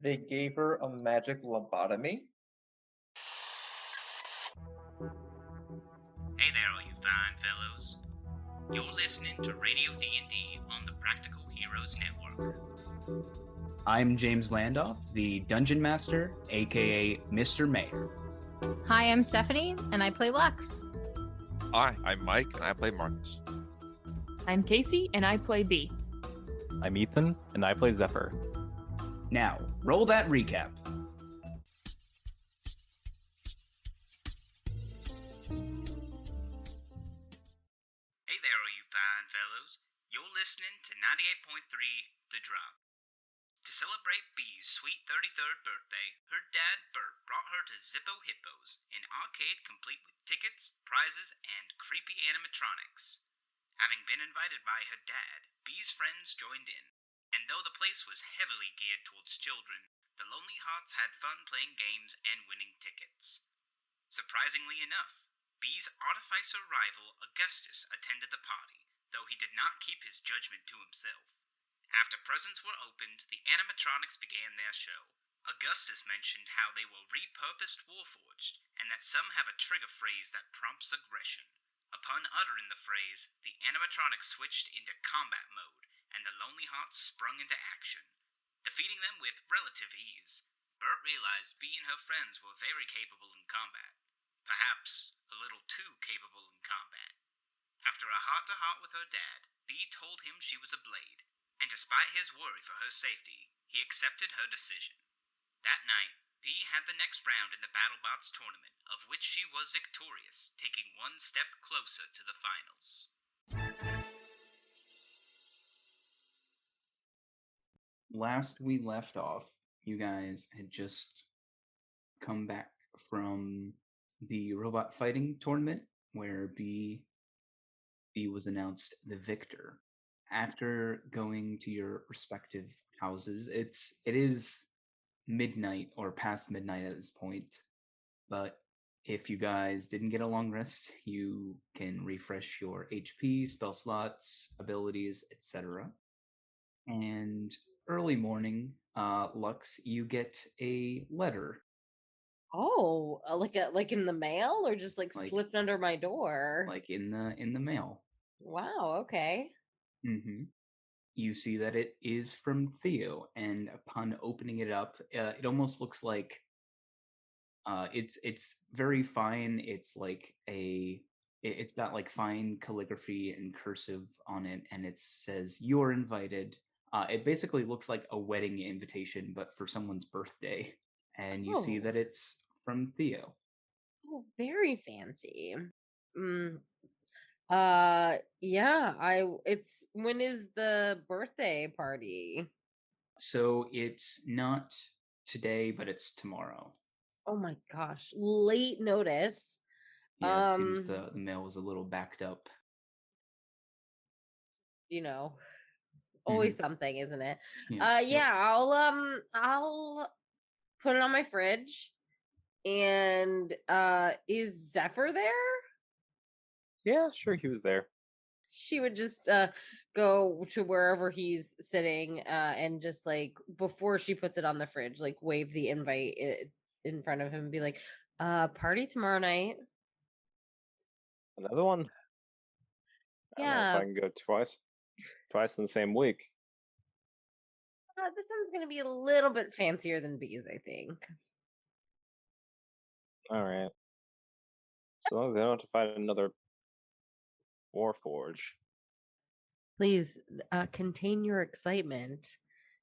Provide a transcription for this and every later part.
They gave her a magic lobotomy? Hey there, all you fine fellows. You're listening to Radio D&D on the Practical Heroes Network. I'm James Landoff, the Dungeon Master, aka Mr. Mayor. Hi, I'm Stephanie, and I play Lux. Hi, I'm Mike, and I play Marcus. I'm Casey, and I play B. I'm Ethan, and I play Zephyr. Now, roll that recap. Hey there, all you fine fellows. You're listening to 98.3 The Drop. To celebrate Bee's sweet 33rd birthday, her dad Bert brought her to Zippo Hippos, an arcade complete with tickets, prizes, and creepy animatronics. Having been invited by her dad, Bee's friends joined in, and though the place was heavily geared towards children, the Lonely Hearts had fun playing games and winning tickets. Surprisingly enough, Bee's artificer rival Augustus attended the party, though he did not keep his judgment to himself. After presents were opened, the animatronics began their show. Augustus mentioned how they were repurposed Warforged, and that some have a trigger phrase that prompts aggression. Upon uttering the phrase, the animatronics switched into combat mode, and the Lonely Hearts sprung into action, defeating them with relative ease. Bert realized Bee and her friends were very capable in combat. Perhaps a little too capable in combat. After a heart-to-heart with her dad, Bee told him she was a blade, and despite his worry for her safety, he accepted her decision. That night, Bee had the next round in the BattleBots tournament, of which she was victorious, taking one step closer to the finals. Last we left off, you guys had just come back from the robot fighting tournament where B was announced the victor. After going to your respective houses, it is midnight or past midnight at this point, but if you guys didn't get a long rest, you can refresh your HP, spell slots, abilities, etc. And early morning, Lux, you get a letter. Oh, like in the mail, or just like Like- slipped under my door? Like in the mail. Wow. Okay. Mm-hmm. You see that it is from Theo, and upon opening it up, it almost looks like it's very fine. It's like it's got like fine calligraphy and cursive on it, and it says "You're invited." It basically looks like a wedding invitation, but for someone's birthday, and you see Oh. that it's from Theo. Oh, very fancy. Mm. Yeah. It's when is the birthday party? So it's not today, but it's tomorrow. Oh my gosh, late notice. Yeah, it seems the mail was a little backed up. You know, always something, isn't it? Yeah. Yeah, I'll put it on my fridge. And is Zephyr there? Yeah, sure, he was there. She would just go to wherever he's sitting and just like before she puts it on the fridge, like wave the invite in front of him and be like, party tomorrow night. Another one? I don't know if I can go twice in the same week. This one's gonna be a little bit fancier than Bees, I think. All right. So long as I don't have to fight another Warforge. Please contain your excitement.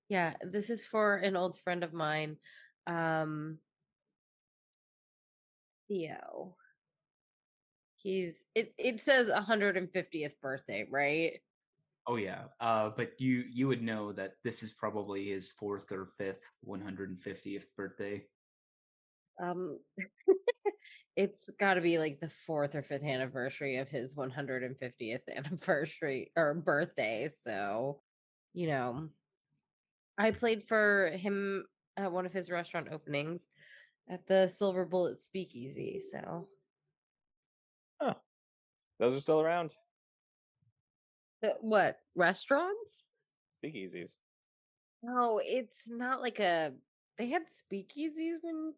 Yeah, this is for an old friend of mine, Theo. It says 150th birthday, right? Oh yeah. But you would know that this is probably his fourth or fifth 150th birthday. It's got to be like the fourth or fifth anniversary of his 150th anniversary or birthday. So, you know, I played for him at one of his restaurant openings at the Silver Bullet Speakeasy. So, Huh. Those are still around. what restaurants? Speakeasies. No, it's not like a They had speakeasies when.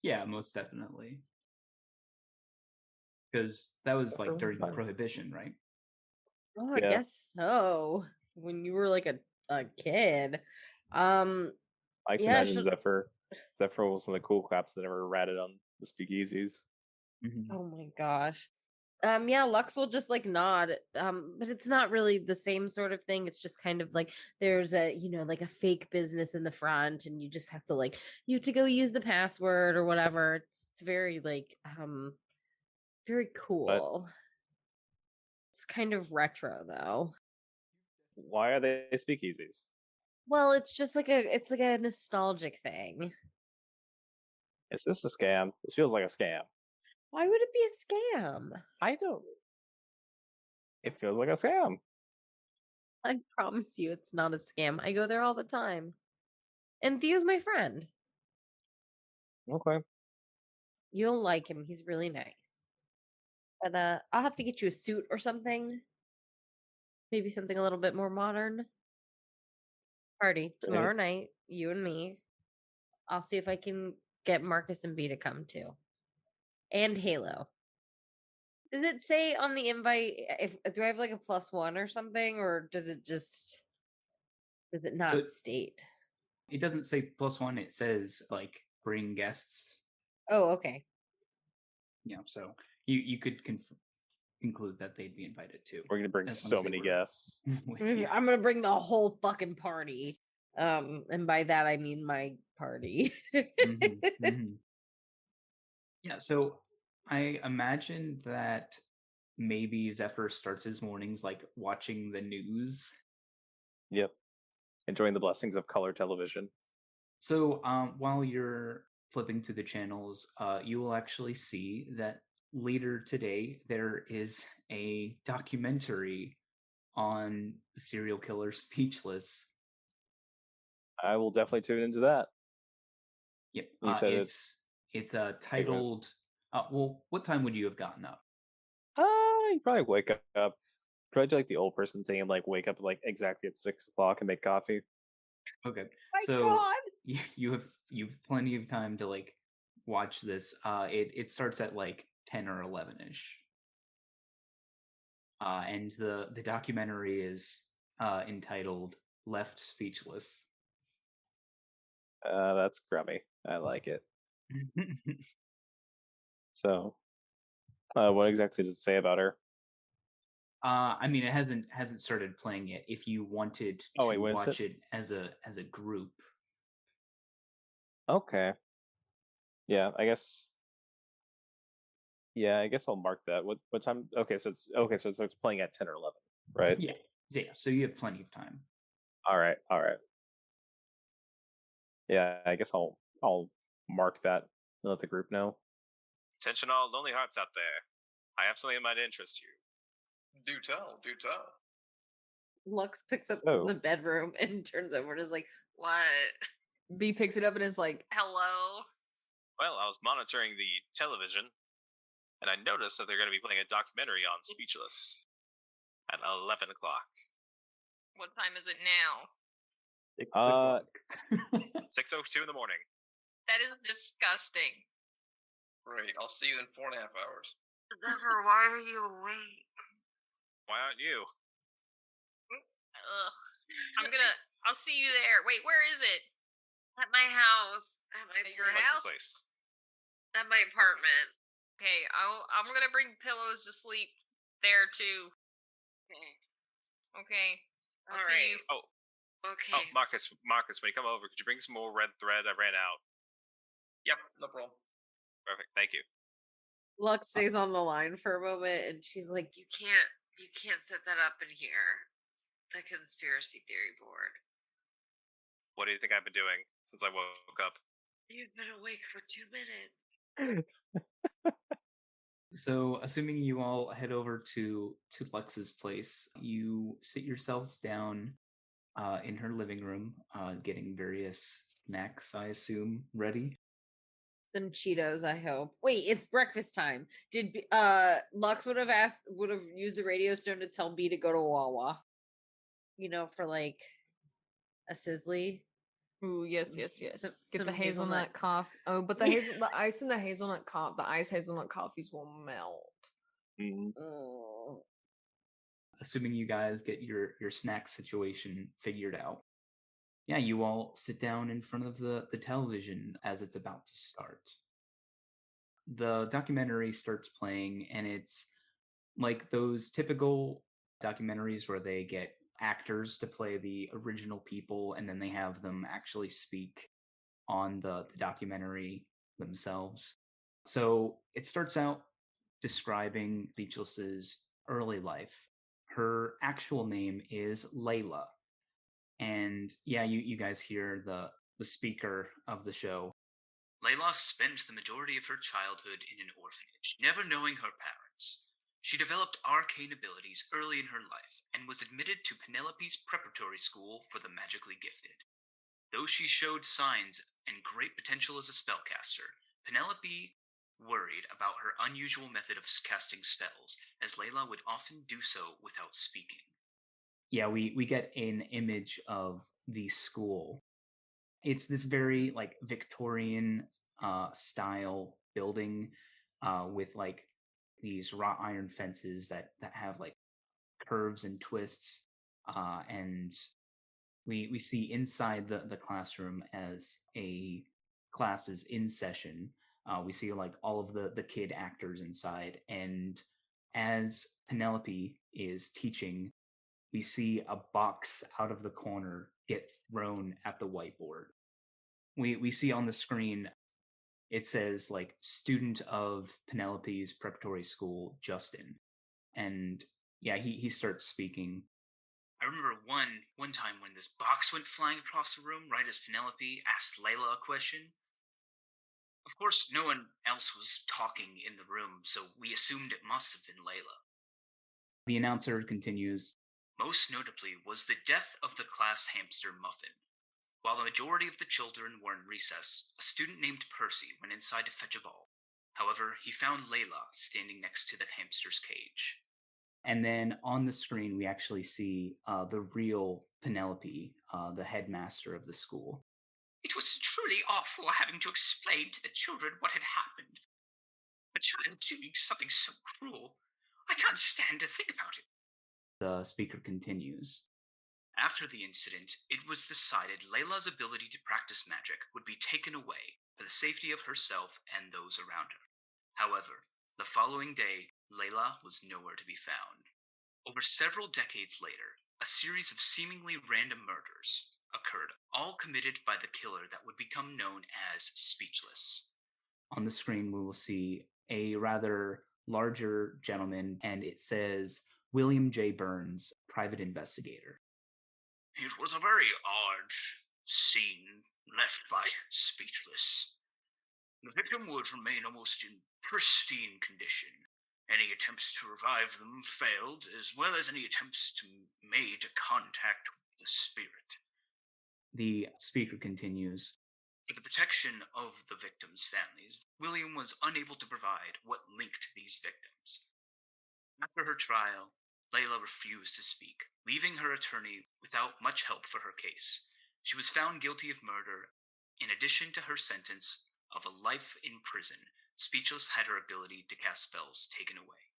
Yeah, most definitely. Because that was like during Prohibition, right? Oh, I Yeah. guess so. When you were like a kid. I like to Yeah, imagine Zephyr. Zephyr was one of the cool cops that ever ratted on the speakeasies. Oh my gosh. Yeah, Lux will just like nod. But it's not really the same sort of thing. It's just kind of like there's a, like a fake business in the front, and you just have to you have to go use the password or whatever. It's very very But cool. It's kind of retro though. why are they speakeasies? Well, it's like a nostalgic thing. Is this a scam? This feels like a scam. Why would it be a scam? I don't. It feels like a scam. I promise you it's not a scam. I go there all the time. And Theo's my friend. Okay. You'll like him. He's really nice. But I'll have to get you a suit or something. Maybe something a little bit more modern. Party tomorrow night, you and me. I'll see if I can get Marcus and B to come too. And Halo. Does it say on the invite if do I have like a +1 or something, or does it not state? It doesn't say +1, it says like bring guests. Oh, okay. Yeah, so you could conclude that they'd be invited too. We're gonna bring so many guests. I'm gonna bring the whole fucking party. And by that I mean my party. Yeah, so I imagine that maybe Zephyr starts his mornings like watching the news. Yep. Enjoying the blessings of color television. So while you're flipping through the channels, you will actually see that later today there is a documentary on the serial killer Speechless. I will definitely tune into that. Yep. You said it's titled. Well, what time would you have gotten up? You probably wake up. Probably do like the old person thing and like wake up like exactly at 6 o'clock and make coffee. Okay. My so God. you have plenty of time to like watch this. It starts at like 10 or 11ish. And the documentary is entitled "Left Speechless." That's grubby. I like it. So, what exactly does it say about her? I mean, it hasn't started playing yet. If you wanted to watch it as a group, okay. Yeah, I guess. Yeah, I guess I'll mark that. What time? Okay, so it's playing at 10 or 11, right? Yeah. So you have plenty of time. All right. Yeah, I guess I'll mark that and let the group know. Attention, all lonely hearts out there. I have something that might interest you. Do tell. Lux picks up from the bedroom and turns over and is like, "What?" B picks it up and is like, "Hello." Well, I was monitoring the television, and I noticed that they're going to be playing a documentary on Speechless at 11 o'clock. What time is it now? 6:02 in the morning. That is disgusting. Great. I'll see you in 4.5 hours. Zephyr, why are you awake? Why aren't you? Ugh. I'll see you there. Wait, where is it? At my house. At your house? Place? At my apartment. Okay, I'm gonna bring pillows to sleep there too. Okay. I'll see you. Oh. Okay. Oh, Marcus, when you come over, could you bring some more red thread? I ran out. Yep, no problem. Perfect, thank you. Lux stays on the line for a moment and she's like, you can't set that up in here. The conspiracy theory board. What do you think I've been doing since I woke up? You've been awake for 2 minutes. So, assuming you all head over to Lux's place, you sit yourselves down in her living room, getting various snacks, I assume, ready. Some Cheetos, I hope. Wait, it's breakfast time. Did Lux would have used the radio stone to tell B to go to Wawa? For like a sizzly. Ooh, yes. Some- Get some the hazelnut coffee. Oh, but the ice in the hazelnut the ice hazelnut coffees will melt. Mhm. Oh. Assuming you guys get your snack situation figured out. Yeah, you all sit down in front of the television as it's about to start. The documentary starts playing, and it's like those typical documentaries where they get actors to play the original people and then they have them actually speak on the documentary themselves. So it starts out describing Speechless's early life. Her actual name is Layla. And yeah, you guys hear the speaker of the show. Layla spent the majority of her childhood in an orphanage, never knowing her parents. She developed arcane abilities early in her life and was admitted to Penelope's preparatory school for the magically gifted. Though she showed signs and great potential as a spellcaster, Penelope worried about her unusual method of casting spells, as Layla would often do so without speaking. Yeah, we get an image of the school. It's this very like Victorian style building with like these wrought iron fences that have like curves and twists, and we see inside the classroom as a class is in session. We see like all of the kid actors inside, and as Penelope is teaching, we see a box out of the corner get thrown at the whiteboard. We see on the screen it says like student of Penelope's preparatory school, Justin. And yeah, he starts speaking. I remember one time when this box went flying across the room right as Penelope asked Layla a question. Of course, no one else was talking in the room, so we assumed it must have been Layla. The announcer continues. Most notably was the death of the class hamster Muffin. While the majority of the children were in recess, a student named Percy went inside to fetch a ball. However, he found Layla standing next to the hamster's cage. And then on the screen, we actually see the real Penelope, the headmaster of the school. It was truly awful having to explain to the children what had happened. A child doing something so cruel. I can't stand to think about it. The speaker continues. After the incident, it was decided Layla's ability to practice magic would be taken away for the safety of herself and those around her. However, the following day, Layla was nowhere to be found. Over several decades later, a series of seemingly random murders occurred, all committed by the killer that would become known as Speechless. On the screen, we will see a rather larger gentleman, and it says William J. Burns, private investigator. It was a very odd scene left by Speechless. The victim would remain almost in pristine condition. Any attempts to revive them failed, as well as any attempts made to contact the spirit. The speaker continues. For the protection of the victims' families, William was unable to provide what linked these victims. After her trial, Layla refused to speak, leaving her attorney without much help for her case. She was found guilty of murder. In addition to her sentence of a life in prison, Speechless had her ability to cast spells taken away.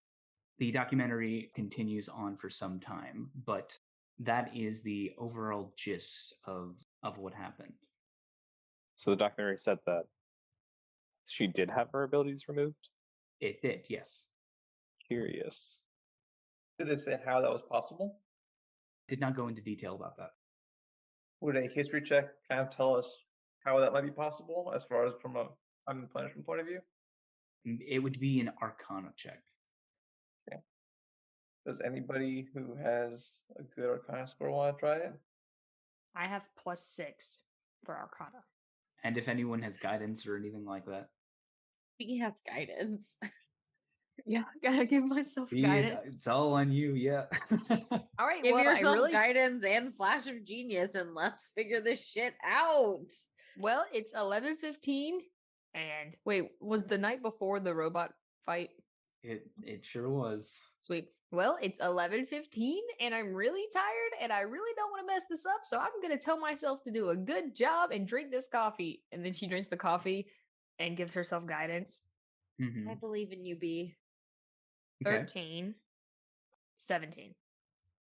The documentary continues on for some time, but that is the overall gist of what happened. So the documentary said that she did have her abilities removed? It did, yes. Curious. Did they say how that was possible? Did not go into detail about that. Would a history check kind of tell us how that might be possible as far as from a punishment point of view? It would be an Arcana check. Okay. Does anybody who has a good Arcana score want to try it? I have +6 for Arcana. And if anyone has guidance or anything like that. He has guidance. Yeah, gotta give myself guidance. It's all on you, yeah. All right, Give well, yourself guidance and flash of genius, and let's figure this shit out. Well, it's 11:15, and wait, was the night before the robot fight? It sure was. Sweet. Well, it's 11:15 and I'm really tired and I really don't want to mess this up, so I'm going to tell myself to do a good job and drink this coffee. And then she drinks the coffee and gives herself guidance. Mhm. I believe in you, B. Okay. 13, 17.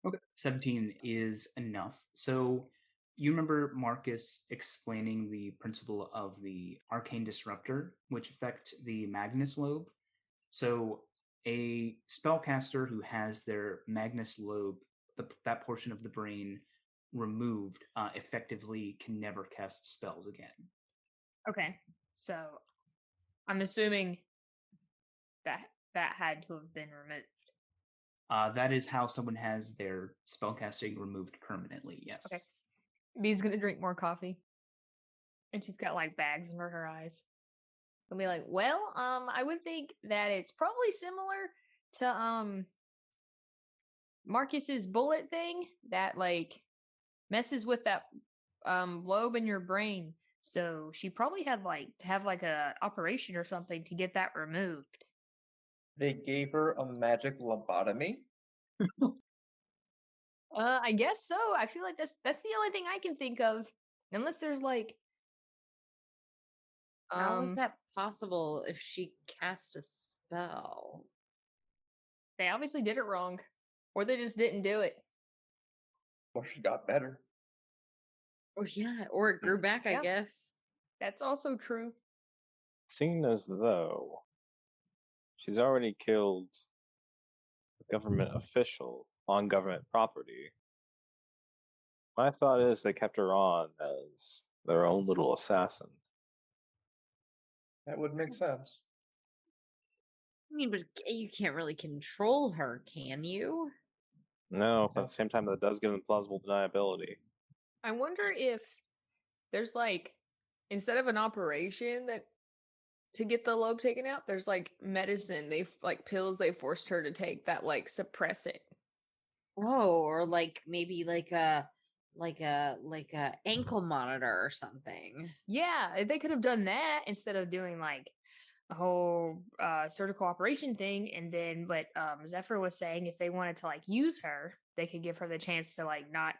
Okay. 17 is enough. So you remember Marcus explaining the principle of the arcane disruptor, which affect the Magnus lobe. So a spellcaster who has their Magnus lobe, that portion of the brain removed, effectively can never cast spells again. Okay. So I'm assuming that had to have been removed. That is how someone has their spellcasting removed permanently. Yes. Okay. B's going to drink more coffee. And she's got like bags under her eyes. I'll be like, well, I would think that it's probably similar to Marcus's bullet thing that like messes with that lobe in your brain. So she probably had like to have like a operation or something to get that removed. They gave her a magic lobotomy. I guess so. I feel like that's the only thing I can think of, unless there's like How is that possible if she cast a spell? they obviously did it wrong, or they just didn't do it. Or she got better. Oh yeah, or it grew back, I Yeah. guess. That's also true. Seeing as though she's already killed a government official on government property, my thought is they kept her on as their own little assassin. That would make sense. I mean, but you can't really control her, can you? No, but at the same time, that does give them plausible deniability. I wonder if there's like, instead of an operation that to get the lobe taken out, there's like medicine like pills they forced her to take that like suppress it. Oh, or like maybe like a ankle monitor or something. Yeah, they could have done that instead of doing like a whole surgical operation thing. And then what Zephyr was saying, if they wanted to like use her, they could give her the chance to like not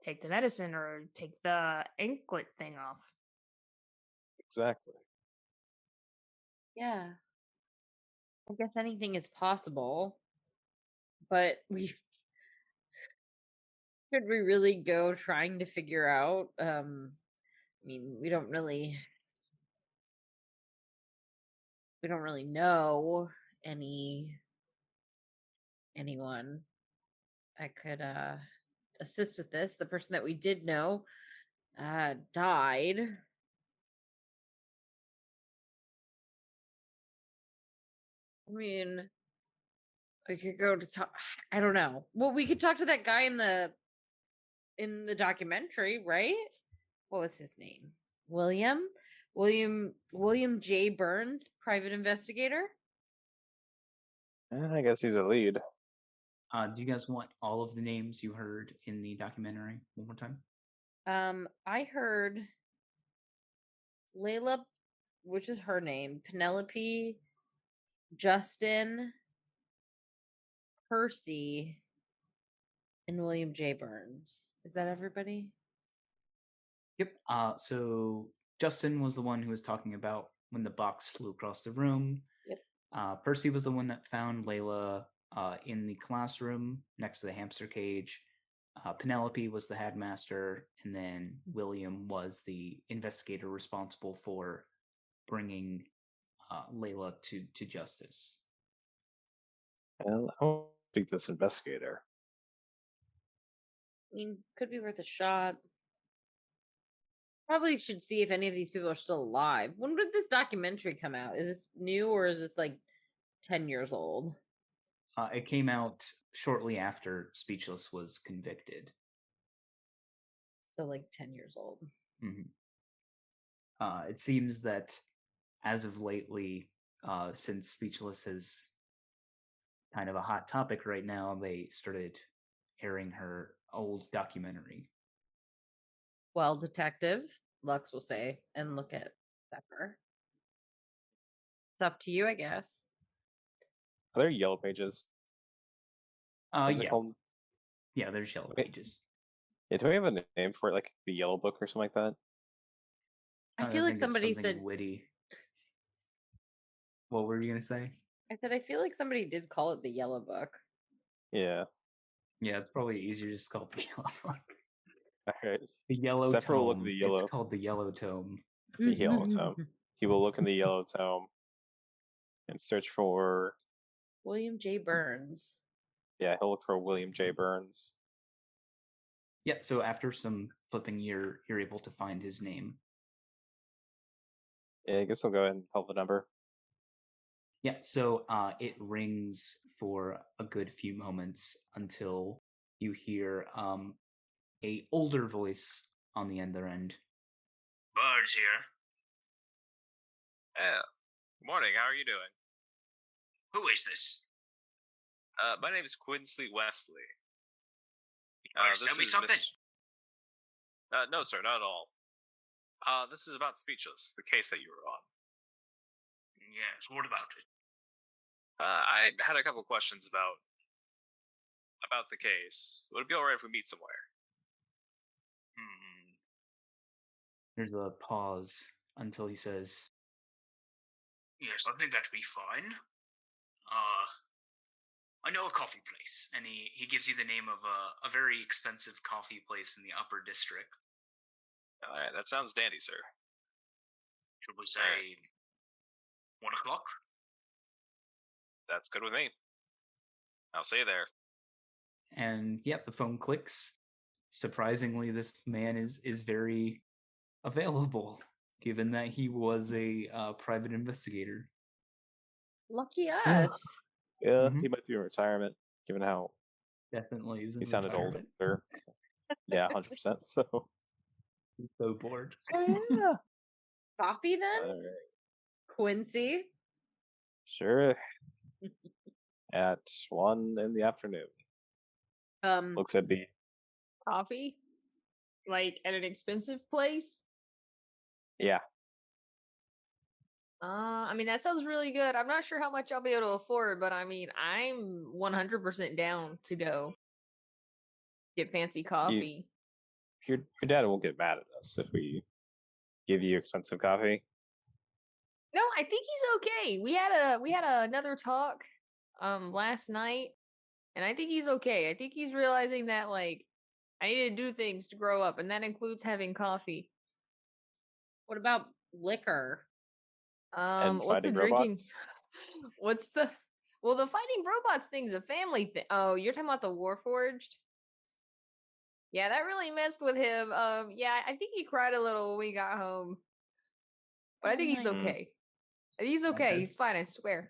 take the medicine or take the anklet thing off. Exactly. Yeah. I guess anything is possible. But should we really go trying to figure out I mean, we don't really know anyone that could assist with this. The person that we did know died. I mean, we could go to talk. I don't know. Well, we could talk to that guy in the documentary, right? What was his name? William J. Burns, private investigator. I guess he's a lead. Do you guys want all of the names you heard in the documentary one more time? I heard Layla, which is her name, Penelope, Justin, Percy, and William J. Burns. Is that everybody? Yep. So Justin was the one who was talking about when the box flew across the room. Yep. Percy was the one that found Layla in the classroom next to the hamster cage. Penelope was the headmaster, and then William was the investigator responsible for bringing Layla to justice. Well, I want to speak to this investigator. I mean, could be worth a shot. Probably should see if any of these people are still alive. When did this documentary come out? Is this new or is this like 10 years old? It came out shortly after Speechless was convicted. So like 10 years old. Mm-hmm. It seems that as of lately, since Speechless is kind of a hot topic right now, they started airing her old documentary. Well, detective, Lux will say, and look at Pepper. It's up to you, I guess. Are there yellow pages? What's it Yeah. called? Yeah, there's yellow Okay. pages. Yeah, do we have a name for it, like the Yellow Book or something like that? I feel like think it's somebody something said. witty. What were you gonna say? I said I feel like somebody did call it the Yellow Book. Yeah. Yeah, it's probably easier just to call it the yellow book. All right. The yellow Zephyr will look at tome. the yellow. It's called the yellow tome. The Yellow Tome. He will look in the Yellow Tome and search for. William J. Burns. Yeah, he'll look for William J. Burns. Yeah, so after some flipping, you're able to find his name. Yeah, I guess I'll go ahead and call the number. Yeah, so it rings for a good few moments until you hear a older voice on the other end. Birds here. Yeah. Good morning. How are you doing? Who is this? My name is Quincy Wesley. You want to sell me something? No, sir, not at all. This is about Speechless, the case that you were on. Yes, what about it? I had a couple questions about the case. Would it be alright if we meet somewhere? There's a pause until he says, Yes, I think that'd be fine. I know a coffee place, and he gives you the name of a very expensive coffee place in the Upper District. Alright, that sounds dandy, sir. Should we say 1 o'clock? That's good with me. I'll see you there. and yep, the phone clicks. Surprisingly, this man is very available, given that he was a private investigator. Lucky us. Yeah, he might be in retirement, given how Definitely is in he sounded retirement. older. So. Yeah, 100%. So. He's so bored. Yeah. Coffee then? All right. Quincy? Sure. At 1 in the afternoon. Looks at B. Coffee? Like at an expensive place? Yeah. I mean, that sounds really good. I'm not sure how much I'll be able to afford, but I mean, I'm 100% down to go get fancy coffee. Your dad won't get mad at us if we give you expensive coffee. No, I think he's okay. We had another talk last night, and I think he's okay. I think he's realizing that like I need to do things to grow up, and that includes having coffee. What about liquor? And What's the fighting drinking? robots? What's the well, the fighting robots thing's a family thing. Oh, you're talking about the Warforged? Yeah, that really messed with him. Yeah, I think he cried a little when we got home. But I think he's okay. He's okay. Okay. He's fine, I swear.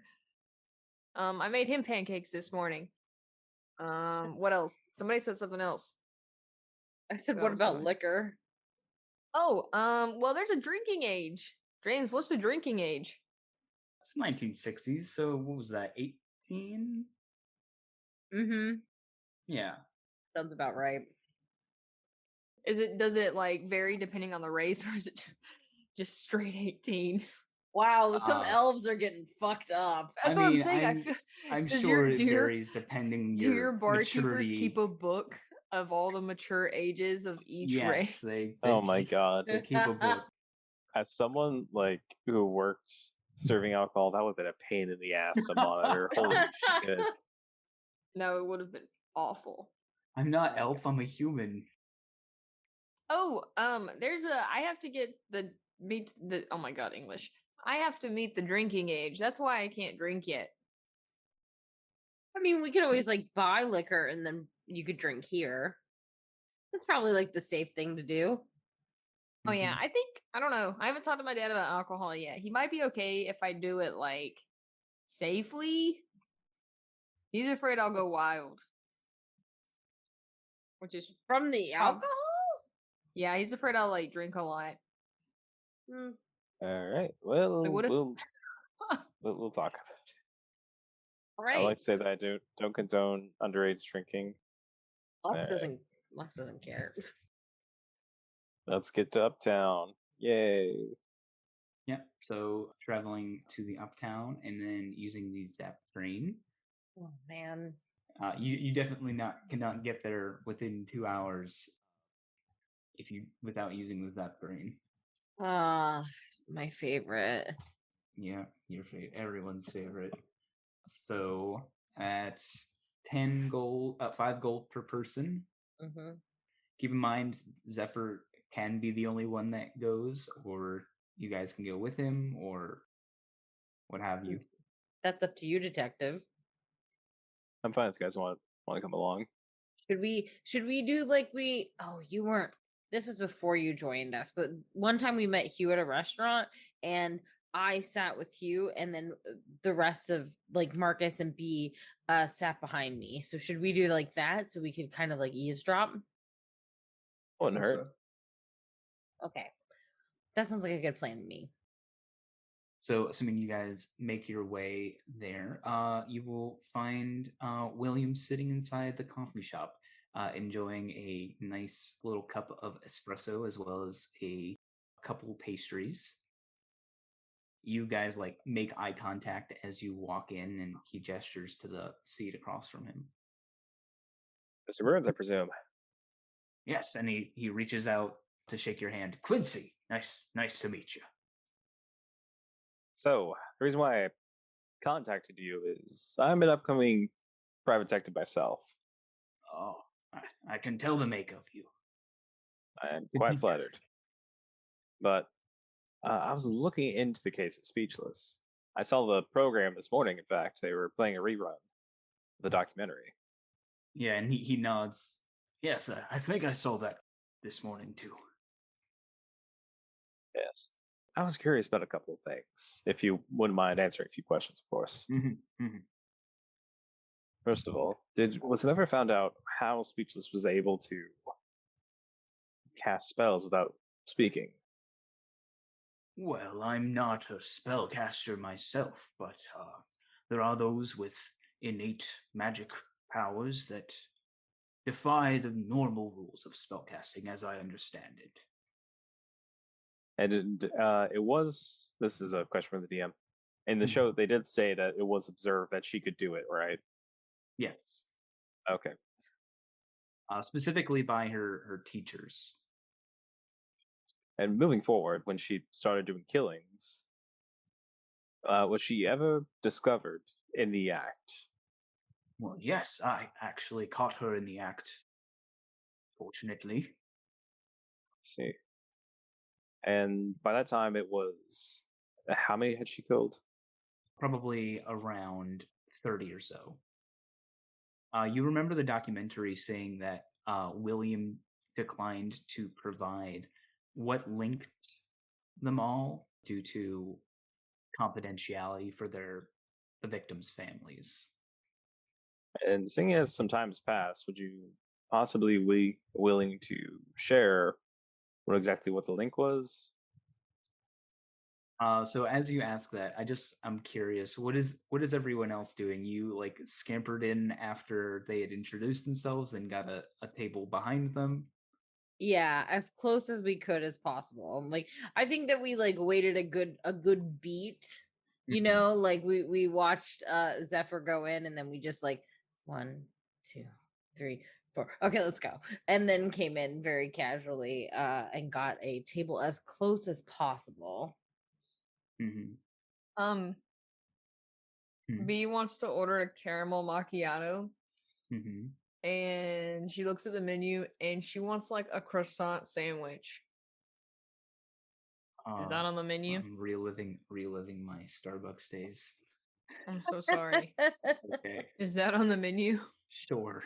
I made him pancakes this morning. What else? Somebody said something else. I said, What what else about was I- liquor? Oh, well, there's a drinking age. James, what's the drinking age? It's 1960s, so what was that? 18? Mm-hmm. Yeah. Sounds about right. Does it like vary depending on the race, or is it just straight 18? Wow, some elves are getting fucked up. That's what I'm saying. I'm does sure it do your- varies depending Do your your barkeepers maturity. keep a book of all the mature ages of each Yes, race? they Oh my god. they keep a book. As someone like who worked serving alcohol, that would have been a pain in the ass to monitor. Holy shit. No, it would have been awful. I'm not elf, I'm a human. Oh, I have to get oh my god, English. I have to meet the drinking age. That's why I can't drink yet. I mean, we could always like buy liquor and then you could drink here. That's probably like the safe thing to do. Oh yeah, I don't know. I haven't talked to my dad about alcohol yet. He might be okay if I do it like safely. He's afraid I'll go wild. Which is From the alcohol? Yeah, he's afraid I'll like drink a lot. All right. Well, Like, what if- we'll talk about it. All right. I like to say that I don't condone underage drinking. Lux Alright. doesn't care. Let's get to Uptown. Yay. Yep. So traveling to the uptown and then using the Zap train. Oh man. You definitely cannot get there within 2 hours without using the Zap brain. My favorite. Yeah, everyone's favorite. So that's 10 gold, 5 gold per person. Mm-hmm. Keep in mind, Zephyr can be the only one that goes, or you guys can go with him, or what have you. That's up to you, detective. I'm fine if you guys want to come along. Should we do like you weren't, this was before you joined us, but one time we met Hugh at a restaurant and I sat with Hugh and then the rest of like Marcus and B sat behind me. So should we do like that so we could kind of like eavesdrop? Wouldn't hurt. Okay. That sounds like a good plan to me. So, assuming you guys make your way there, you will find William sitting inside the coffee shop, enjoying a nice little cup of espresso as well as a couple pastries. You guys like make eye contact as you walk in, and he gestures to the seat across from him. Mr. Burns, I presume. Yes, and he reaches out to shake your hand. Quincy, nice to meet you. So, the reason why I contacted you is I'm an upcoming private detective myself. Oh, I can tell the make of you. I am quite flattered. But I was looking into the case at Speechless. I saw the program this morning, in fact. They were playing a rerun of the documentary. Yeah, and he nods. Yes, I think I saw that this morning, too. Yes. I was curious about a couple of things, if you wouldn't mind answering a few questions, of course. First of all, was it ever found out how Speechless was able to cast spells without speaking? Well, I'm not a spellcaster myself, but there are those with innate magic powers that defy the normal rules of spellcasting, as I understand it. And this is a question from the DM. In the show, they did say that it was observed that she could do it, right? Yes. Okay. Specifically by her teachers. And moving forward, when she started doing killings, was she ever discovered in the act? Well, yes, I actually caught her in the act. Fortunately. See. And by that time, it was how many had she killed? Probably around 30 or so. You remember the documentary saying that William declined to provide what linked them all due to confidentiality for the victims' families. And seeing as some time's passed, would you possibly be willing to share what the link was? So as you ask that, I'm curious, what is everyone else doing? You like scampered in after they had introduced themselves and got a table behind them? Yeah, as close as we could as possible. Like I think that we like waited a good beat. You know, like we watched Zephyr go in and then we just like 1, 2, 3, 4. Okay, let's go. And then came in very casually and got a table as close as possible. B wants to order a caramel macchiato. And she looks at the menu and she wants like a croissant sandwich. Is that on the menu? I'm reliving my Starbucks days. I'm so sorry. Okay. Is that on the menu? Sure.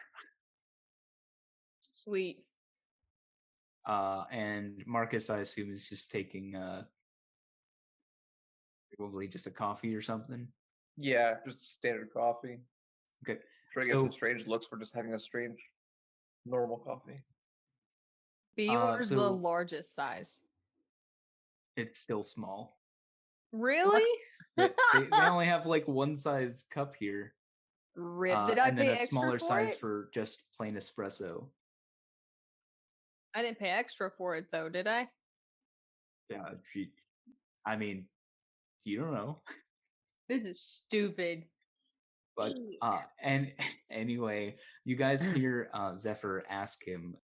Sweet. And Marcus, I assume, is just taking probably just a coffee or something. Yeah, just standard coffee. Okay. Trying to get some strange looks for just having a strange normal coffee. B orders the largest size. It's still small. Really? They only have like one size cup here. Did I and pay then a extra smaller for size it? for just plain espresso. I didn't pay extra for it though, did I? Yeah, I mean, you don't know. This is stupid. But and anyway, you guys hear Zephyr ask him,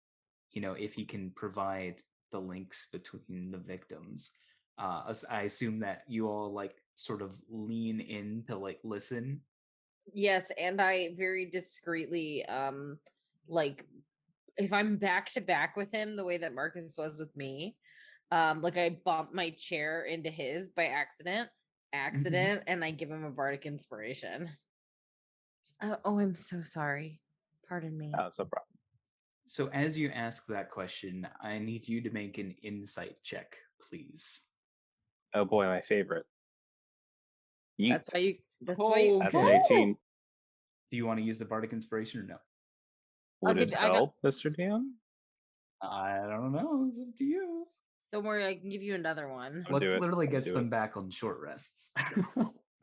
if he can provide the links between the victims. I assume that you all like sort of lean in to like listen. Yes, and I very discreetly like if I'm back to back with him the way that Marcus was with me, like I bump my chair into his by accident, and I give him a bardic inspiration. Oh, I'm so sorry. Pardon me. That's a problem. So as you ask that question, I need you to make an insight check, please. Oh boy, my favorite. Yeet. That's why you. That's why you. That's an 18. Do you want to use the bardic inspiration or no? Would it help, Mr. DM? I don't know. It's up to you. Don't worry, I can give you another one. Literally gets them back on short rests.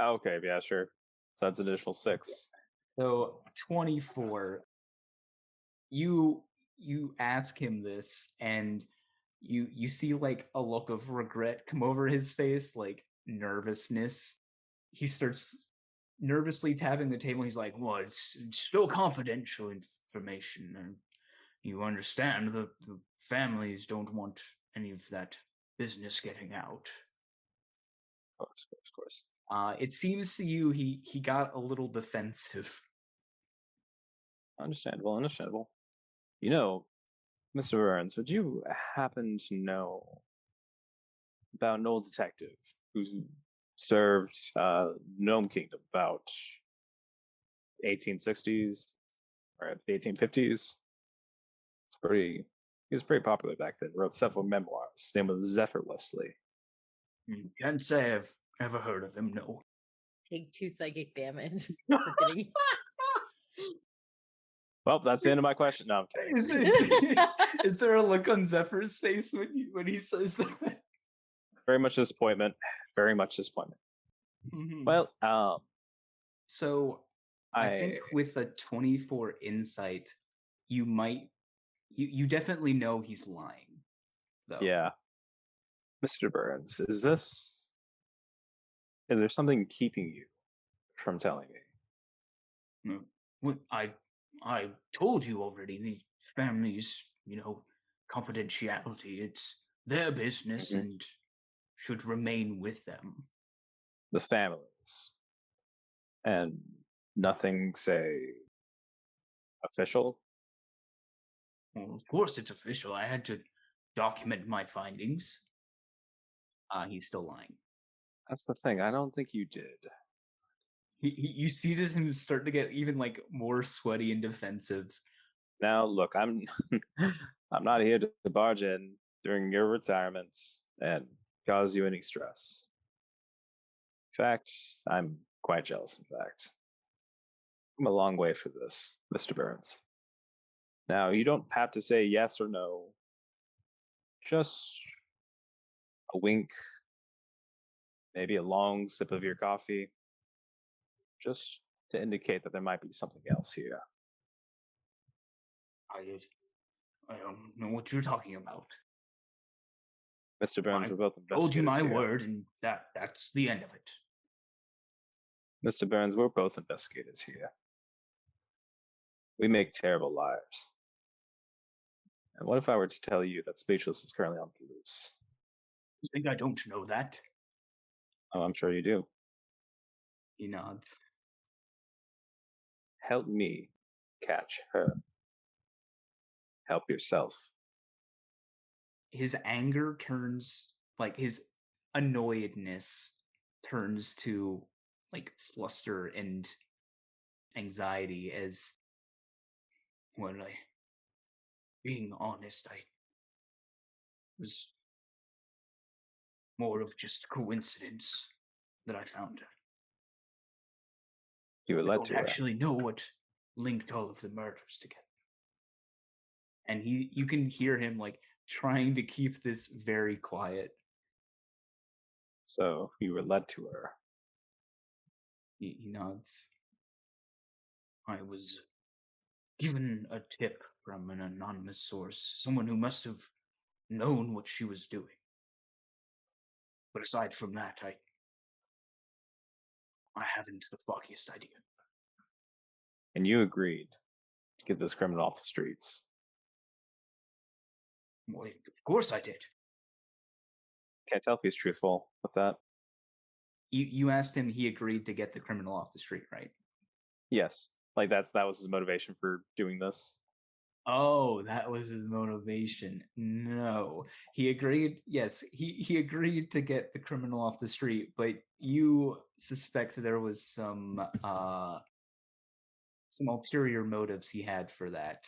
Okay, yeah, sure. So that's an additional 6. So 24. You ask him this, and you see like a look of regret come over his face, like nervousness. He starts nervously tapping the table. He's like, "Well, it's still confidential information, and you understand the families don't want any of that business getting out." Of course. It seems to you he got a little defensive. Understandable. Mr. Burns, would you happen to know about an old detective who served Gnome Kingdom about 1860s or 1850s? He was pretty popular back then. Wrote several memoirs. His name was Zephyr Wesley. Can't say I've ever heard of him, no. Take 2 psychic damage for getting. Well, that's the end of my question. No, I'm kidding. Is there a look on Zephyr's face when he says that? Very much disappointment. Mm-hmm. Well, so I think with a 24 insight, you definitely know he's lying, though. Yeah. Mr. Burns, is there something keeping you from telling me? What I told you already, the family's, confidentiality, it's their business and should remain with them. The families. And nothing, say, official? Well, of course it's official. I had to document my findings. He's still lying. That's the thing. I don't think you did. You see him start to get even like more sweaty and defensive. Now, look, I'm not here to barge in during your retirement and cause you any stress. In fact, I'm quite jealous, in fact. I'm a long way for this, Mr. Burns. Now, you don't have to say yes or no. Just a wink, maybe a long sip of your coffee, just to indicate that there might be something else here. I don't know what you're talking about. Mr. Burns, we're both investigators. I told you my here. word, and that's the end of it. Mr. Burns, we're both investigators here. We make terrible liars. And what if I were to tell you that Speechless is currently on the loose? You think I don't know that? Oh, I'm sure you do. He nods. Help me catch her. Help yourself. His anger turns, like his annoyedness turns to like fluster and anxiety as, well, being honest, I was more of just coincidence that I found her. You were led to her. I don't actually know what linked all of the murders together. And you can hear him like trying to keep this very quiet. So you were led to her. He nods. I was given a tip from an anonymous source, someone who must have known what she was doing. But aside from that, I haven't the foggiest idea. and you agreed to get this criminal off the streets. Well, of course I did. Can't tell if he's truthful with that. You asked him, he agreed to get the criminal off the street, right? Yes, like that was his motivation for doing this. Oh, that was his motivation. No, he agreed. Yes, he agreed to get the criminal off the street, but you suspect there was some ulterior motives he had for that.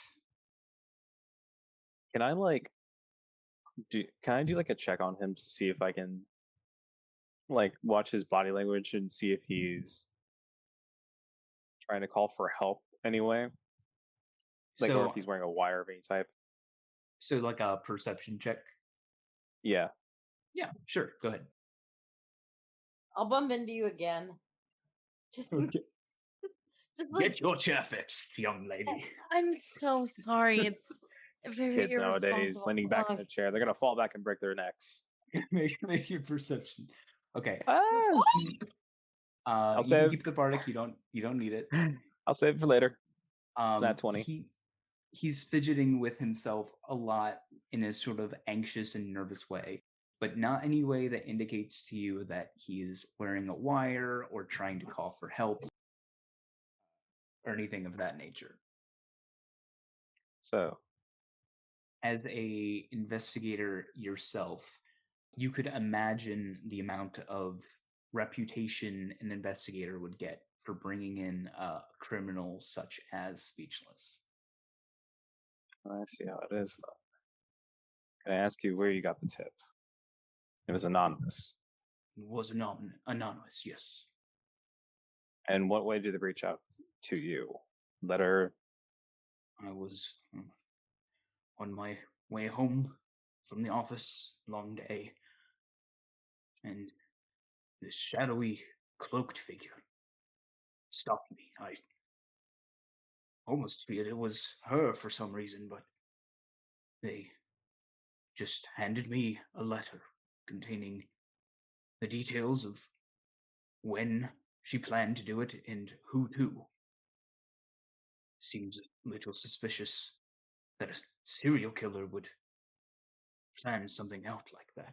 Can I like do like a check on him to see if I can like watch his body language and see if he's trying to call for help anyway? Like, or So, if he's wearing a wire of any type. so like a perception check. Yeah. Yeah, sure. Go ahead. I'll bump into you again. Just, just like, Get your chair fixed, young lady. I'm so sorry. It's very Kids nowadays irresponsible. leaning back in the chair, they're gonna fall back and break their necks. make your perception. Okay. Ah! You can keep the bardic. You don't need it. I'll save it for later. It's not 20. He's fidgeting with himself a lot in a sort of anxious and nervous way, but not any way that indicates to you that he is wearing a wire or trying to call for help or anything of that nature. So, as a investigator yourself, you could imagine the amount of reputation an investigator would get for bringing in a criminal such as Speechless. I see how it is, though. Can I ask you where you got the tip? It was anonymous. It was anonymous, yes. And what way did they reach out to you? Letter? I was on my way home from the office, long day, and this shadowy, cloaked figure stopped me. I almost feared it was her for some reason, but they just handed me a letter containing the details of when she planned to do it and who to. Seems a little suspicious that a serial killer would plan something out like that.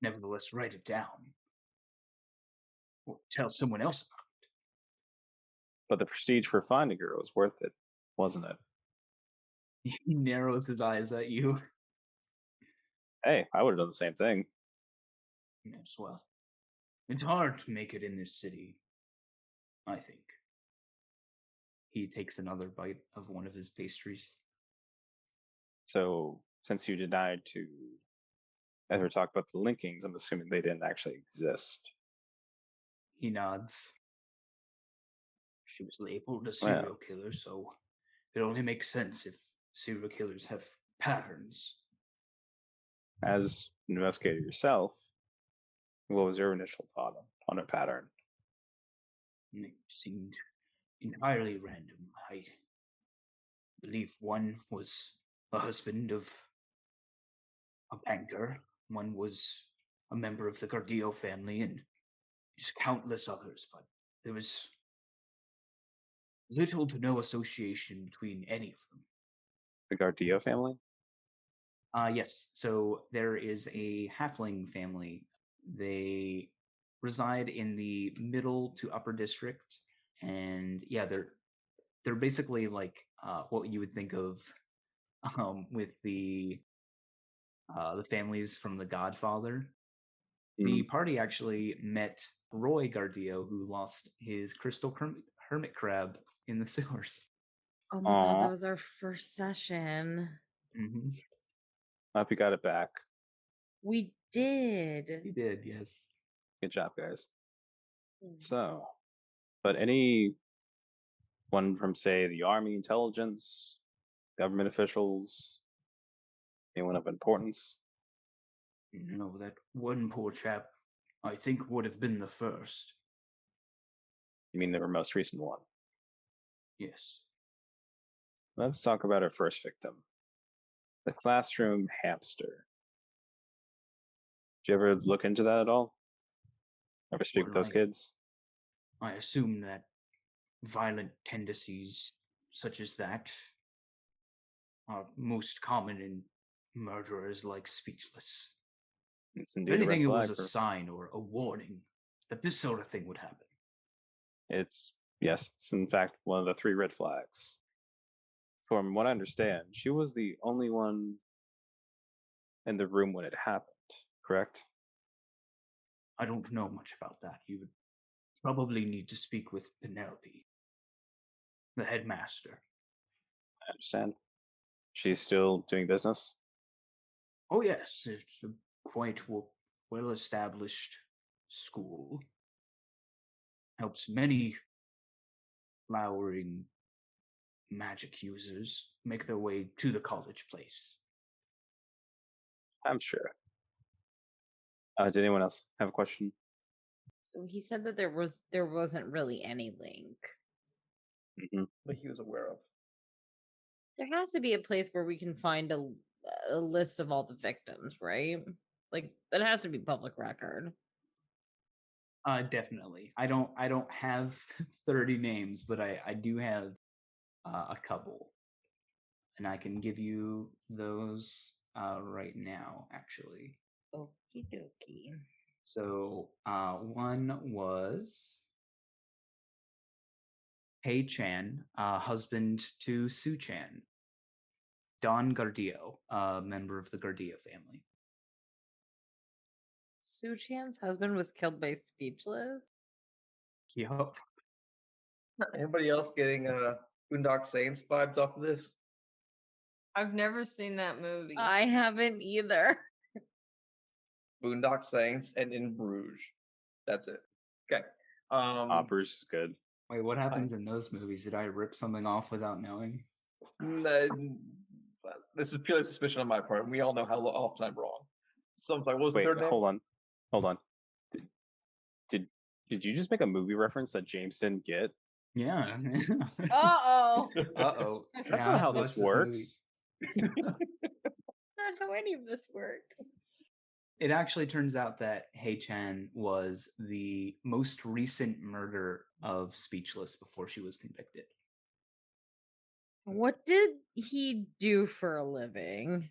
Nevertheless, write it down. Or tell someone else about it. But the prestige for finding her was worth it, wasn't it? He narrows his eyes at you. Hey, I would have done the same thing. Yes, well, it's hard to make it in this city, I think. He takes another bite of one of his pastries. So, since you denied to ever talk about the linkings, I'm assuming they didn't actually exist. He nods. She was labeled a serial killer, so it only makes sense if serial killers have patterns. As an investigator yourself, what was your initial thought on a pattern? It seemed entirely random. I believe one was a husband of a banker, one was a member of the Gardillo family, and just countless others, but there was little to no association between any of them. The Gardillo family? Yes. So there is a halfling family. They reside in the middle to upper district, and yeah, they're basically like what you would think of with the families from The Godfather. The party actually met Roy Gardillo, who lost his crystal hermit crab in the sewers. Oh my god, that was our first session. Mm-hmm. Hope you got it back. We did. We did, yes. Good job, guys. So, but any one from, say, the Army, intelligence, government officials, anyone of importance? No, that one poor chap, I think, would have been the first. You mean the most recent one? Yes. Let's talk about our first victim, the classroom hamster. Did you ever look into that at all? Ever speak with those kids? I assume that violent tendencies such as that are most common in murderers like Speechless. It's If indeed a red anything, it was flag. a sign or a warning that this sort of thing would happen. It's in fact one of the 3 red flags. From what I understand, she was the only one in the room when it happened, correct? I don't know much about that. You would probably need to speak with Penelope, the headmaster. I understand. She's still doing business? Oh, yes, it's a quite well-established school. Helps many flowering magic users make their way to the college place. I'm sure. Did anyone else have a question? So he said that there wasn't really any link. That he was aware of. There has to be a place where we can find a list of all the victims, right? Like that has to be public record. Definitely. I don't have 30 names, but I do have a couple, and I can give you those right now, actually. Okie dokie. So one was Hei Chan, husband to Su Chan. Don Gardillo, a member of the Gardillo family. Su Chan's husband was killed by Speechless. Yup. Anybody else getting Boondock Saints vibes off of this? I've never seen that movie. I haven't either. Boondock Saints and In Bruges. That's it. Okay. Bruce is good. Wait, what happens in those movies? Did I rip something off without knowing? This is purely suspicion on my part. We all know how often I'm wrong. So I'm sorry, what was Wait, the third name? hold on. Did you just make a movie reference that James didn't get? Yeah. Uh-oh. Uh-oh. That's not how this works. Not how any of this works. It actually turns out that Hei Chan was the most recent murder of Speechless before she was convicted. What did he do for a living?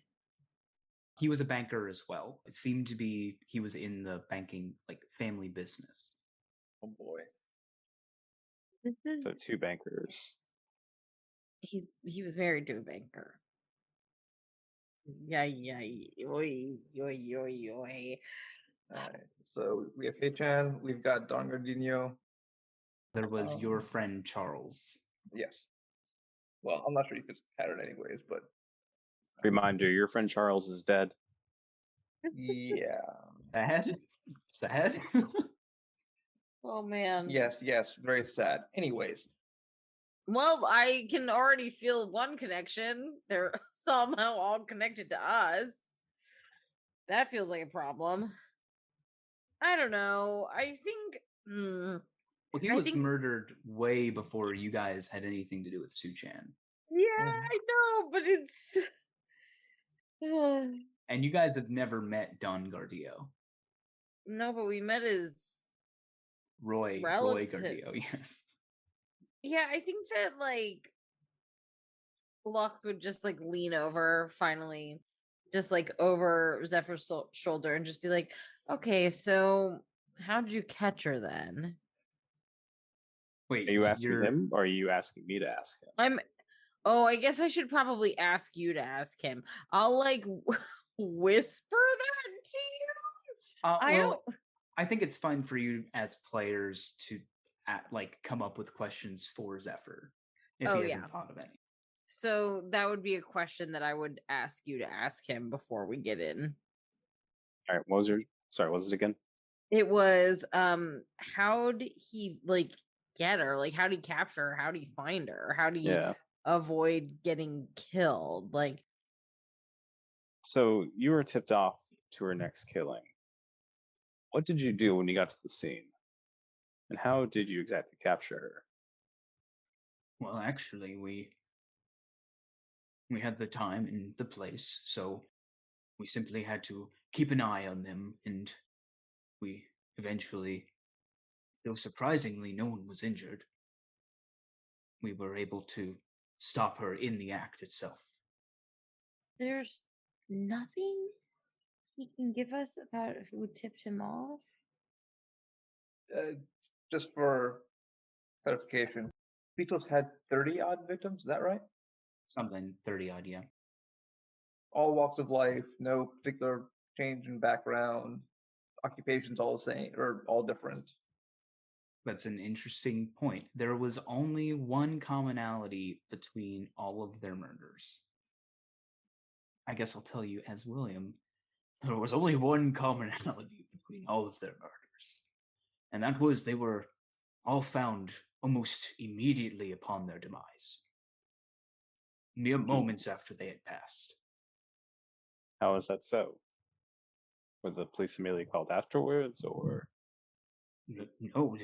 He was a banker as well. It seemed to be he was in the banking, like, family business. Oh boy. This is So 2 bankers. he was married to a banker. Yeah, oi, oi, oi, oi. Alright. So we have Hei-chan, we've got Don Gardino. There was your Um, friend Charles. Yes. Well, I'm not sure he fits the pattern anyways, but Reminder, your friend Charles is dead. yeah. Sad? Sad? Oh man. Yes, very sad. Anyways, Well, I can already feel one connection. They're somehow all connected to us. That feels like a problem. I don't know. I think. Well, he I was think- murdered way before you guys had anything to do with Su Chan. Yeah, I know, but it's. And you guys have never met Don Gardillo. No, but we met his. Roy Relative. Gardillo, yes. Yeah, I think that like Lux would just like lean over finally, just like over Zephyr's shoulder and just be like, okay, so how'd you catch her then? Wait, Are you asking him or are you asking me to ask him? I guess I should probably ask you to ask him. I'll like whisper that to you. I think it's fun for you as players to like come up with questions for Zephyr if he hasn't thought of any. So that would be a question that I would ask you to ask him before we get in. All right, what was it again? It was how did he like get her? Like how did he capture her? How did he find her? How did he avoid getting killed? Like so you were tipped off to her next killing. What did you do when you got to the scene? And how did you exactly capture her? Well, actually, we had the time and the place, so we simply had to keep an eye on them, and we eventually, though surprisingly, no one was injured. we were able to stop her in the act itself. There's nothing he can give us about who tipped him off? Just for clarification, Beatles had 30 odd victims, is that right? Something 30 odd, yeah. All walks of life, no particular change in background, occupations all the same, or all different. That's an interesting point. There was only one commonality between all of their murders. I guess I'll tell you as William, there was only one commonality between all of their murders. And that was they were all found almost immediately upon their demise. Mere moments after they had passed. How is that so? Were the police immediately called afterwards, or? No,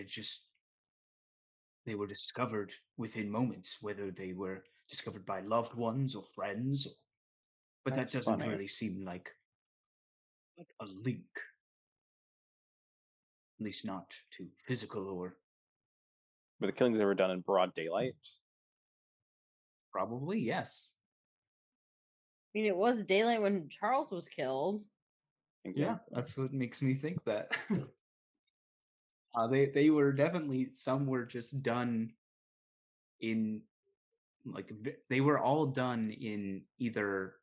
they were discovered within moments, whether they were discovered by loved ones or friends. But That's that doesn't funny. really seem like a link. At least not to physical or Were the killings ever done in broad daylight? probably, yes. I mean, it was daylight when Charles was killed. Exactly. Yeah, that's what makes me think that. They were definitely, some were just done in, like, they were all done in either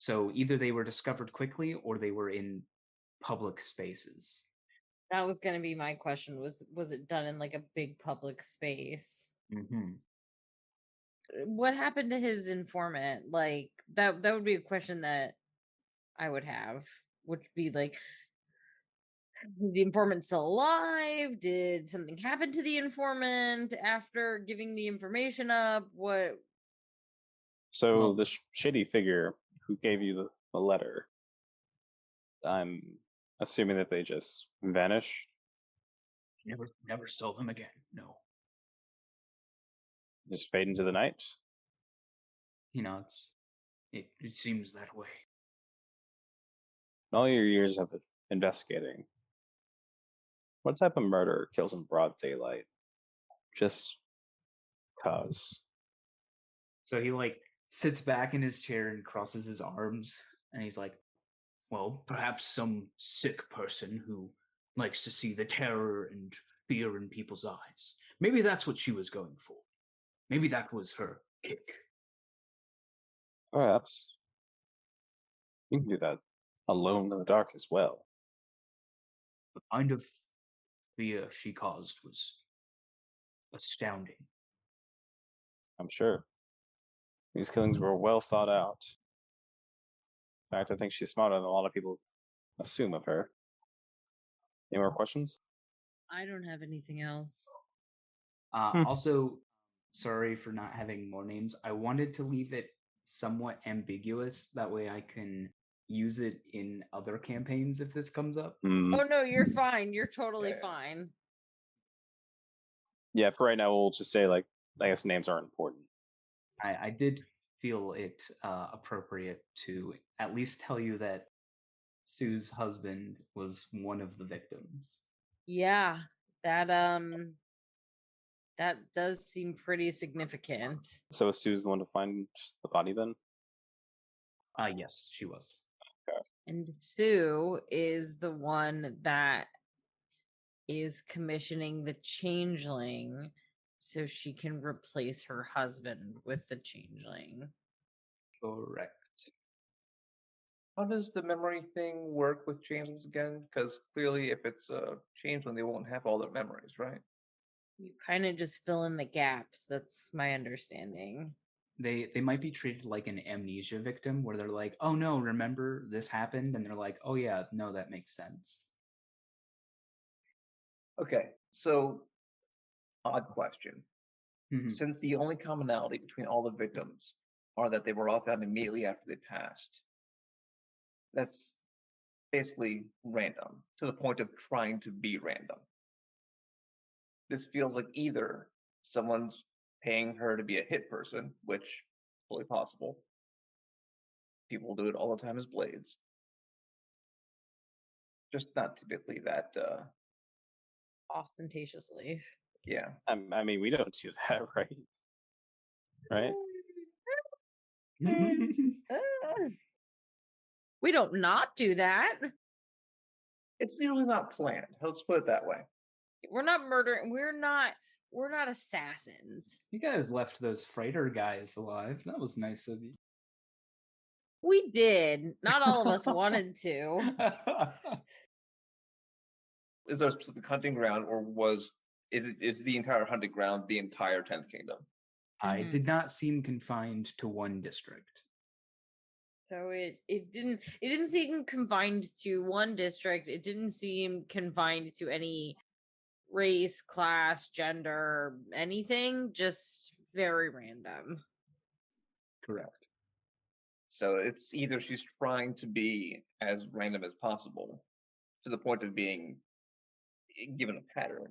they were discovered quickly or they were in public spaces. That was going to be my question. Was it done in like a big public space? Mm-hmm. What happened to his informant? Like that would be a question that I would have. Would be like, is the informant still alive? Did something happen to the informant after giving the information up? What? So Well- the shady figure who gave you the letter, I'm assuming that they just vanished. Never saw them again. No. Just fade into the night. You know, it seems that way. In all your years of investigating, what type of murder kills in broad daylight? Just cause. So he like sits back in his chair and crosses his arms, and he's like, well, perhaps some sick person who likes to see the terror and fear in people's eyes. Maybe that's what she was going for. Maybe that was her kick. Perhaps. You can do that alone in the dark as well. The kind of fear she caused was astounding. I'm sure. These killings were well thought out. In fact, I think she's smarter than a lot of people assume of her. Any more questions? I don't have anything else. Also, sorry for not having more names. I wanted to leave it somewhat ambiguous. That way I can use it in other campaigns if this comes up. Oh no, you're fine. You're totally Yeah. fine. Yeah, for right now, we'll just say, like, I guess names aren't important. I did feel it appropriate to at least tell you that Sue's husband was one of the victims. Yeah, that does seem pretty significant. So is Sue's the one to find the body then? Yes, she was. And Sue is the one that is commissioning the changeling so she can replace her husband with the changeling. Correct. How does the memory thing work with changelings again? Because clearly, if it's a changeling, they won't have all their memories, right? You kind of just fill in the gaps. That's my understanding. They might be treated like an amnesia victim where they're like, oh no, remember this happened? And they're like, oh yeah, no, that makes sense. Okay, so odd question. Mhm. Since the only commonality between all the victims are that they were all found immediately after they passed, that's basically random to the point of trying to be random. This feels like either someone's paying her to be a hit person, which is fully possible. People do it all the time as blades. Just not typically that Ostentatiously. Yeah. I mean, we don't do that, right? Right? We don't not do that. It's usually not planned. Let's put it that way. We're not murdering. We're not assassins. You guys left those freighter guys alive. That was nice of you. We did. Not all of us wanted to. Is there a specific hunting ground, or is the entire hunting ground the entire 10th Kingdom? I did not seem confined to one district. So it didn't seem confined to one district. It didn't seem confined to any race, class, gender, anything. Just very random. Correct. So it's either she's trying to be as random as possible, to the point of being given a pattern,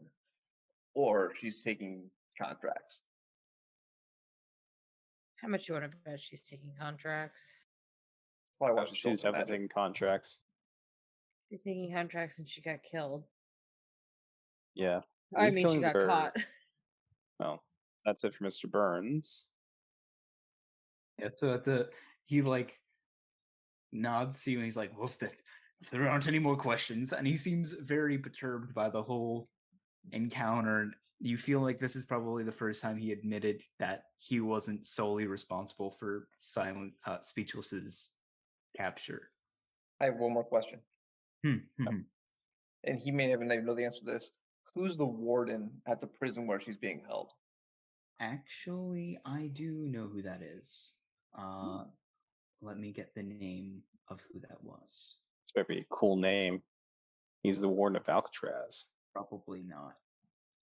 or she's taking contracts. How much you want to bet she's taking contracts? Probably why she's She's so definitely taking contracts. She's taking contracts and she got killed. Yeah. I These mean, she killings got are- caught. Well, that's it for Mr. Burns. Yeah, so he like nods to you and he's like, "Woof, that if there aren't any more questions," and he seems very perturbed by the whole encounter. You feel like this is probably the first time he admitted that he wasn't solely responsible for Speechless's capture. I have one more question, Hmm. and he may never know the answer to this. Who's the warden at the prison where she's being held? Actually, I do know who that is. Let me get the name of who that was. It's a very cool name. He's the warden of Alcatraz. Probably not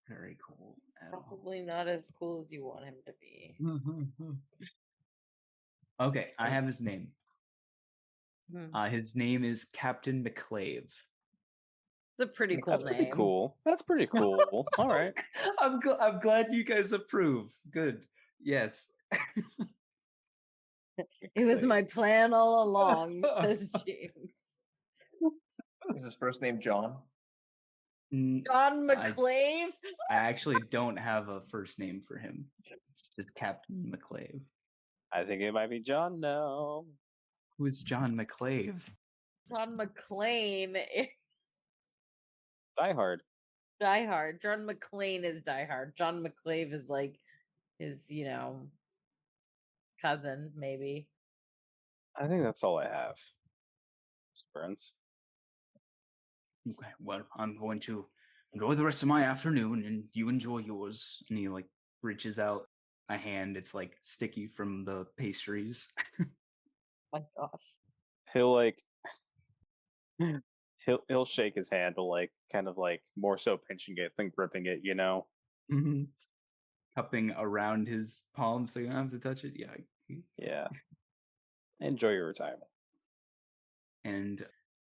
very cool at all. Probably not as cool as you want him to be. Okay, I have his name. Hmm. His name is Captain McClave. It's a pretty cool That's name. pretty cool. That's pretty cool. All right. I'm glad you guys approve. Good. Yes. It was my plan all along, says James. Is his first name John? John McClave? I actually don't have a first name for him. Just Captain McClave. I think it might be John now. Who is John McClave? John McClane. Die Hard. Die Hard. John McClane is Die Hard. John McClave is like his, cousin, maybe. I think that's all I have. Mr. Burns. Okay, well, I'm going to enjoy the rest of my afternoon, and you enjoy yours. And he like reaches out a hand. It's like sticky from the pastries. My gosh. He'll like he'll shake his hand, but like kind of like more so pinching it than gripping it, you know. Mm-hmm. Cupping around his palm so you don't have to touch it. Yeah. Yeah. Enjoy your retirement. And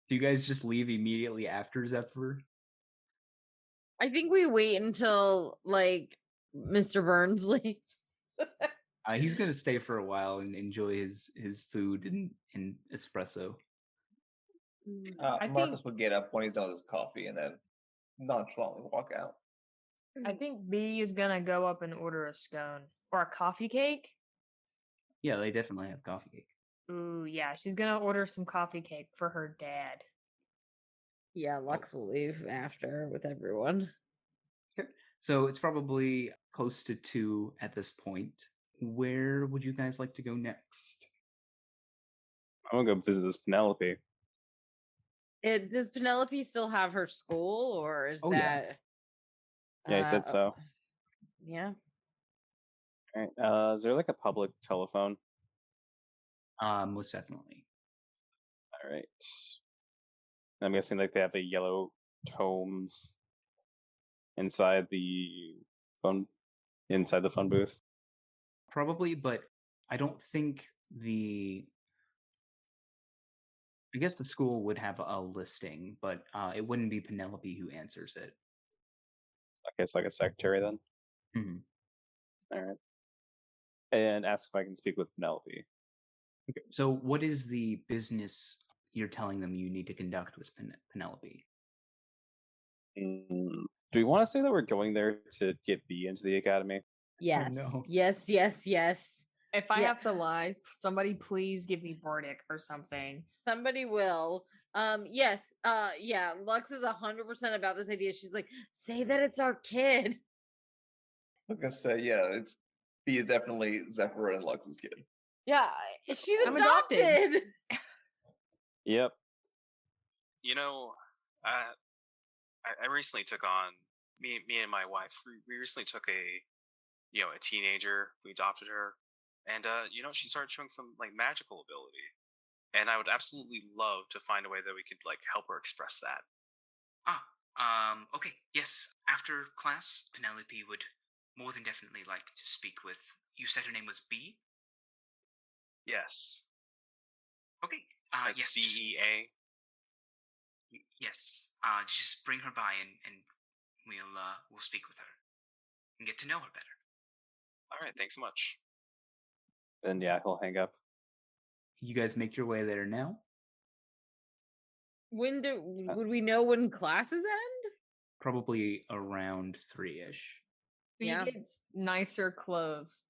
do you guys just leave immediately after Zephyr? I think we wait until like Mr. Burns leaves. He's gonna stay for a while and enjoy his food and espresso. Marcus would get up when he's done with his coffee and then nonchalantly walk out. I think B is gonna go up and order a scone or a coffee cake. Yeah, they definitely have coffee cake. Ooh, yeah, she's gonna order some coffee cake for her dad. Yeah, Lux will leave after with everyone. So it's probably close to 2 at this point. Where would you guys like to go next? I'm gonna go visit this Penelope. Does Penelope still have her school, or is that? Yeah, he said so. Yeah. All right. Is there like a public telephone? Most definitely. All right. I'm guessing like they have the yellow tomes inside the phone booth. Probably, but I don't think I guess the school would have a listing, but it wouldn't be Penelope who answers it. I guess like a secretary then. Mm-hmm. All right. And ask if I can speak with Penelope. Okay. So what is the business you're telling them you need to conduct with Penelope? Do we want to say that we're going there to get B into the academy? Yes. no. Yes, yes, yes. If I Yeah. have to lie, somebody please give me Bordick or something. Somebody will. Yes. Yeah. Lux is 100% about this idea. She's like, say that it's our kid. I was gonna say, yeah, it's B is definitely Zephyr and Lux's kid. Yeah, she's I'm adopted. adopted. Yep. You know, I recently took on me and my wife. We recently took a teenager. We adopted her, and she started showing some like magical ability, and I would absolutely love to find a way that we could like help her express that. Okay, yes. After class, Penelope would more than definitely like to speak with. You said her name was B? Yes. Okay. That's Yes. DEA. Yes. Just bring her by and we'll speak with her and get to know her better. All right. Thanks so much. And yeah, he'll hang up. You guys make your way there now. When would we know when classes end? Probably around 3-ish. B Yeah. gets nicer clothes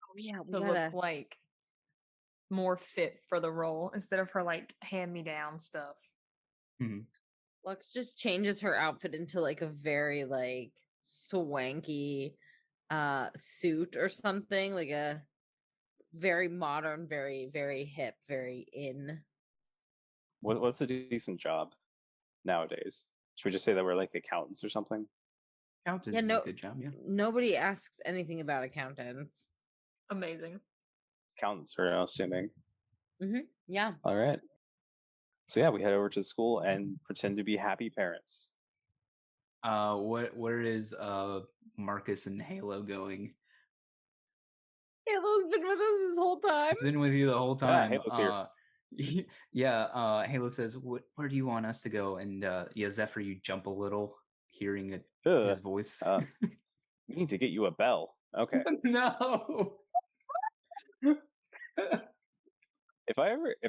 Oh yeah, we to gotta. look like more fit for the role instead of her like hand-me-down stuff. Lux just changes her outfit into like a very like swanky suit or something, like a very modern, very, very hip, very in. What's a decent job nowadays? Should we just say that we're like accountants or something? Accountants Yeah, is no, a good job, yeah. nobody asks anything about accountants. Amazing. Accountants, we're assuming. Yeah. All right. So yeah, we head over to the school and pretend to be happy parents. Where is Marcus and Halo going? Halo's been with us this whole time. He's been with you the whole Yeah, time. Halo's here. Yeah, Halo says, where do you want us to go? And yeah, Zephyr, you jump a little, hearing his voice. We need to get you a bell. Okay. No. If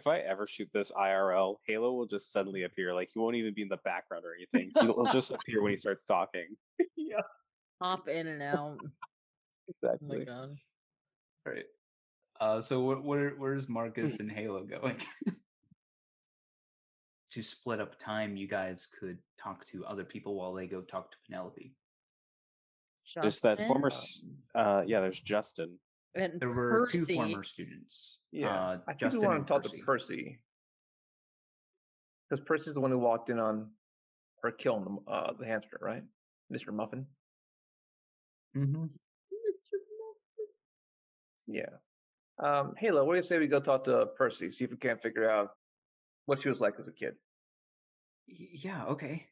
I ever shoot this IRL, Halo will just suddenly appear. Like he won't even be in the background or anything. He'll just appear when he starts talking. Yeah. Hop in and out. Exactly. Oh my god. All right. So where's Marcus and Halo going? To split up time, you guys could talk to other people while they go talk to Penelope. There's that Justin former. There's Justin. and There were Percy. 2 former students. Yeah, I think Justin we want and to talk Percy. to Percy because Percy's the one who walked in on her killing the hamster, right, Mr. Muffin? Mm-hmm. Yeah. Halo, what do you say we go talk to Percy, see if we can't figure out what she was like as a kid? Yeah. Okay.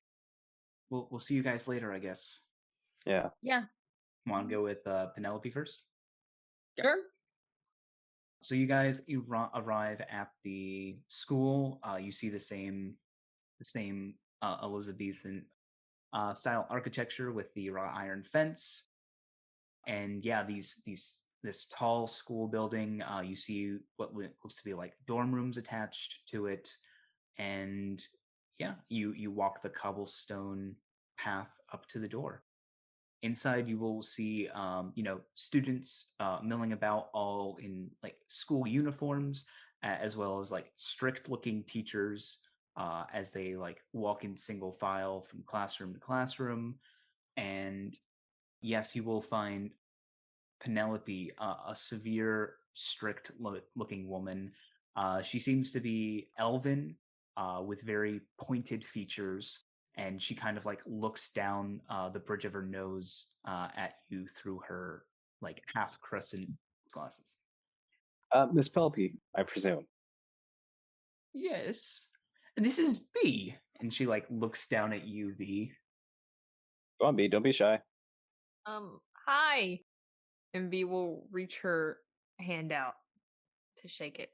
We'll see you guys later, I guess. Yeah. Yeah. Want to go with Penelope first? Sure. So you guys arrive at the school. You see the same Elizabethan style architecture with the wrought iron fence, and yeah, this tall school building. You see what looks to be like dorm rooms attached to it, and yeah, you walk the cobblestone path up to the door. Inside, you will see, students milling about, all in like school uniforms, as well as like strict-looking teachers as they like walk in single file from classroom to classroom. And yes, you will find Penelope, a severe, strict-looking woman. She seems to be elven, with very pointed features, and she kind of like looks down the bridge of her nose at you through her like half crescent glasses. Miss Penelope, I presume. Yes, and this is B. And she like looks down at you, B. Go on, B. Don't be shy. Hi. And B will reach her hand out to shake it.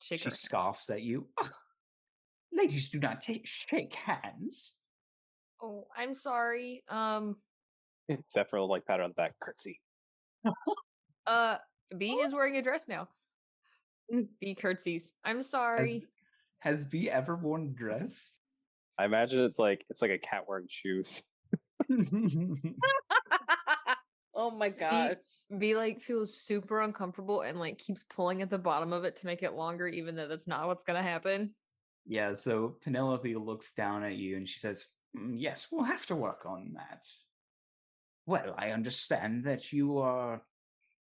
Shake She her hand. scoffs at you. Ladies do not shake hands. Oh, I'm sorry. Zephyr will like pat her on the back. Curtsy. B is wearing a dress now. B curtsies. I'm sorry. Has B ever worn a dress? I imagine it's like a cat wearing shoes. Oh my V, gosh. V like feels super uncomfortable and like keeps pulling at the bottom of it to make it longer, even though that's not what's gonna happen. Yeah, so Penelope looks down at you and she says, yes, we'll have to work on that. Well, I understand that you are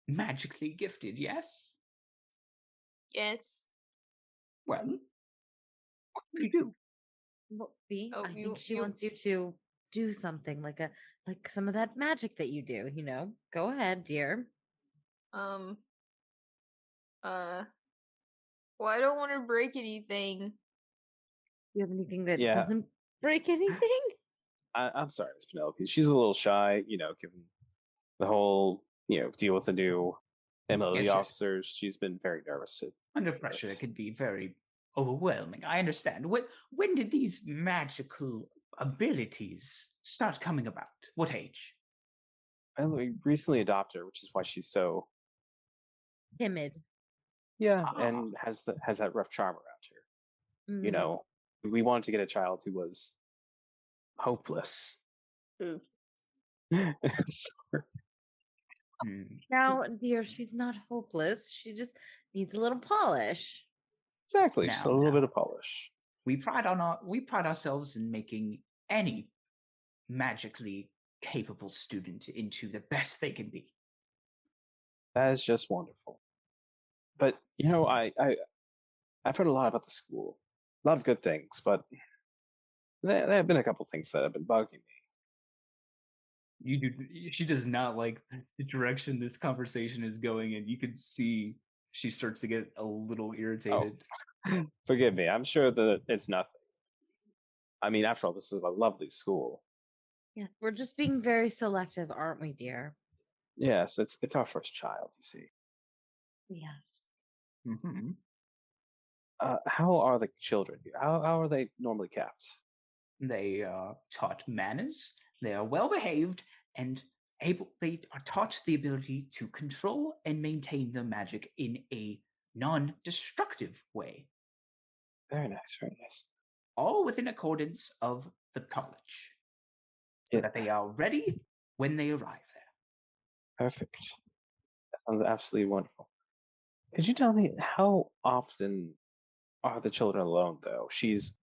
magically gifted, yes? Yes. Well, what do you do? Well, B, Oh, I think she wants you to do something like some of that magic that you do, you know? Go ahead, dear. Um. Well, I don't want to break anything. Do you have anything that Yeah. doesn't break anything? I'm sorry, Miss Penelope. She's a little shy, given the whole, deal with the new MLB Yes. officers. She's been very nervous. Under pressure, it could be very overwhelming. I understand. When did these magical abilities start coming about? What age? And we recently adopted her, which is why she's so Timid. and has that rough charm around her. Mhm. We wanted to get a child who was hopeless. Oof. Sorry. Now, dear, she's not hopeless. She just needs a little polish. Exactly, just a little bit of polish. We pride ourselves in making any magically capable student into the best they can be. That is just wonderful. But I've heard a lot about the school, a lot of good things, but there have been a couple things that have been bugging me. She does not like the direction this conversation is going, and you can see she starts to get a little irritated. Oh, forgive me. I'm sure that it's nothing. I mean, after all, this is a lovely school. Yeah, we're just being very selective, aren't we, dear? Yes, it's our first child, you see. Yes. Mm-hmm. How are the children here? How are they normally kept? They are taught manners. They are well behaved and they are taught the ability to control and maintain their magic in a non-destructive way. Very nice, very nice. All within accordance of the college. So that they are ready when they arrive there. Perfect. That sounds absolutely wonderful. Could you tell me how often are the children alone, though? She's,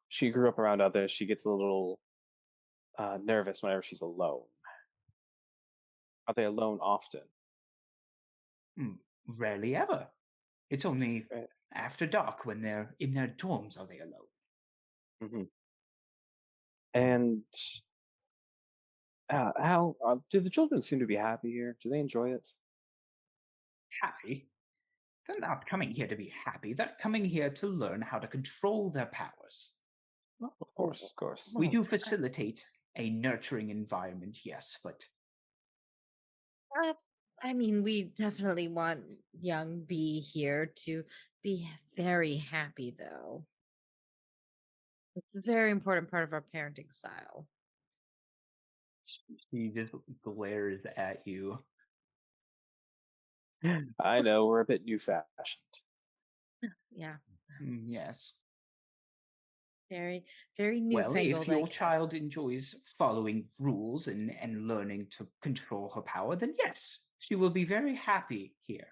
she grew up around others. She gets a little nervous whenever she's alone. Are they alone often? Rarely ever. It's only after dark when they're in their dorms are they alone. Mm-hmm. And how do the children seem to be happy here? Do they enjoy it? Happy? They're not coming here to be happy. They're coming here to learn how to control their powers. Well, of course. We do facilitate a nurturing environment, yes, but I mean, we definitely want young B here to be very happy, though. It's a very important part of our parenting style. She just glares at you. I know, we're a bit new-fashioned. Yeah. Yes. Very, very Well, newfangled. if your child enjoys following rules and learning to control her power, then yes, she will be very happy here.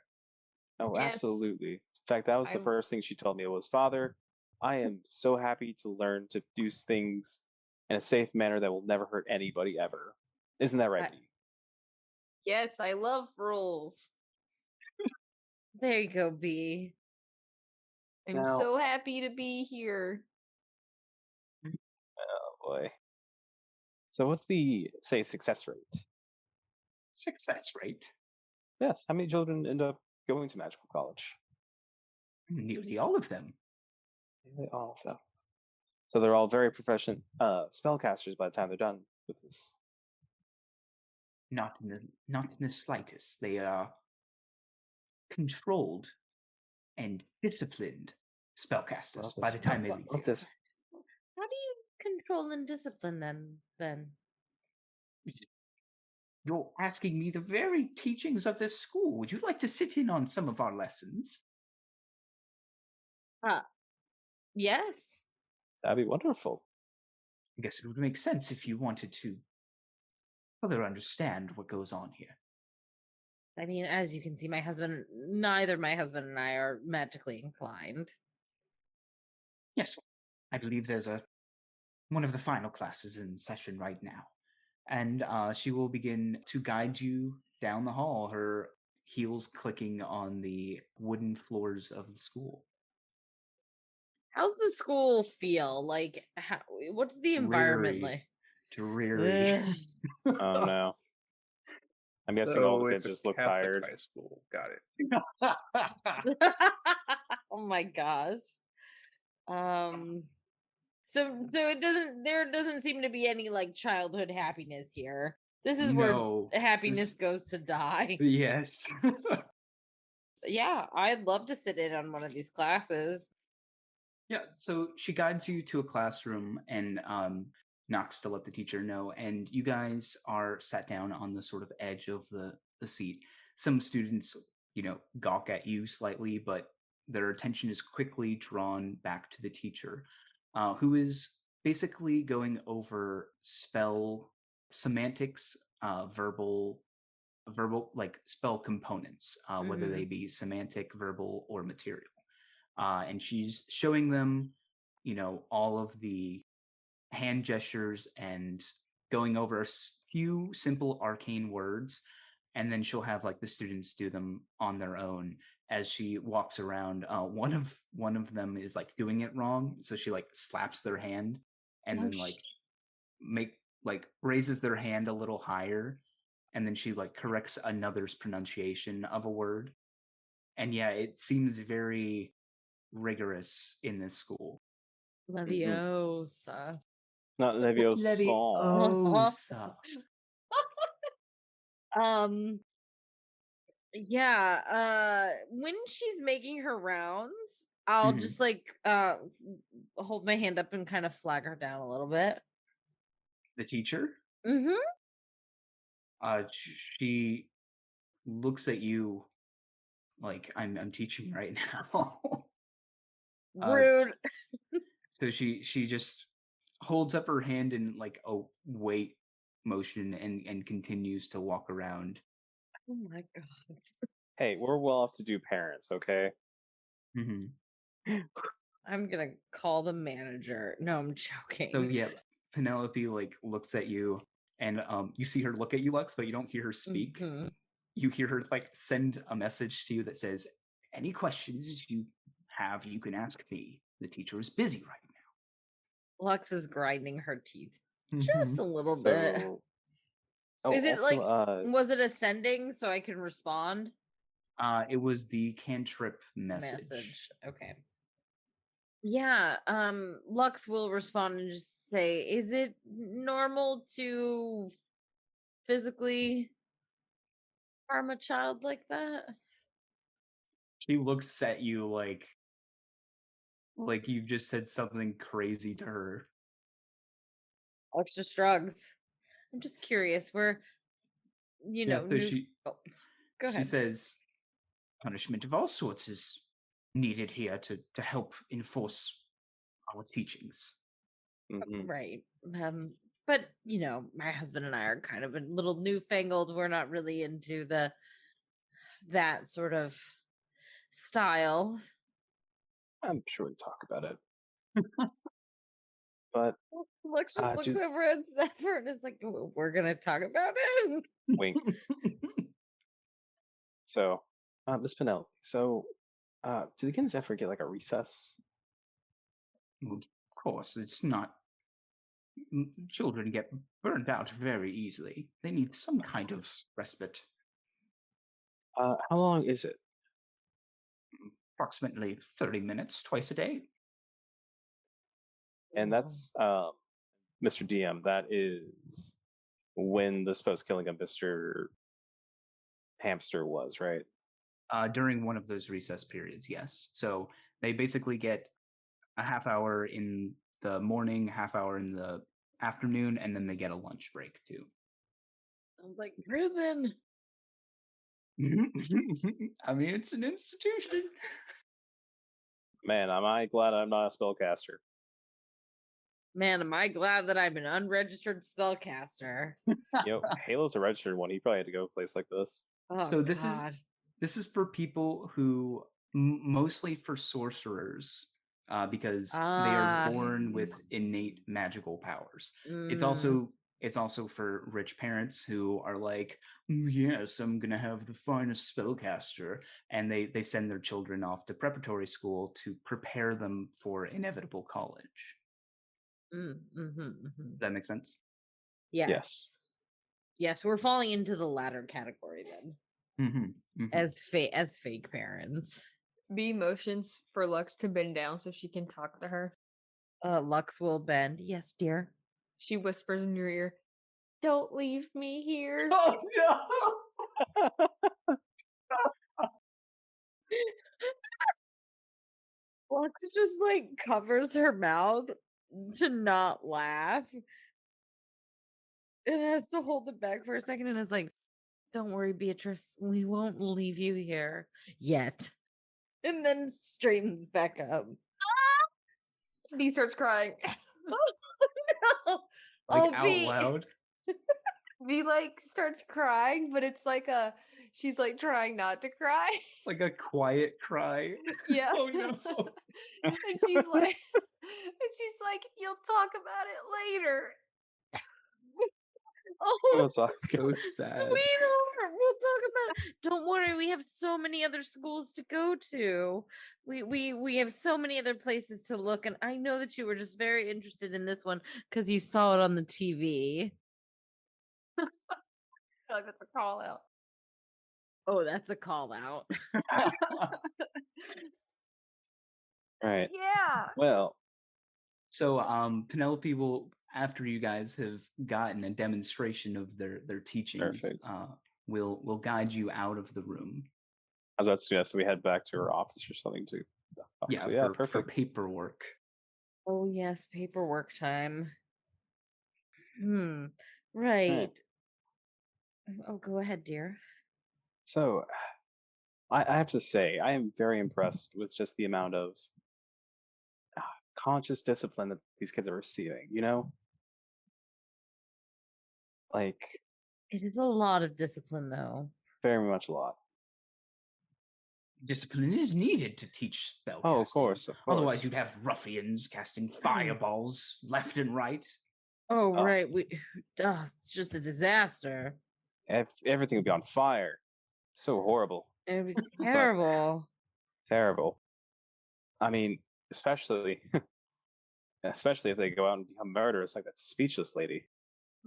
Oh, Yes. absolutely. In fact, that was the first thing she told me. It was, Father, I am so happy to learn to do things in a safe manner that will never hurt anybody ever. Isn't that right? Yes, I love rules. There you go, B. I'm so happy to be here. Oh boy. So what's the success rate? Success rate? Yes. How many children end up going to magical college? Nearly all of them. Nearly all of them. So they're all very proficient spellcasters by the time they're done with this. Not in the slightest. They are controlled and disciplined spellcasters by the time they leave here. How do you control and discipline them then? You're asking me the very teachings of this school. Would you like to sit in on some of our lessons? Yes. That'd be wonderful. I guess it would make sense if you wanted to further understand what goes on here. I mean, as you can see, neither my husband and I are magically inclined. Yes, I believe there's one of the final classes in session right now. And she will begin to guide you down the hall, her heels clicking on the wooden floors of the school. How's the school feel? Like, what's the environment like? Dreary. Oh no. I'm guessing all the kids just look tired. High school. Got it. Oh my gosh. So there doesn't seem to be any like childhood happiness here. This is where happiness goes to die. Yes. Yeah, I'd love to sit in on one of these classes. Yeah, so she guides you to a classroom and knocks to let the teacher know, and you guys are sat down on the sort of edge of the seat. Some students, gawk at you slightly, but their attention is quickly drawn back to the teacher, who is basically going over spell semantics, verbal like spell components, whether they be semantic, verbal, or material. And she's showing them, all of the hand gestures and going over a few simple arcane words, and then she'll have like the students do them on their own as she walks around. One of them is like doing it wrong, so she like slaps their hand and then raises their hand a little higher, and then she like corrects another's pronunciation of a word. And yeah, it seems very rigorous in this school. Leviosa. Not Leviosa. Yeah, when she's making her rounds, I'll just like hold my hand up and kind of flag her down a little bit. The teacher? Mm-hmm. She looks at you like I'm teaching right now. Rude. So she just holds up her hand in like a wait motion and continues to walk around. Oh my god. Hey, we're well off to do parents, okay? I'm gonna call the manager. No, I'm joking. So yeah, Penelope like looks at you, and you see her look at you, Lux, but you don't hear her speak. Mhm. You hear her like send a message to you that says, "Any questions you have, you can ask me. The teacher is busy right now." Lux is grinding her teeth just a little bit. Is it also, was it ascending so I can respond? It was the cantrip message. Okay. Yeah, Lux will respond and just say, "Is it normal to physically harm a child like that?" She looks at you like you've just said something crazy to her. Lux just shrugs. I'm just curious. We're, So go ahead. She says, "Punishment of all sorts is needed here to help enforce our teachings." Right. But my husband and I are kind of a little newfangled. We're not really into that sort of style. I'm sure we talk about it. But Lux just looks over at Zephyr and is like, "We're gonna talk about it." Wink. So, Miss Penelope, do the kids ever get like a recess? Of course, it's not. Children get burned out very easily. They need some kind of respite. How long is it? Approximately 30 minutes twice a day. And that's Mr. DM. That is when the supposed killing of Mr. Hamster was, right? During one of those recess periods, yes. So they basically get a half hour in the morning, half hour in the afternoon, and then they get a lunch break too. Sounds like prison. I mean, it's an institution. Man, am I glad I'm not a spellcaster. Man, am I glad that I'm an unregistered spellcaster. Halo's a registered one. He probably had to go a place like this. Oh, So this God. is for people who mostly for sorcerers, because they are born with innate magical powers. It's also for rich parents who are like, yes, I'm gonna have the finest spellcaster, and they send their children off to preparatory school to prepare them for inevitable college. Does that make sense? Yes. Yes, we're falling into the latter category then. As fake parents. B motions for Lux to bend down so she can talk to her. Lux will bend. Yes, dear. She whispers in your ear, "Don't leave me here." Oh no! Lux just like covers her mouth to not laugh. And has to hold it back for a second and is like, don't worry, Beatrice. We won't leave you here yet. And then straightens back up. B starts crying. No. Like out B. loud. B like starts crying, but it's like she's like trying not to cry. Like a quiet cry. Yeah. Oh no. and she's like, you'll talk about it later. Oh, That's So sad. sweetheart. We'll talk about it. Don't worry, we have so many other schools to go to. We have so many other places to look, and I know that you were just very interested in this one because you saw it on the TV. I feel like that's a call out. Oh, that's a call out. Right. Yeah. Well, So Penelope will, after you guys have gotten a demonstration of their teachings, Perfect. will guide you out of the room. I was about to suggest that we head back to her office or something too. Yeah, So, for perfect. paperwork. Oh yes, paperwork time. Right. Right. Oh, go ahead, dear. So, I have to say, I am very impressed with just the amount of conscious discipline that these kids are receiving. Like It is a lot of discipline, though. very much a lot. Discipline is needed to teach spellcasting. Oh, of course. Otherwise, you'd have ruffians casting fireballs left and right. Oh, right. It's just a disaster. Everything would be on fire. So horrible. It would be terrible. Terrible. I mean, especially if they go out and become murderers like that speechless lady.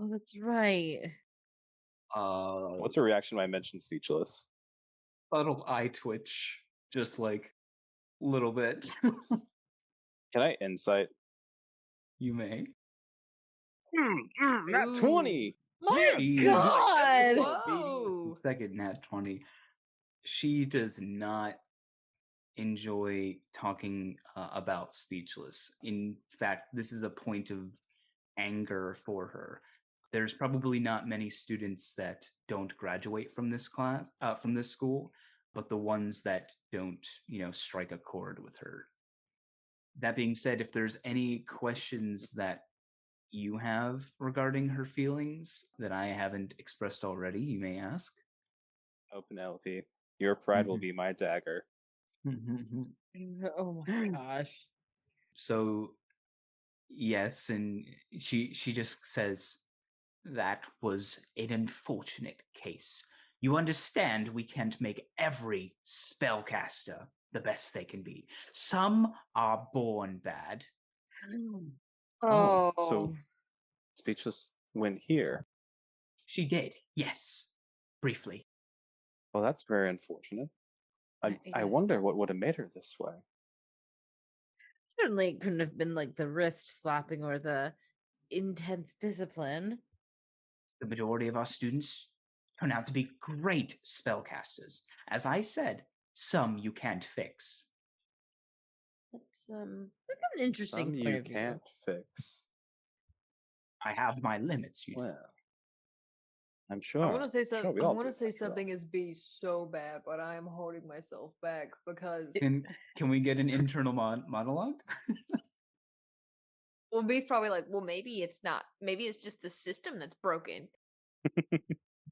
Oh, that's right. What's her reaction when I mentioned speechless? Subtle eye twitch, just like a little bit. Can I insight? You may. Nat 20! My Yes! God! Whoa. Second nat 20. She does not enjoy talking about speechless. In fact, this is a point of anger for her. There's probably not many students that don't graduate from this class, from this school, but the ones that don't, strike a chord with her. That being said, if there's any questions that you have regarding her feelings that I haven't expressed already, you may ask. Oh, Penelope, your pride will be my dagger. Oh my gosh. So, yes, and she just says, that was an unfortunate case. You understand we can't make every spellcaster the best they can be. Some are born bad. Oh. So speechless went here. She did, yes. Briefly. Well, that's very unfortunate. I wonder what would have made her this way. Certainly it couldn't have been like the wrist slapping or the intense discipline. The majority of our students turn out to be great spellcasters. As I said, some you can't fix. That's an interesting Some point you of view. can't fix. I have my limits, Well, I'm sure. I want to say something. we I all want to do, say after all. something is B so bad, but I am holding myself back because And can we get an internal monologue? Well, B's probably like, well, maybe it's not. Maybe it's just the system that's broken.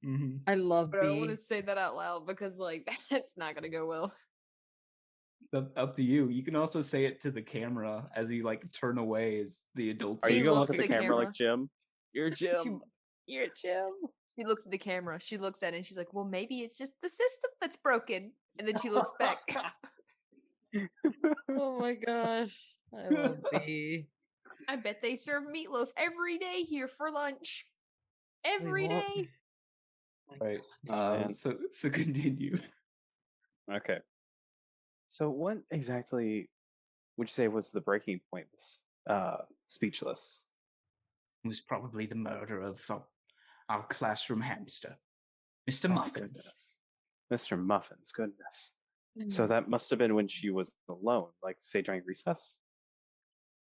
Mm-hmm. I love But I don't want B. to say that out loud because, like, that's not gonna go well. Up to you. You can also say it to the camera as you like turn away as the adults. Are you She gonna looks look at at the the camera like camera. Jim? You're Jim. You're Jim. She looks at the camera. She looks at it and she's like, well, maybe it's just the system that's broken. And then she looks back. Oh my gosh. I love B. I bet they serve meatloaf every day here for lunch. Every what? day. Right. Oh, man. So continue. Okay. So what exactly would you say was the breaking point with Speechless? It was probably the murder of our classroom hamster, Mr. Oh, Muffins. goodness. Mr. Muffins, goodness. Mm. So that must have been when she was alone, like say during recess?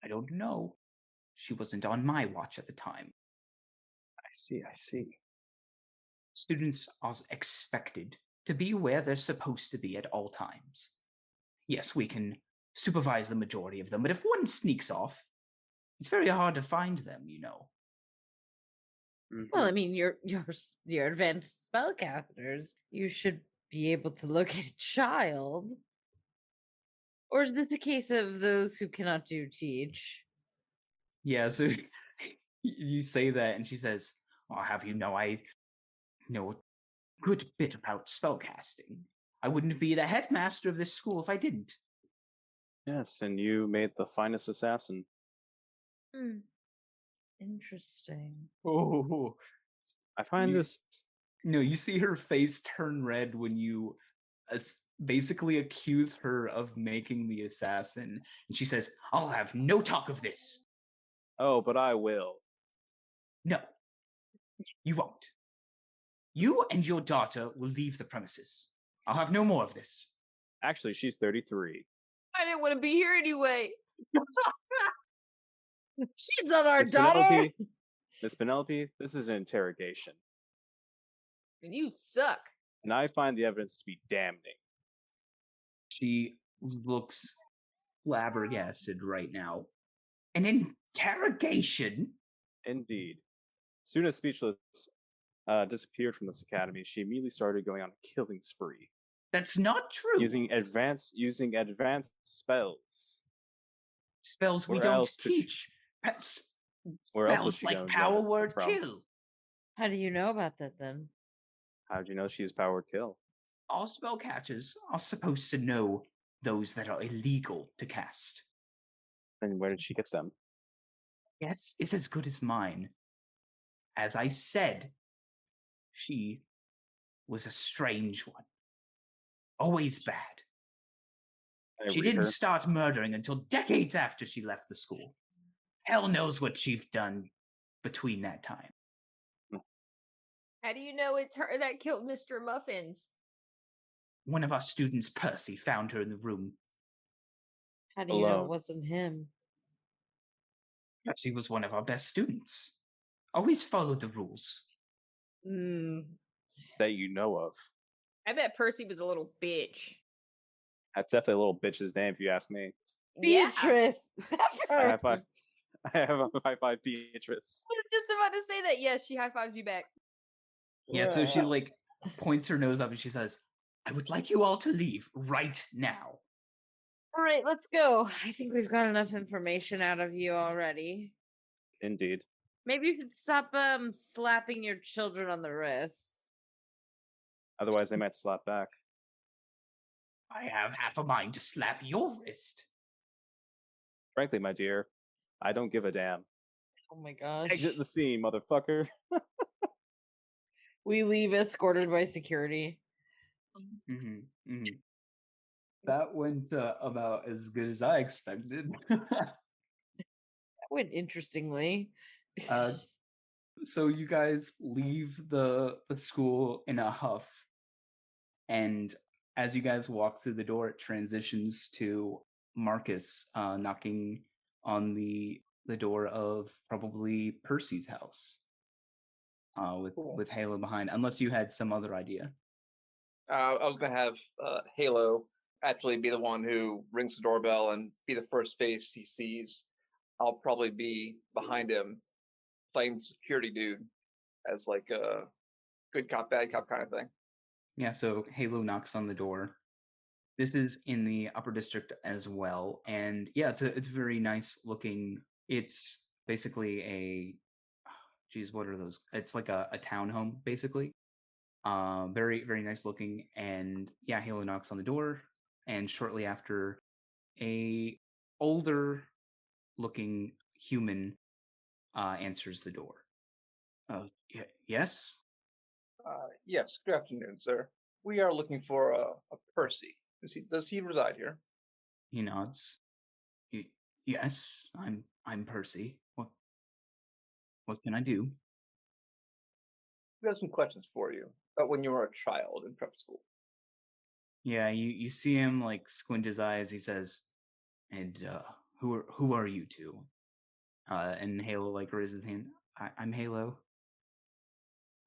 I don't know. She wasn't on my watch at the time. I see. Students are expected to be where they're supposed to be at all times. Yes, we can supervise the majority of them, but if one sneaks off, it's very hard to find them, you know. Well, I mean, you're advanced spellcasters. You should be able to locate a child. Or is this a case of those who cannot do teach? Yeah, so you say that, and she says, I'll have you know I know a good bit about spellcasting. I wouldn't be the headmaster of this school if I didn't. Yes, and you made the finest assassin. Interesting. Oh, I find You- this. no, you see her face turn red when you basically accuse her of making the assassin. And she says, I'll have no talk of this. Oh, but I will. No, you won't. You and your daughter will leave the premises. I'll have no more of this. Actually, she's 33. I didn't want to be here anyway. She's not our Miss daughter. Penelope, Miss Penelope, this is an interrogation, And you suck. and I find the evidence to be damning. She looks flabbergasted right now. An interrogation? Indeed. As soon as Speechless disappeared from this academy, she immediately started going on a killing spree, That's not true. using advanced spells. Spells we Where don't else could she- teach. Where else would Spells she like go and power get it word from? kill. How do you know about that then? How do you know she's powered kill? All spellcatchers are supposed to know those that are illegal to cast. And where did she get them? Guess is as good as mine. As I said, she was a strange one. Always bad. I She read didn't her. start murdering until decades after she left the school. Hell knows what she's done between that time. How do you know it's her that killed Mr. Muffins? One of our students, Percy, found her in the room. How do you know Alone. it wasn't him? Percy was one of our best students. Always followed the rules. That you know of. I bet Percy was a little bitch. That's definitely a little bitch's name, if you ask me. Yeah. Beatrice. I have a high five, Beatrice. I was just about to say that. Yes, she high fives you back. Yeah, so she like points her nose up and she says, I would like you all to leave right now. All right, let's go. I think we've got enough information out of you already. Indeed. Maybe you should stop slapping your children on the wrists. Otherwise, they might slap back. I have half a mind to slap your wrist. Frankly, my dear, I don't give a damn. Oh my gosh. Exit the scene, motherfucker. We leave escorted by security. That went about as good as I expected. That went interestingly. So you guys leave the school in a huff, and as you guys walk through the door, it transitions to Marcus knocking on the door of probably Percy's house, with Halo behind, unless you had some other idea. I was gonna have Halo actually be the one who rings the doorbell and be the first face he sees. I'll probably be behind him, playing security dude as like a good cop, bad cop kind of thing. Yeah, so Halo knocks on the door. This is in the upper district as well, and yeah, it's very nice looking. It's basically a, geez, what are those? It's like a townhome basically. Very very nice looking, and yeah, Halo knocks on the door, and shortly after, a older looking human answers the door. Yes. Yes, good afternoon, sir. We are looking for a Percy. Does he reside here? He nods. Yes, I'm Percy. What can I do? We have some questions for you about when you were a child in prep school. Yeah, you see him like squint his eyes. He says, "And who are you two?" And Halo like raises his hand. I'm Halo.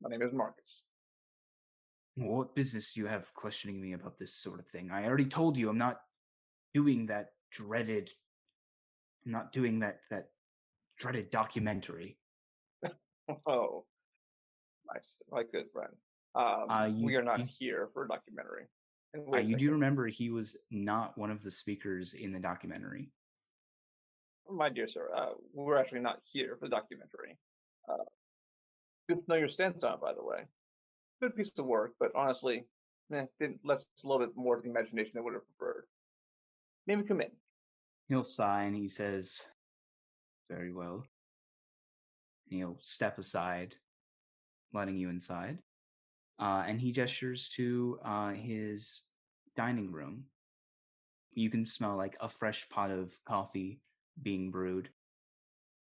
My name is Marcus. What business do you have questioning me about this sort of thing? I already told you I'm not doing that dreaded. I'm not doing that dreaded documentary. Oh, nice, my good friend. You, we are not you, here for a documentary. And wait a you do second. remember he was not one of the speakers in the documentary. My dear sir, we're actually not here for the documentary. Good to know your stance on it, by the way. Good piece of work, but honestly, didn't left a little bit more to the imagination than I would have preferred. Maybe come in. He'll sigh and he says, "Very well." And he'll step aside, letting you inside. And he gestures to his dining room. You can smell like a fresh pot of coffee being brewed.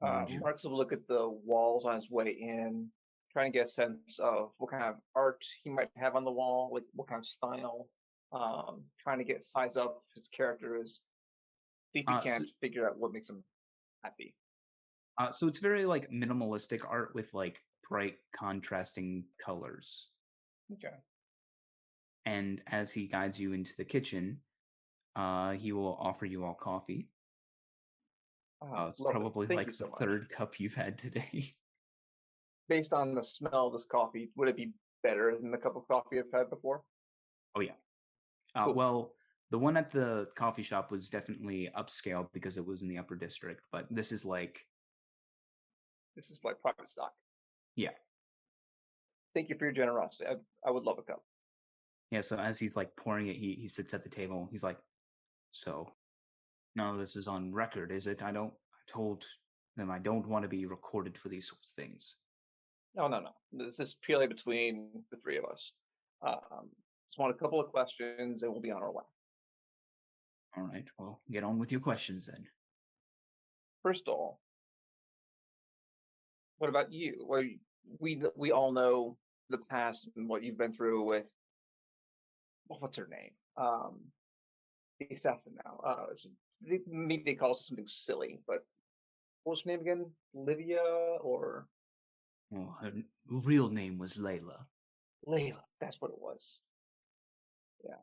Mark's will look at the walls on his way in, trying to get a sense of what kind of art he might have on the wall, like what kind of style. Trying to get size up his characters. See if he can't figure out what makes him happy. So it's very like minimalistic art with like bright contrasting colors. Okay. And as he guides you into the kitchen, he will offer you all coffee. It's probably Thank like you so the much. third cup you've had today. Based on the smell of this coffee, would it be better than the cup of coffee I've had before? Oh yeah. Cool. Well, the one at the coffee shop was definitely upscale because it was in the upper district, but this is like private stock. Yeah. Thank you for your generosity. I would love a cup. Yeah, so as he's like pouring it, he sits at the table. He's like, "So, no, this is on record, is it? I told them I don't want to be recorded for these sorts of things." No. This is purely between the three of us. Just want a couple of questions and we'll be on our way. All right, well, get on with your questions then. First of all, what about you? Well, we all know the past and what you've been through with, what's her name? The assassin now. Maybe they call it something silly, but what was her name again? Livia or? Well, her real name was Layla. Layla, that's what it was. Yeah.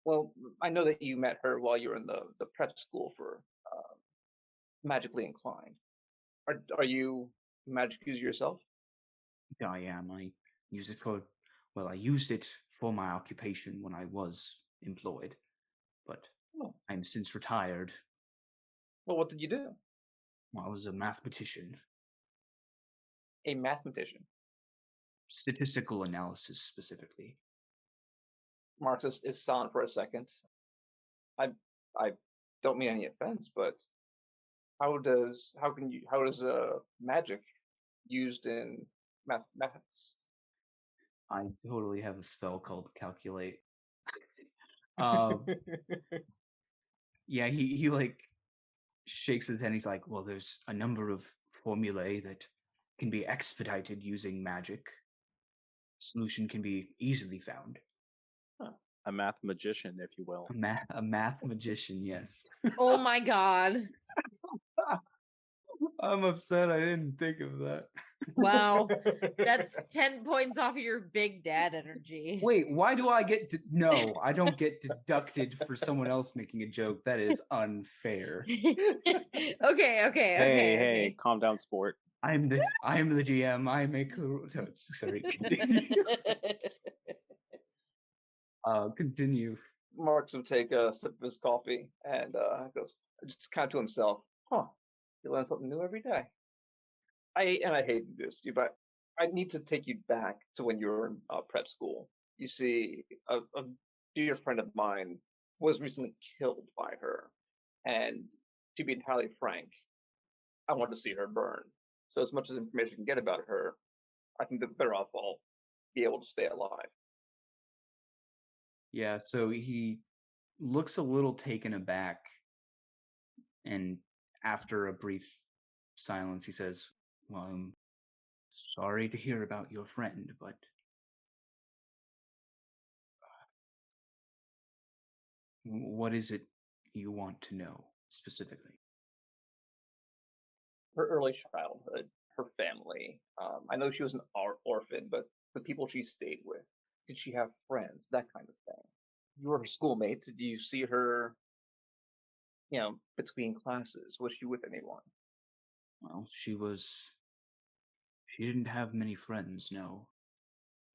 Well, I know that you met her while you were in the prep school for magically inclined. Are you a magic user yourself? I am. I use it for, well, I used it for my occupation when I was employed, but I'm since retired. Well, what did you do? I was a mathematician. A mathematician? Statistical analysis, specifically. Marx is silent for a second. I don't mean any offense, but how does magic used in maths? I totally have a spell called Calculate. Yeah, he like shakes his head. He's like, "Well, there's a number of formulae that can be expedited using magic. Solution can be easily found." A math magician, if you will. A math magician, yes. Oh my god. I'm upset. I didn't think of that. Wow. That's 10 points off of your big dad energy. Wait, why do I get no, I don't get deducted for someone else making a joke. That is unfair. Okay. Hey, calm down, sport. I am the GM. I make the rules. Oh, sorry. Continue. Marks will take a sip of his coffee and goes just kind of to himself. Huh? You learn something new every day. I hate to do this to you, but I need to take you back to when you were in prep school. You see, a dear friend of mine was recently killed by her, and to be entirely frank, I want to see her burn. So as much as information I can get about her, I think the better off I'll be able to stay alive. Yeah, so he looks a little taken aback, and after a brief silence, he says, "Well, I'm sorry to hear about your friend, but what is it you want to know specifically?" Her early childhood, her family. I know she was an orphan, but the people she stayed with, did she have friends? That kind of thing. You were her schoolmate. Did you see her, between classes? Was she with anyone? Well, she didn't have many friends, no.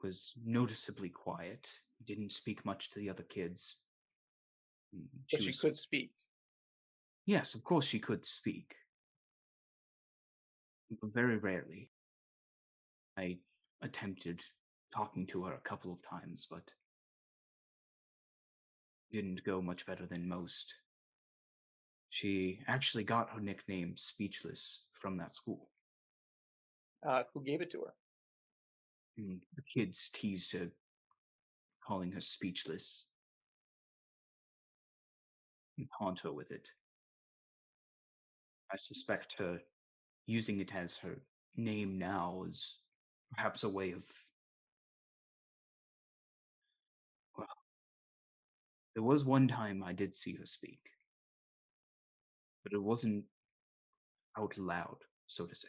Was noticeably quiet, didn't speak much to the other kids. But she could speak. Yes, of course she could speak. But very rarely. I attempted talking to her a couple of times, but didn't go much better than most. She actually got her nickname Speechless from that school. Who gave it to her? The kids teased her, calling her Speechless, and taunt her with it. I suspect her using it as her name now is perhaps a way of... Well, there was one time I did see her speak, but it wasn't out loud, so to say.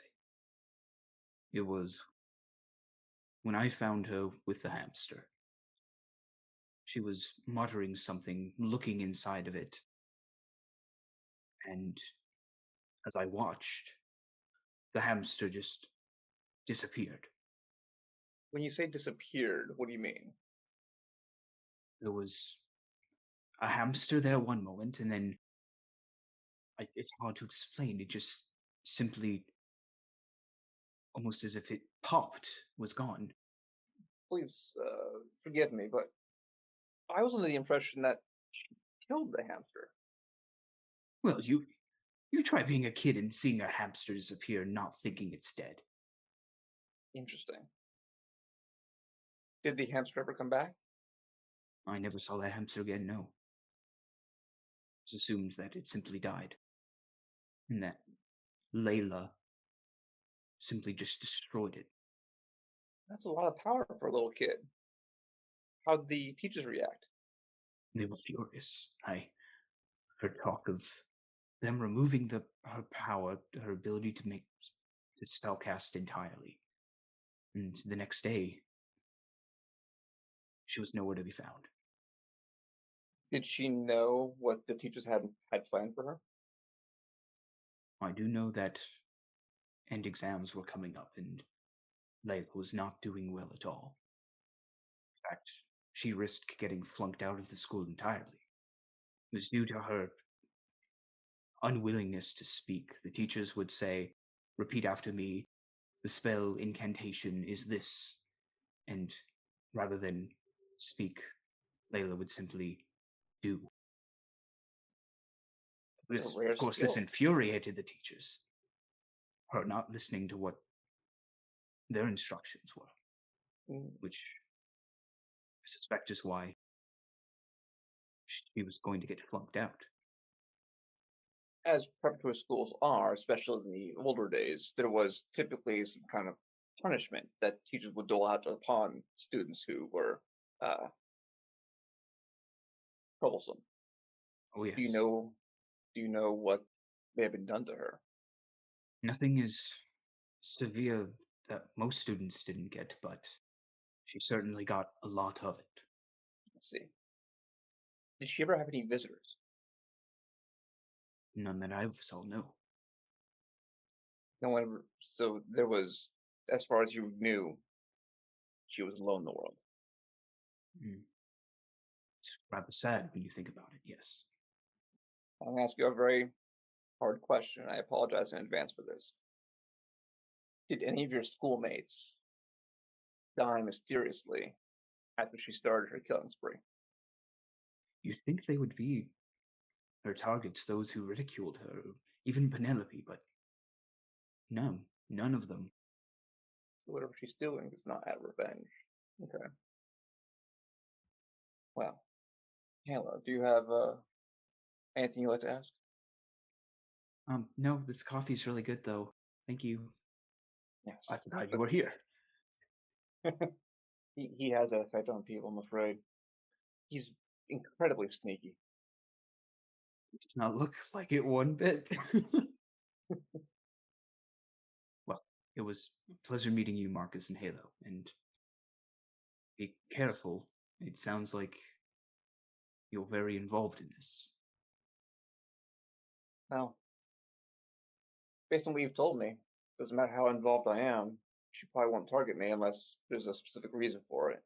It was when I found her with the hamster. She was muttering something, looking inside of it, and as I watched, the hamster just disappeared. When you say disappeared, what do you mean? There was a hamster there one moment, and then it's hard to explain. It just simply, almost as if it popped, was gone. Please forgive me, but I was under the impression that she killed the hamster. Well, you try being a kid and seeing a hamster disappear, not thinking it's dead. Interesting. Did the hamster ever come back? I never saw that hamster again, no. It was assumed that it simply died. And that Layla simply just destroyed it. That's a lot of power for a little kid. How'd the teachers react? They were furious. I heard talk of them removing her power, her ability to make the spell cast entirely. And the next day, she was nowhere to be found. Did she know what the teachers had planned for her? I do know that end exams were coming up, and Layla was not doing well at all. In fact, she risked getting flunked out of the school entirely. It was due to her unwillingness to speak. The teachers would say, "Repeat after me, the spell incantation is this." And rather than speak, Layla would simply do. That's a rare Of course, this skill. infuriated the teachers. Her not listening to what their instructions were, which I suspect is why she was going to get flunked out. As preparatory schools are, especially in the older days, there was typically some kind of punishment that teachers would dole out upon students who were troublesome. Oh yes. Do you know what may have been done to her? Nothing as severe that most students didn't get, but she certainly got a lot of it. Let's see. Did she ever have any visitors? None that I saw, no. No one. So there was, as far as you knew, she was alone in the world. It's rather sad when you think about it, yes. I'm gonna ask you a very hard question. I apologize in advance for this. Did any of your schoolmates die mysteriously after she started her killing spree? You'd think they would be her targets, those who ridiculed her, even Penelope, but no, none of them. So whatever she's doing is not out of revenge. Okay. Well, Halo, do you have anything you'd like to ask? No, this coffee's really good though. Thank you. Yes. I forgot you were here. He has that effect on people, I'm afraid. He's incredibly sneaky. It does not look like it one bit. Well, it was a pleasure meeting you, Marcus and Halo, and be careful. It sounds like you're very involved in this. Well, based on what you've told me, doesn't matter how involved I am, she probably won't target me unless there's a specific reason for it.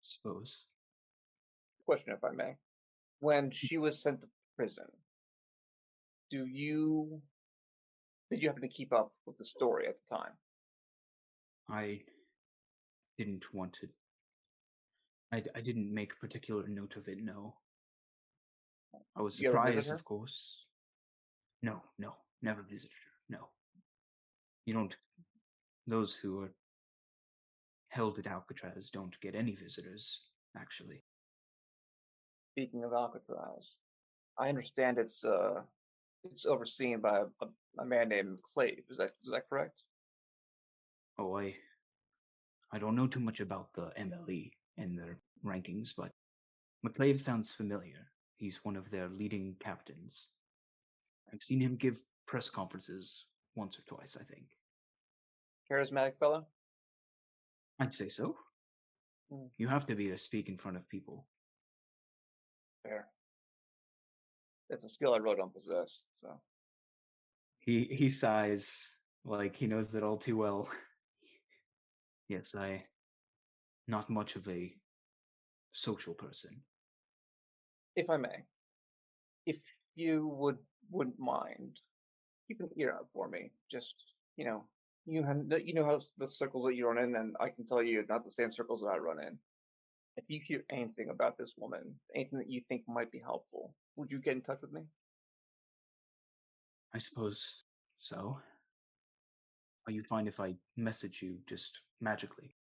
Suppose. Question, if I may. When she was sent to prison, did you happen to keep up with the story at the time? I didn't want to. I didn't make particular note of it, no. I was You ever visit surprised, her? of course. No, never visited her, no. You don't. Those who are held at Alcatraz don't get any visitors, actually. Speaking of Alcatraz, I understand it's overseen by a man named Clave. Is that correct? Oh, I don't know too much about the MLE and their rankings, but McClave sounds familiar. He's one of their leading captains. I've seen him give press conferences once or twice, I think. Charismatic fellow? I'd say so. You have to be to speak in front of people. Fair. That's a skill I really don't possess, so. He sighs, like he knows that all too well. Yes, not much of a social person. If I may, if you wouldn't mind, keep an ear out for me. Just you know how the circles that you run in, and I can tell you not the same circles that I run in. If you hear anything about this woman, anything that you think might be helpful, would you get in touch with me? I suppose so. Are you fine if I message you just magically?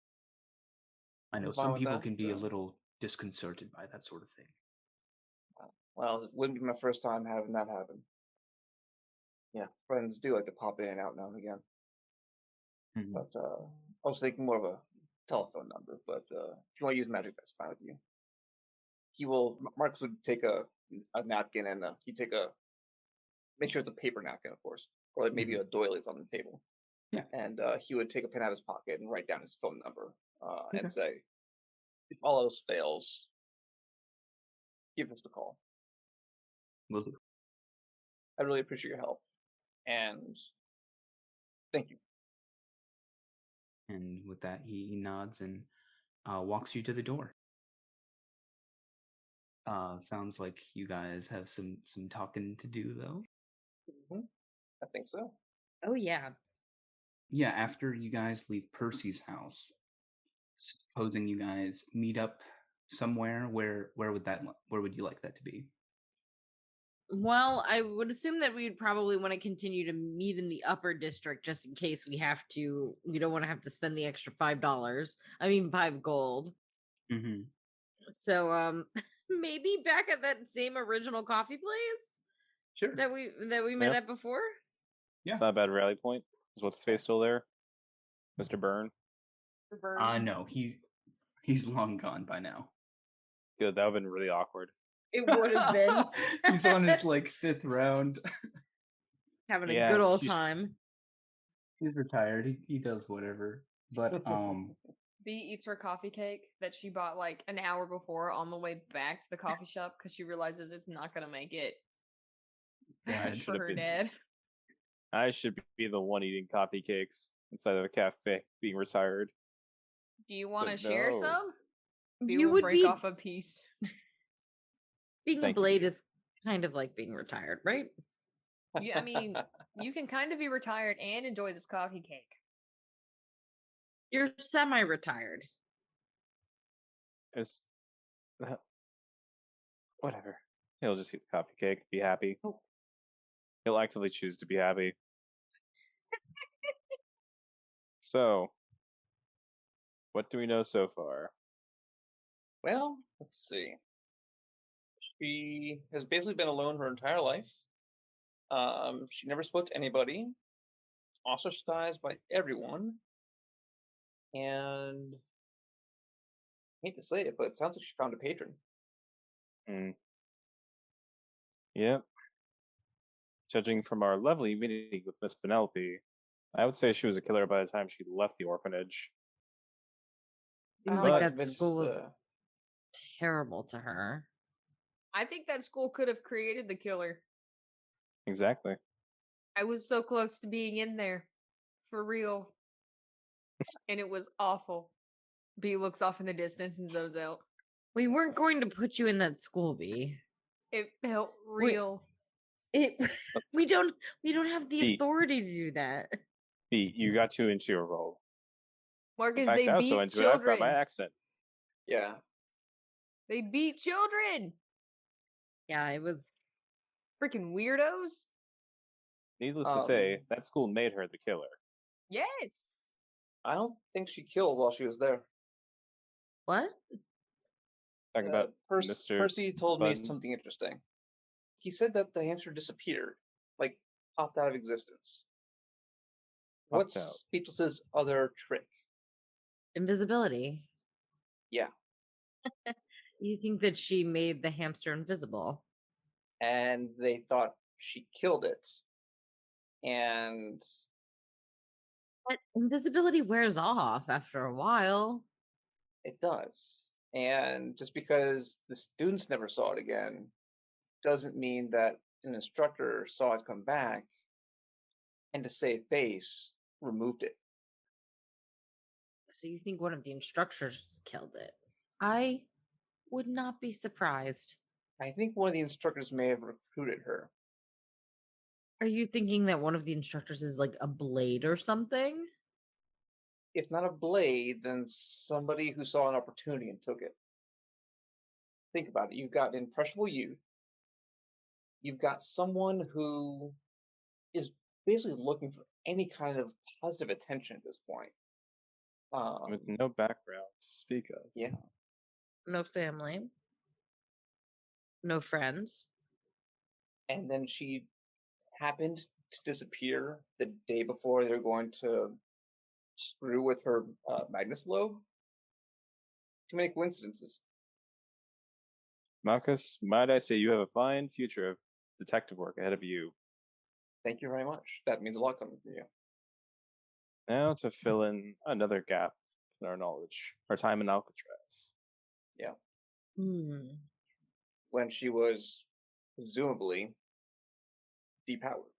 I know I'm fine some with people that. can be a little disconcerted by that sort of thing. Well, it wouldn't be my first time having that happen. Yeah, friends do like to pop in and out now and again. Mhm. But I was thinking more of a telephone number. But if you want to use magic, that's fine with you. Marcus would take a napkin and make sure it's a paper napkin, of course, or like maybe a doilies on the table. Yeah. And he would take a pen out of his pocket and write down his phone number Okay. and say, if all else fails, give us a call. Will do. I really appreciate your help. And thank you. And with that, he nods and walks you to the door. Sounds like you guys have some talking to do, though. I think so. Oh yeah. Yeah, after you guys leave Percy's house, supposing you guys meet up somewhere, where would you like that to be? Well, I would assume that we would probably want to continue to meet in the upper district just in case we have to. We don't want to have to spend the extra $5. I mean, 5 gold. Mm-hmm. So, maybe back at that same original coffee place Sure. that we met at before. Yeah. It's not a bad rally point. Is what's face still there? Mr. Byrne? No, he's long gone by now. Good, that would have been really awkward. It would have been. He's on his like 5th round. Having a Yeah, good old she's- time. He's retired. He does whatever. But B eats her coffee cake that she bought like an hour before on the way back to the coffee shop because she realizes it's not gonna make it back Dad. for Should've her been- dad. I should be the one eating coffee cakes inside of a cafe, being retired. Do you want to But share no. some? B You will would break be off a piece. being a Thank you. blade is kind of like being retired, right? I mean, you can kind of be retired and enjoy this coffee cake. You're semi-retired. It's whatever. He'll just eat the coffee cake, be happy. Oh. He'll actively choose to be happy. So, what do we know so far? Well, let's see. She has basically been alone her entire life. She never spoke to anybody. Ostracized by everyone. And I hate to say it, but it sounds like she found a patron. Yep. Judging from our lovely meeting with Miss Penelope, I would say she was a killer by the time she left the orphanage. Seems I'm like not that convinced, school was terrible to her. I think that school could have created the killer. Exactly. I was so close to being in there. For real. And it was awful. B looks off in the distance and zones out. We weren't going to put you in that school, B. It felt Wait. real. We don't have the B. authority to do that. B, you got too into your role. In Marcus, fact, they I was beat so into it, I forgot children. my accent. Yeah. They beat children. Yeah, it was. Freaking weirdos. Needless to say, that school made her the killer. Yes. I don't think she killed while she was there. What? Talking about Mr. Percy told me Button. something interesting. He said that the hamster disappeared, like popped out of existence. Popped What's out. Speechless's other trick? Invisibility. Yeah. You think that she made the hamster invisible? And they thought she killed it. And But invisibility wears off after a while. it does. And just because the students never saw it again doesn't mean that an instructor saw it come back and to save face removed it. So you think one of the instructors killed it? I would not be surprised. I think one of the instructors may have recruited her. Are you thinking that one of the instructors is like a blade or something? If not a blade, then somebody who saw an opportunity and took it. Think about it. You've got an impressionable youth. You've got someone who is basically looking for any kind of positive attention at this point. With no background to speak of. Yeah. No family. No friends. And then she happened to disappear the day before they're going to screw with her Magnus lobe. Too many coincidences. Marcus, might I say you have a fine future of detective work ahead of you. Thank you very much. That means a lot coming from you. Now to fill in another gap in our knowledge, our time in Alcatraz. Yeah. Hmm. When she was presumably depowered.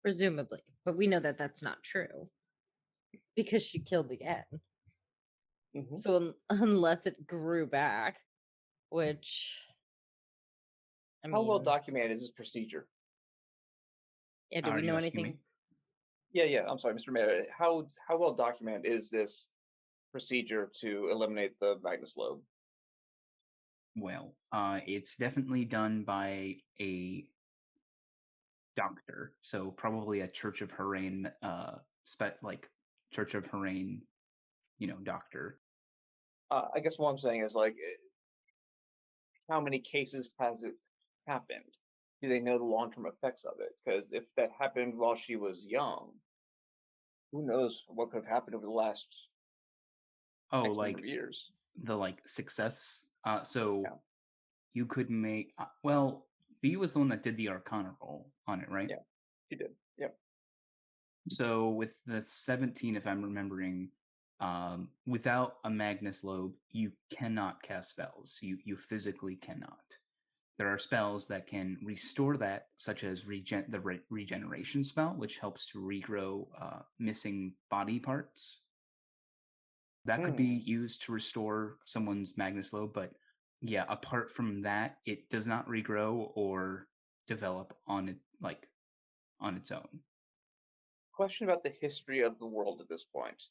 Presumably. But we know that that's not true. Because she killed again. Mm-hmm. So unless it grew back, which... How well documented is this procedure? Yeah, do Are we you know asking anything? me? Yeah. I'm sorry, Mr. Mayor. How well documented is this procedure to eliminate the Magnus lobe? Well, it's definitely done by a doctor, so probably a Church of Harain, Church of Harain, doctor. I guess what I'm saying is how many cases has it happened? Do they know the long-term effects of it? Because if that happened while she was young, who knows what could have happened over the last X number of years? The success. So Yeah. you could make B was the one that did the Arcana roll on it, right? Yeah. She did. Yep. So with the 17, if I'm remembering, without a Magnus Lobe, you cannot cast spells. You physically cannot. There are spells that can restore that, such as regeneration spell, which helps to regrow missing body parts. That could be used to restore someone's Magnus Lobe, but yeah, apart from that, it does not regrow or develop on its own. Question about the history of the world at this point.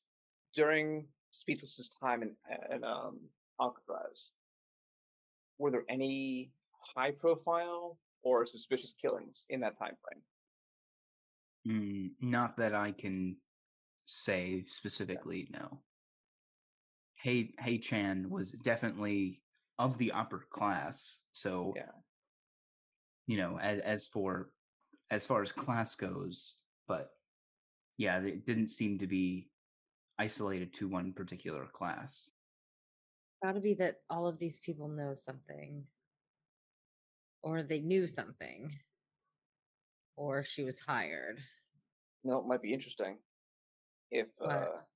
During Speechless's time in Alcatraz, were there any high-profile or suspicious killings in that time frame? Not that I can say specifically, no. Hey Chan was definitely of the upper class, so as far as class goes, but yeah, it didn't seem to be isolated to one particular class. Gotta be that all of these people know something, or they knew something, or she was hired. No, it might be interesting if What?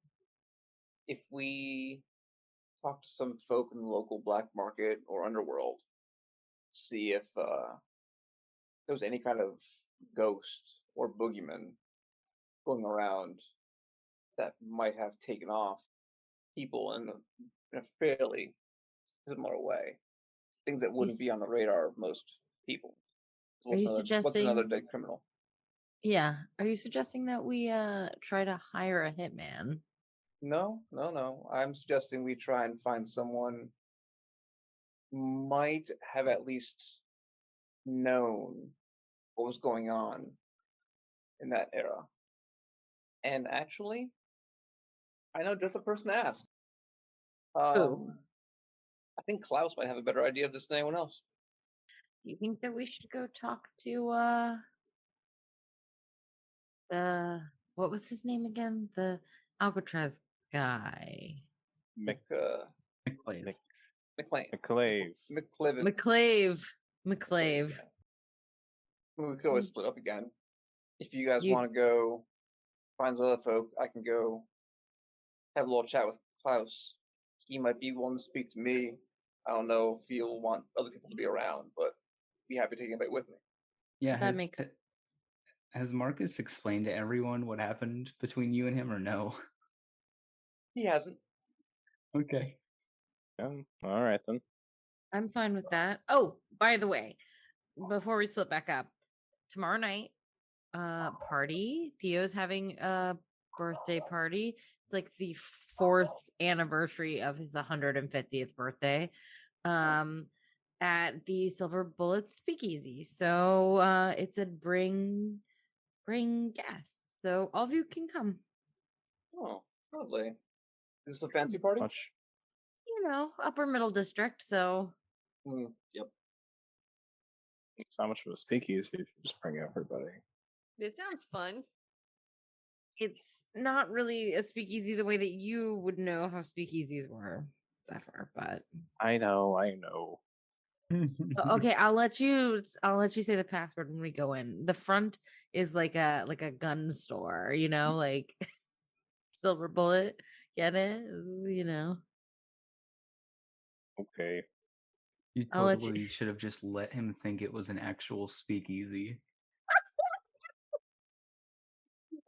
if we talk to some folk in the local black market or underworld, see if there was any kind of ghost or boogeyman going around that might have taken off people in a fairly similar way. Things that wouldn't be on the radar of most people. Are you What's suggesting another dead criminal? Yeah. Are you suggesting that we try to hire a hitman? No. I'm suggesting we try and find someone who might have at least known what was going on in that era. And actually, I know just a person to ask. Who? I think Klaus might have a better idea of this than anyone else. You think that we should go talk to what was his name again? The Alcatraz guy. McClave. McClave. McClave. We could always split up again. If you guys want to go find some other folk, I can go have a little chat with Klaus. He might be one to speak to me. I don't know if he'll want other people to be around, but be happy to take anybody with me. Yeah, has Marcus explained to everyone what happened between you and him, or no? He hasn't. Okay. All right then. I'm fine with that. Oh, by the way, before we split back up, tomorrow night, party. Theo's having a birthday party. It's like the 4th anniversary of his 150th birthday. At the Silver Bullet Speakeasy. So it's a bring guests. So all of you can come. Oh, lovely. Is this a fancy party? You know, upper middle district, so yep. It's not much of a speakeasy if you just bring everybody. It sounds fun. It's not really a speakeasy the way that you would know how speakeasies were, Zephyr, but I know. okay, I'll let you say the password when we go in. The front is like a gun store, you know, like Silver Bullet. Get it? You know. Okay. You totally should have just let him think it was an actual speakeasy.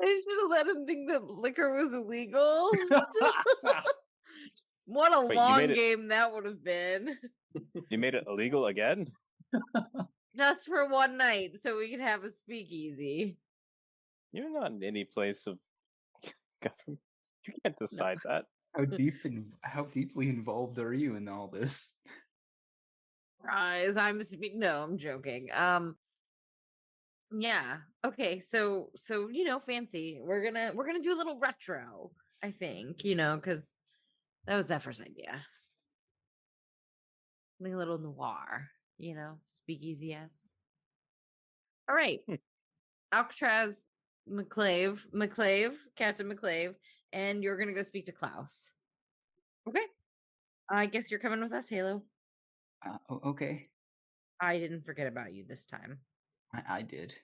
I should have let him think that liquor was illegal. What a long game that would have been. You made it illegal again? Just for one night, so we could have a speakeasy. You're not in any place of government. You can't decide that. How deeply involved are you in all this? No, I'm joking. Yeah. Okay, so you know, fancy. We're gonna do a little retro, I think, you know, because that was Zephyr's idea. Something a little noir, you know, speakeasy-esque. All right. Alcatraz, Captain McClave, and you're gonna go speak to Klaus. Okay. I guess you're coming with us, Halo. Okay. I didn't forget about you this time. I did.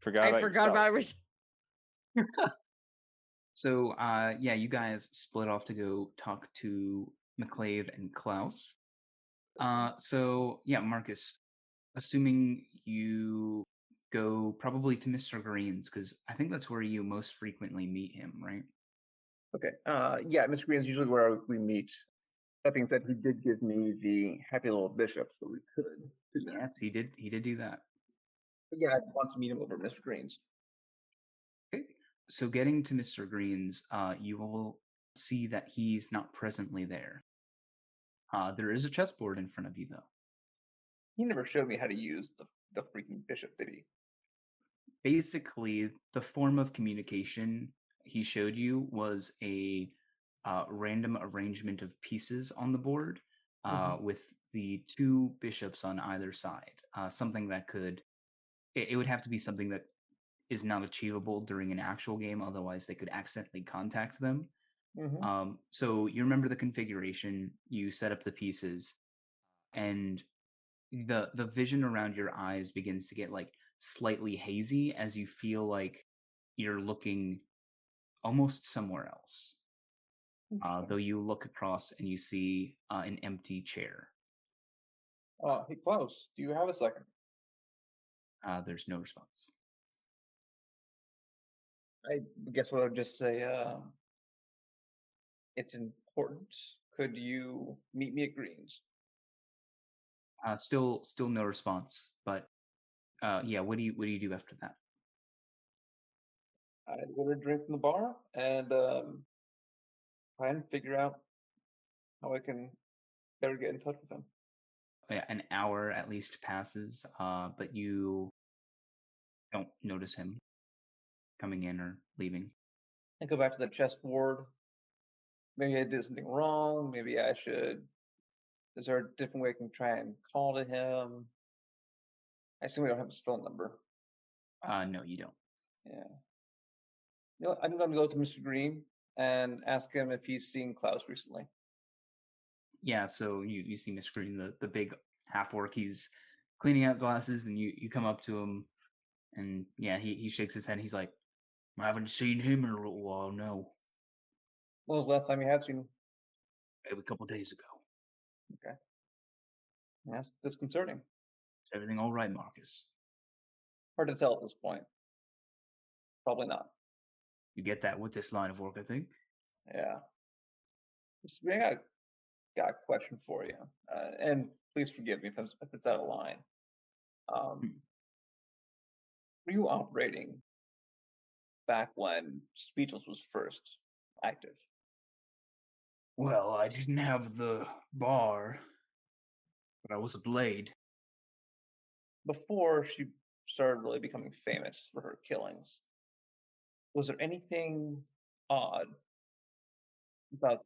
Forgot I about forgot yourself. about So, yeah, you guys split off to go talk to McClave and Klaus. So yeah, Marcus, assuming you go probably to Mr. Green's, because I think that's where you most frequently meet him, right? Okay. Yeah, Mr. Green is usually where we meet. That being said, he did give me the happy little bishop, so we could do that. Yes, he did. He did do that. But yeah, I want to meet him over at Mr. Green's. Okay. So getting to Mr. Green's, you will see that he's not presently there. There is a chessboard in front of you, though. He never showed me how to use the freaking bishop, did he? Basically, the form of communication he showed you was a random arrangement of pieces on the board with the two bishops on either side. Something that it would have to be something that is not achievable during an actual game, otherwise they could accidentally contact them. So you remember the configuration, you set up the pieces, and the vision around your eyes begins to get like slightly hazy as you feel like you're looking almost somewhere else. Though you look across and you see an empty chair. Hey, Klaus, do you have a second? There's no response. I guess what I would just say, it's important. Could you meet me at Green's? Still no response. But yeah, what do you do after that? I'd order a drink from the bar and try and figure out how I can better get in touch with him. Yeah, an hour at least passes, but you don't notice him coming in or leaving. I go back to the chessboard. Maybe I did something wrong. Maybe I should. Is there a different way I can try and call to him? I assume we don't have his phone number. No, you don't. Yeah. You know what? I'm going to go to Mr. Green and ask him if he's seen Klaus recently. Yeah, so you see Mr. Green, the big half orc, he's cleaning out glasses, and you come up to him, and yeah, he shakes his head. He's like, I haven't seen him in a little while, no. When was the last time you had seen him? Maybe a couple days ago. Okay. That's disconcerting. Is everything all right, Marcus? Hard to tell at this point. Probably not. You get that with this line of work, I think. Yeah. Mr. Green, I got a question for you. And please forgive me if it's out of line. Were you operating back when Speechless was first active? Well, I didn't have the bar, but I was a blade. Before she started really becoming famous for her killings, was there anything odd about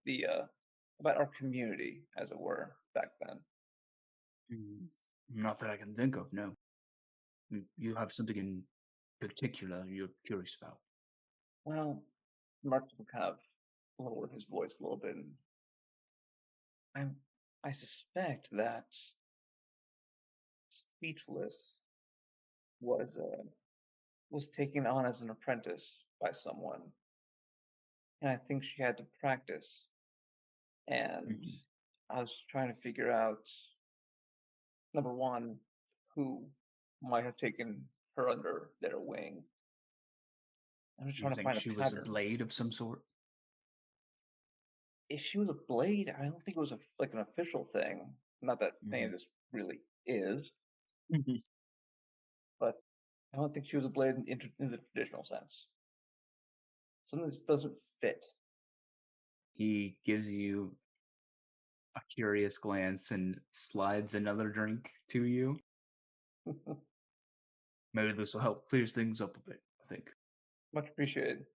about our community, as it were, back then? Not that I can think of, no. You have something in particular you're curious about? Well, Mark will kind of lower his voice a little bit, and I suspect that Speechless was taken on as an apprentice by someone, and I think she had to practice. And I was trying to figure out, number one, who might have taken her under their wing. I'm just You trying to think find a she was a pattern. blade of some sort? If she was a blade, I don't think it was like an official thing. Not that any of this really is, but I don't think she was a blade in the traditional sense. Something that doesn't fit. He gives you a curious glance and slides another drink to you. Maybe this will help clear things up a bit, I think. Much appreciated.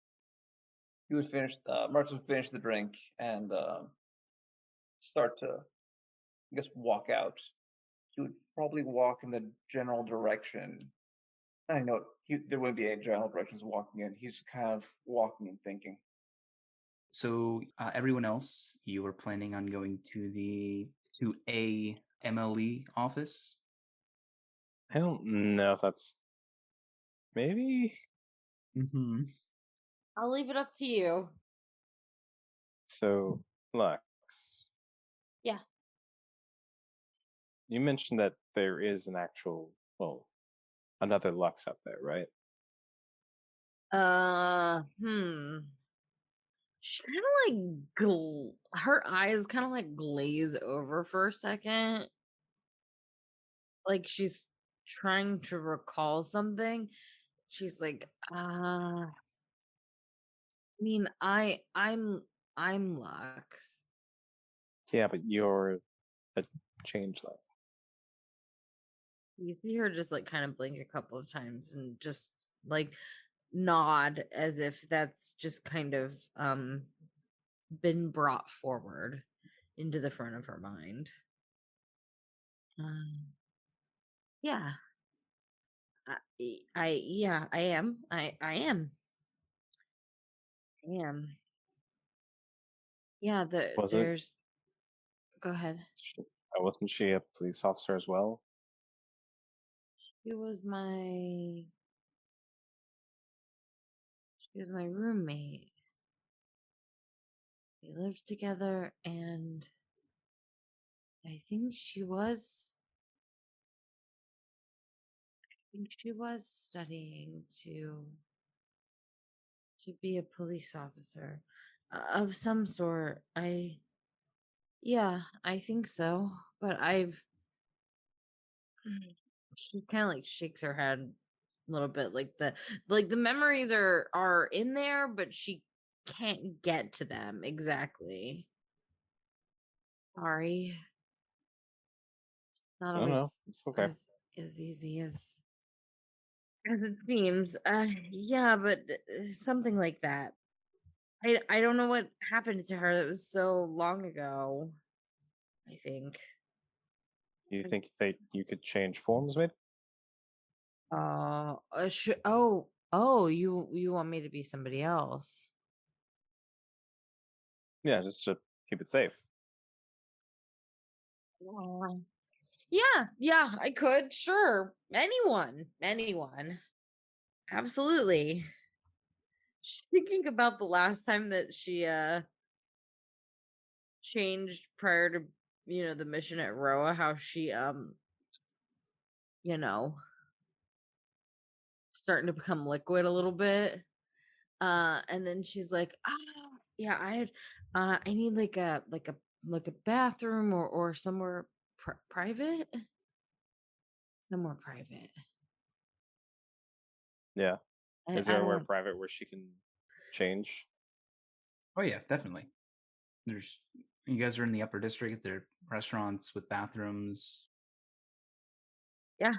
He would finish. Marcus would finish the drink and start to, I guess, walk out. He would probably walk in the general direction. I know there wouldn't be any general directions walking in. He's kind of walking and thinking. So everyone else, you were planning on going to a MLE office? I don't know if that's Maybe. Mm-hmm. I'll leave it up to you. So, Lux. Yeah. You mentioned that there is an actual, well, another Lux up there, right? She kind of like her eyes kind of like glaze over for a second, like she's trying to recall something. She's like, I mean, I'm Lux. Yeah, but you're a changeling. You see her just like kind of blink a couple of times and just like nod as if that's just kind of been brought forward into the front of her mind. Yeah. Yeah, I am. I am. I am. Yeah, Wasn't there's go ahead. wasn't she a police officer as well? She was my roommate. We lived together and I think she was studying to be a police officer of some sort. Yeah, I think so. But she kind of like shakes her head a little bit, like the memories are in there, but she can't get to them exactly. Sorry, it's not No, no, always it's okay. as easy as it seems. Yeah, but something like that. I don't know what happened to her. That was so long ago. I think. Do you think that you could change forms, maybe? Oh, you want me to be somebody else? Yeah, just to keep it safe. Yeah, I could. Sure. Anyone. Absolutely. She's thinking about the last time that she changed prior to the mission at Roa, how she you know starting to become liquid a little bit. And then she's like, yeah, I need like a bathroom or somewhere private. Somewhere private. Yeah. Is I there don't anywhere want. private where she can change? Oh yeah, definitely. You guys are in the upper district. There are restaurants with bathrooms. Yeah.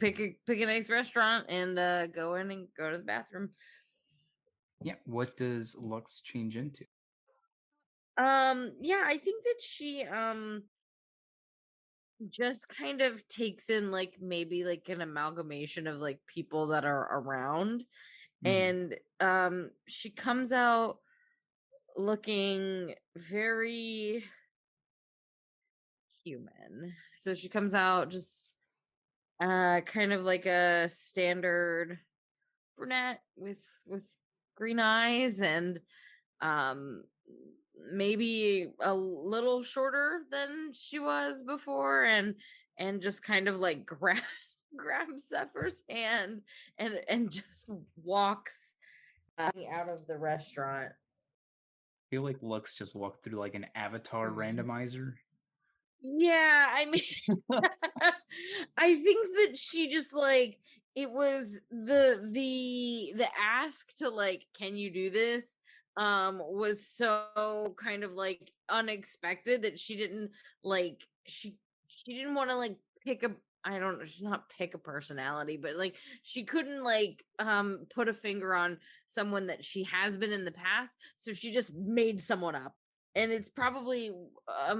Pick a nice restaurant and go in and go to the bathroom. Yeah. What does Lux change into? Yeah, I think that she just kind of takes in like maybe like an amalgamation of like people that are around. And she comes out looking very human. So she comes out just kind of like a standard brunette with green eyes and um maybe a little shorter than she was before, and just kind of like grabs Zephyr's hand and just walks out of the restaurant. I feel like Lux just walked through like an avatar randomizer. Yeah, I mean, I think that she just like it was the ask to like, can you do this? Was so kind of like unexpected that she didn't like she didn't want to like pick a I don't know, not pick a personality, but like she couldn't like put a finger on someone that she has been in the past, so she just made someone up. And it's probably a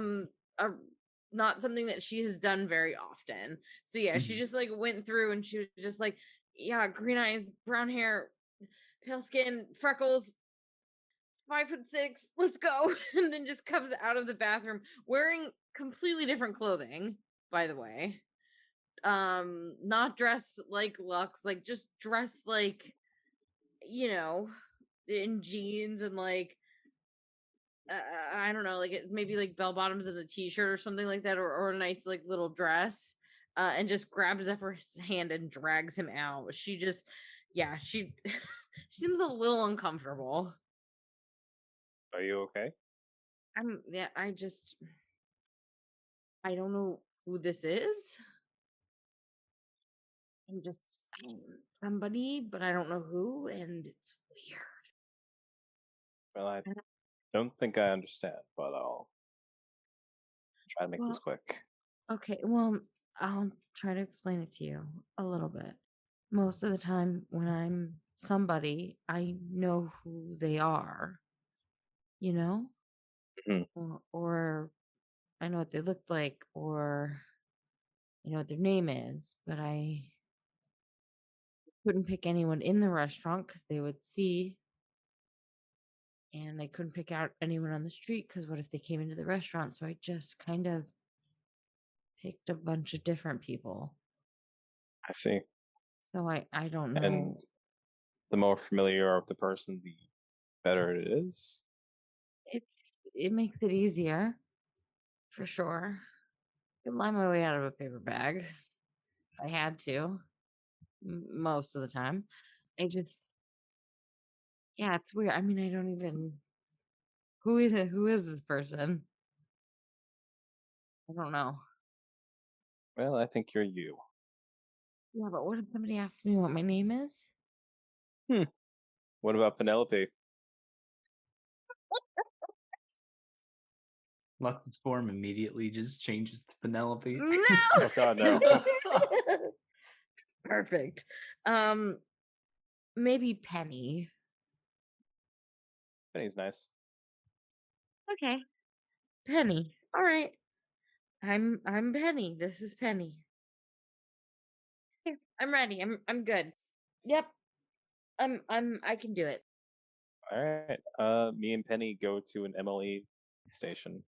not something that she has done very often. So yeah, she just like went through and she was just like, yeah, green eyes, brown hair, pale skin, freckles, 5'6", let's go. And then just comes out of the bathroom wearing completely different clothing, by the way. not dress like Lux, like just dress like, you know, in jeans and like I don't know, like maybe like bell bottoms and a t-shirt or something like that, or a nice like little dress, and just grabs Zephyr's hand and drags him out. She just, yeah, she she seems a little uncomfortable. Are you okay? Yeah, I don't know who this is. I'm somebody, but I don't know who, and it's weird. Well, I don't think I understand, but I'll try to make this Well, quick. okay, well, I'll try to explain it to you a little bit. Most of the time, when I'm somebody, I know who they are, you know, Mhm. or I know what they look like, or I know what their name is, but I couldn't pick anyone in the restaurant because they would see, and I couldn't pick out anyone on the street because what if they came into the restaurant? So I just kind of picked a bunch of different people. I see. So I don't And know. the more familiar you are with the person, the better it is. It makes it easier for sure. I could lie my way out of a paper bag if I had to. Most of the time, I just, yeah, it's weird. I mean, I don't even, who is it? Who is this person? I don't know. Well, I think you're you. Yeah, but what if somebody asks me what my name is? What about Penelope? Lux's form immediately just changes to Penelope. No. Oh God, no. Perfect. Maybe Penny. Penny's nice. Okay, Penny. All right. I'm Penny. This is Penny. Here, I'm ready. I'm good. Yep. I can do it. All right. Me and Penny go to an MLE station.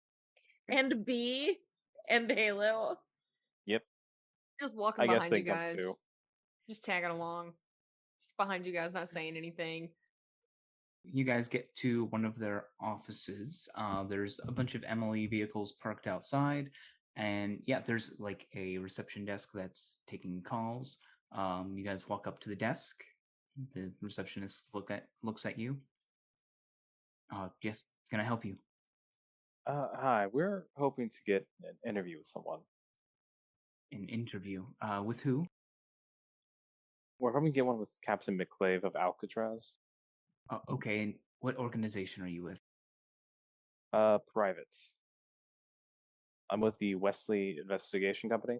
And B and Halo. Yep. Just walking I guess behind they you come guys. too. Just tagging along. Just behind you guys, not saying anything. You guys get to one of their offices. There's a bunch of MLE vehicles parked outside, and yeah, there's like a reception desk that's taking calls. You guys walk up to the desk. The receptionist looks at you. Yes, can I help you? Hi. We're hoping to get an interview with someone. An interview. With who? We're hoping to get one with Captain McClave of Alcatraz. Okay, and what organization are you with? Privates. I'm with the Wesley Investigation Company.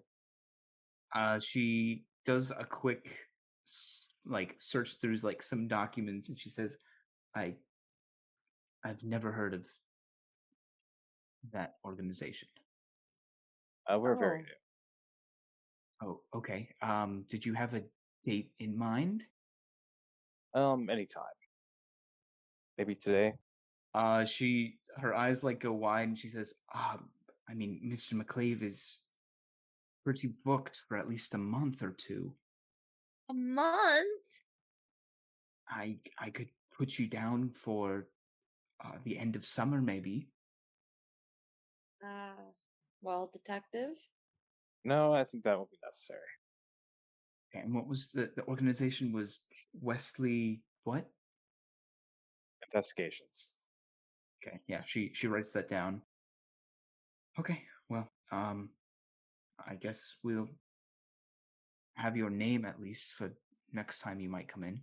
She does a quick like search through like some documents, and she says, I've never heard of that organization." We're very Oh. new. Oh, okay. Did you have a date in mind? Anytime. Maybe today. Her eyes like go wide, and she says, I mean, Mr. McClave is pretty booked for at least a month or two. A month? I could put you down for the end of summer, maybe." Well, detective. No, I think that won't be necessary. Okay, and what was the organization was Wesley what? Investigations. Okay, yeah, she writes that down. Okay, well, I guess we'll have your name at least for next time you might come in.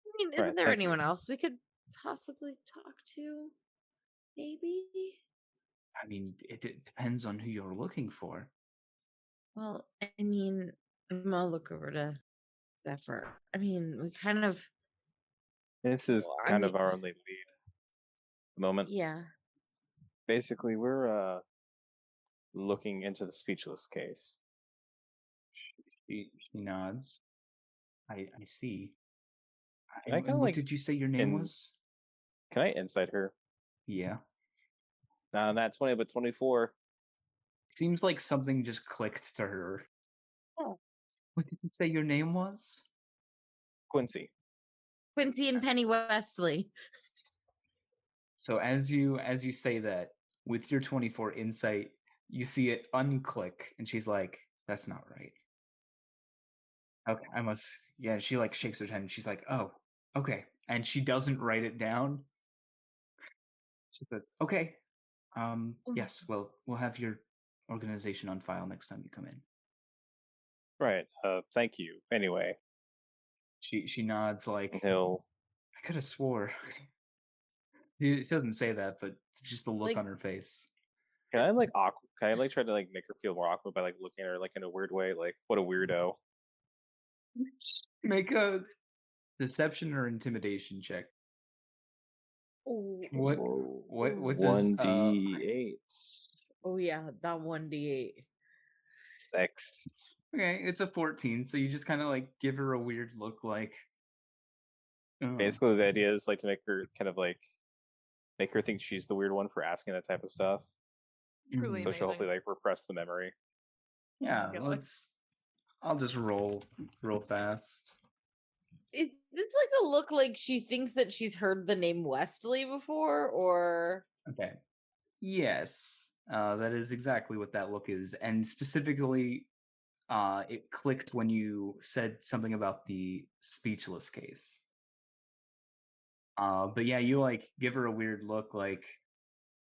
I mean, Right, isn't there thank you. anyone else we could possibly talk to? Maybe. I mean, it depends on who you're looking for. Well, I mean, I'm gonna look over to Zephyr. I mean, we kind of. This is Well, I kind of mean, our only lead at the moment. yeah. Basically, we're looking into the speechless case. She nods. I see. Can I And kind of what like did you say your name was? Can I insight her? Yeah. Nah, not 20, but 24. Seems like something just clicked to her. Oh. What did you say your name was? Quincy. Quincy and Penny Westley. So as you say that, with your 24 insight, you see it unclick, and she's like, "That's not right." Okay, I must. Yeah, she like shakes her head, and she's like, "Oh, okay," and she doesn't write it down. She said, "Okay, yes, well, we'll have your organization on file next time you come in." Right. Thank you. Anyway, She nods like, and he'll "I could have swore." She doesn't say that, but just the look Like- on her face. Can I like awkward? Can I like try to like make her feel more awkward by like looking at her like in a weird way? Like, what a weirdo. Make a deception or intimidation check. Oh, What's One D8. oh yeah, that 1d8. 6. Okay, it's a 14, so you just kind of like give her a weird look, like. Oh. Basically, the idea is like to make her kind of like make her think she's the weird one for asking that type of stuff. Truly So she'll hopefully amazing. like repress the memory. Yeah, God. let's. I'll just roll fast. Is this like a look like she thinks that she's heard the name Westley before, or Okay. Yes, that is exactly what that look is, and specifically, it clicked when you said something about the speechless case. But yeah, you like give her a weird look, like,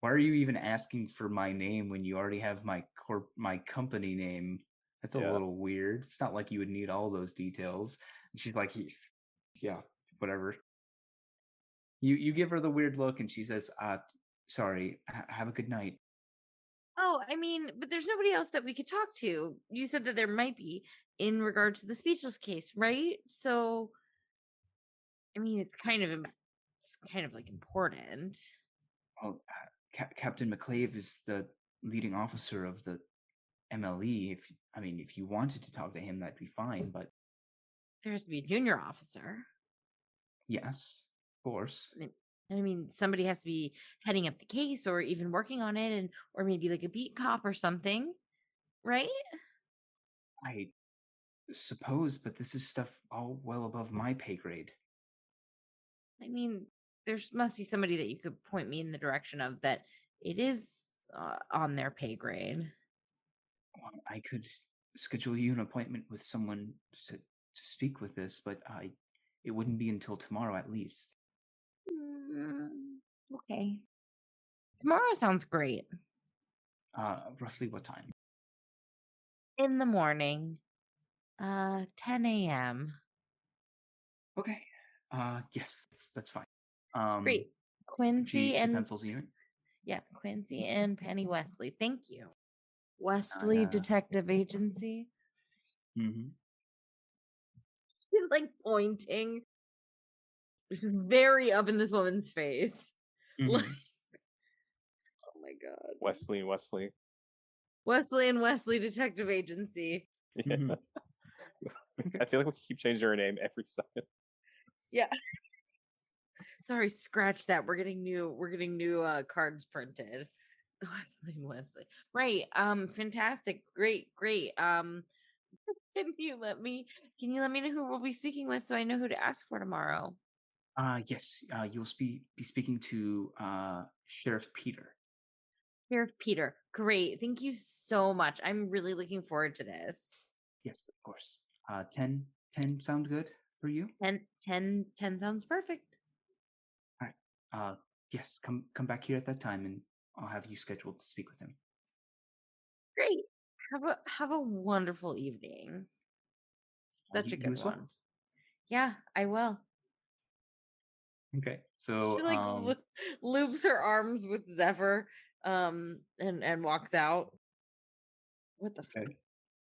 why are you even asking for my name when you already have my company name? That's a Yeah. little weird. It's not like you would need all those details. And she's like, yeah, whatever. You give her the weird look, and she says, sorry, have a good night. oh, I mean, but there's nobody else that we could talk to. You said that there might be in regards to the speechless case, right? So, I mean, it's kind of like important. Well, Captain McClave is the leading officer of the MLE. If you wanted to talk to him, that'd be fine. But There has to be a junior officer. yes, of course. I mean, somebody has to be heading up the case or even working on it, and or maybe like a beat cop or something, right? I suppose, but this is stuff all well above my pay grade. I mean, there must be somebody that you could point me in the direction of that it is on their pay grade. Well, I could schedule you an appointment with someone to speak with this, but it wouldn't be until tomorrow at least. Okay. Tomorrow sounds great. Roughly what time? In the morning, 10 a.m. Okay. Yes, that's fine. Great. Quincy She and pencils you in. yeah, Quincy and Penny Westley. Thank you. Westley yeah. Detective Agency. Mm-hmm. She's like pointing. She's very up in this woman's face. Like, oh my god. Wesley and Wesley. Wesley and Wesley Detective Agency. Yeah. I feel like we keep changing her name every second. Yeah. Sorry, scratch that. We're getting new cards printed. Wesley and Wesley. Right. Fantastic. Great. Can you let me know who we'll be speaking with so I know who to ask for tomorrow? Yes. You'll be speaking to Sheriff Peter. Sheriff Peter. Great. Thank you so much. I'm really looking forward to this. Yes, of course. 10 sound good for you? 10 sounds perfect. All right. Yes, come back here at that time, and I'll have you scheduled to speak with him. Great. Have a wonderful evening. Such a You good as well? one. Yeah, I will. Okay. So She like loops her arms with Zephyr, and walks out. What the fuck? Okay.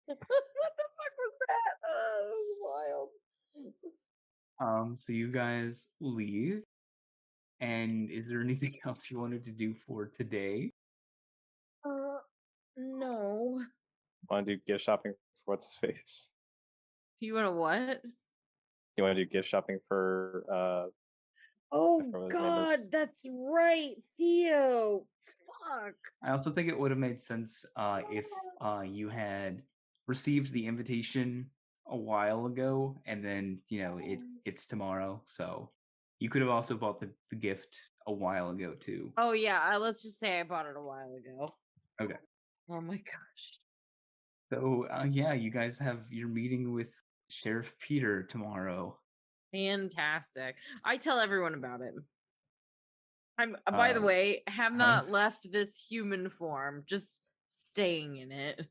What the fuck was that? Oh, it was wild. So you guys leave. And is there anything else you wanted to do for today? No. Want to do gift shopping for what's his face? You want to what? You want to do gift shopping for Oh forgot what his name God, is. that's right, Theo. Fuck. I also think it would have made sense if you had received the invitation a while ago, and then it's tomorrow. So you could have also bought the gift a while ago too. Oh yeah, let's just say I bought it a while ago. Okay. Oh my gosh. So yeah, you guys have your meeting with Sheriff Peter tomorrow. Fantastic. I tell everyone about it. I'm by the way, have not left this human form, just staying in it.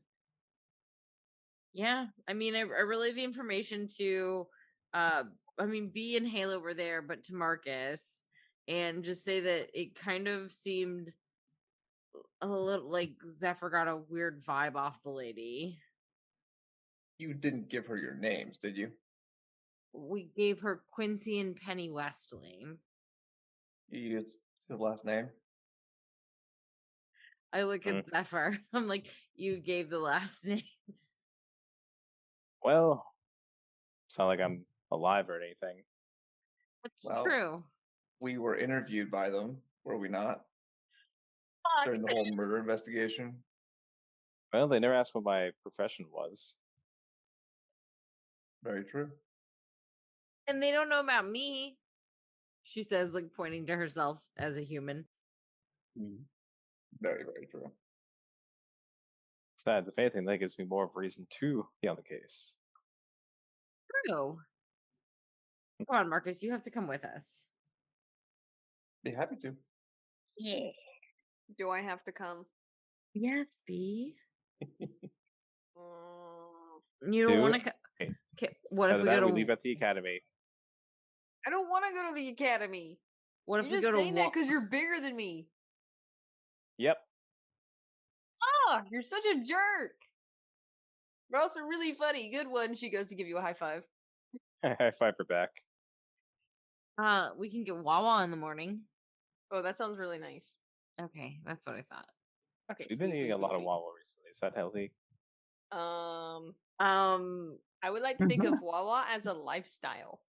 Yeah, I mean, I relay the information to, B and Halo were there, but to Marcus, and just say that it kind of seemed a little like Zephyr got a weird vibe off the lady. You didn't give her your names, did you? We gave her Quincy and Penny Westling. You used his last name? I look at Zephyr. I'm like, you gave the last name. Well, it's not like I'm alive or anything. That's true. We were interviewed by them, were we not? During the whole murder investigation. Well, they never asked what my profession was. Very true. And they don't know about me, she says, like pointing to herself as a human. Very, very true. Besides, if anything, that gives me more of a reason to be on the case. True. Come on, Marcus, you have to come with us. Be happy to. Yeah. Do I have to come? Yes, B. You don't want to come. Okay, what if we go to leave at the academy? I don't want to go to the academy. What if you're we just go to saying that because you're bigger than me? Yep. Oh, you're such a jerk. But also really funny. Good one. She goes to give you a high five. High five her back. We can get Wawa in the morning. Oh, that sounds really nice. Okay, that's what I thought. Okay, we've been eating a lot of Wawa recently. Is that healthy? I would like to think of Wawa as a lifestyle.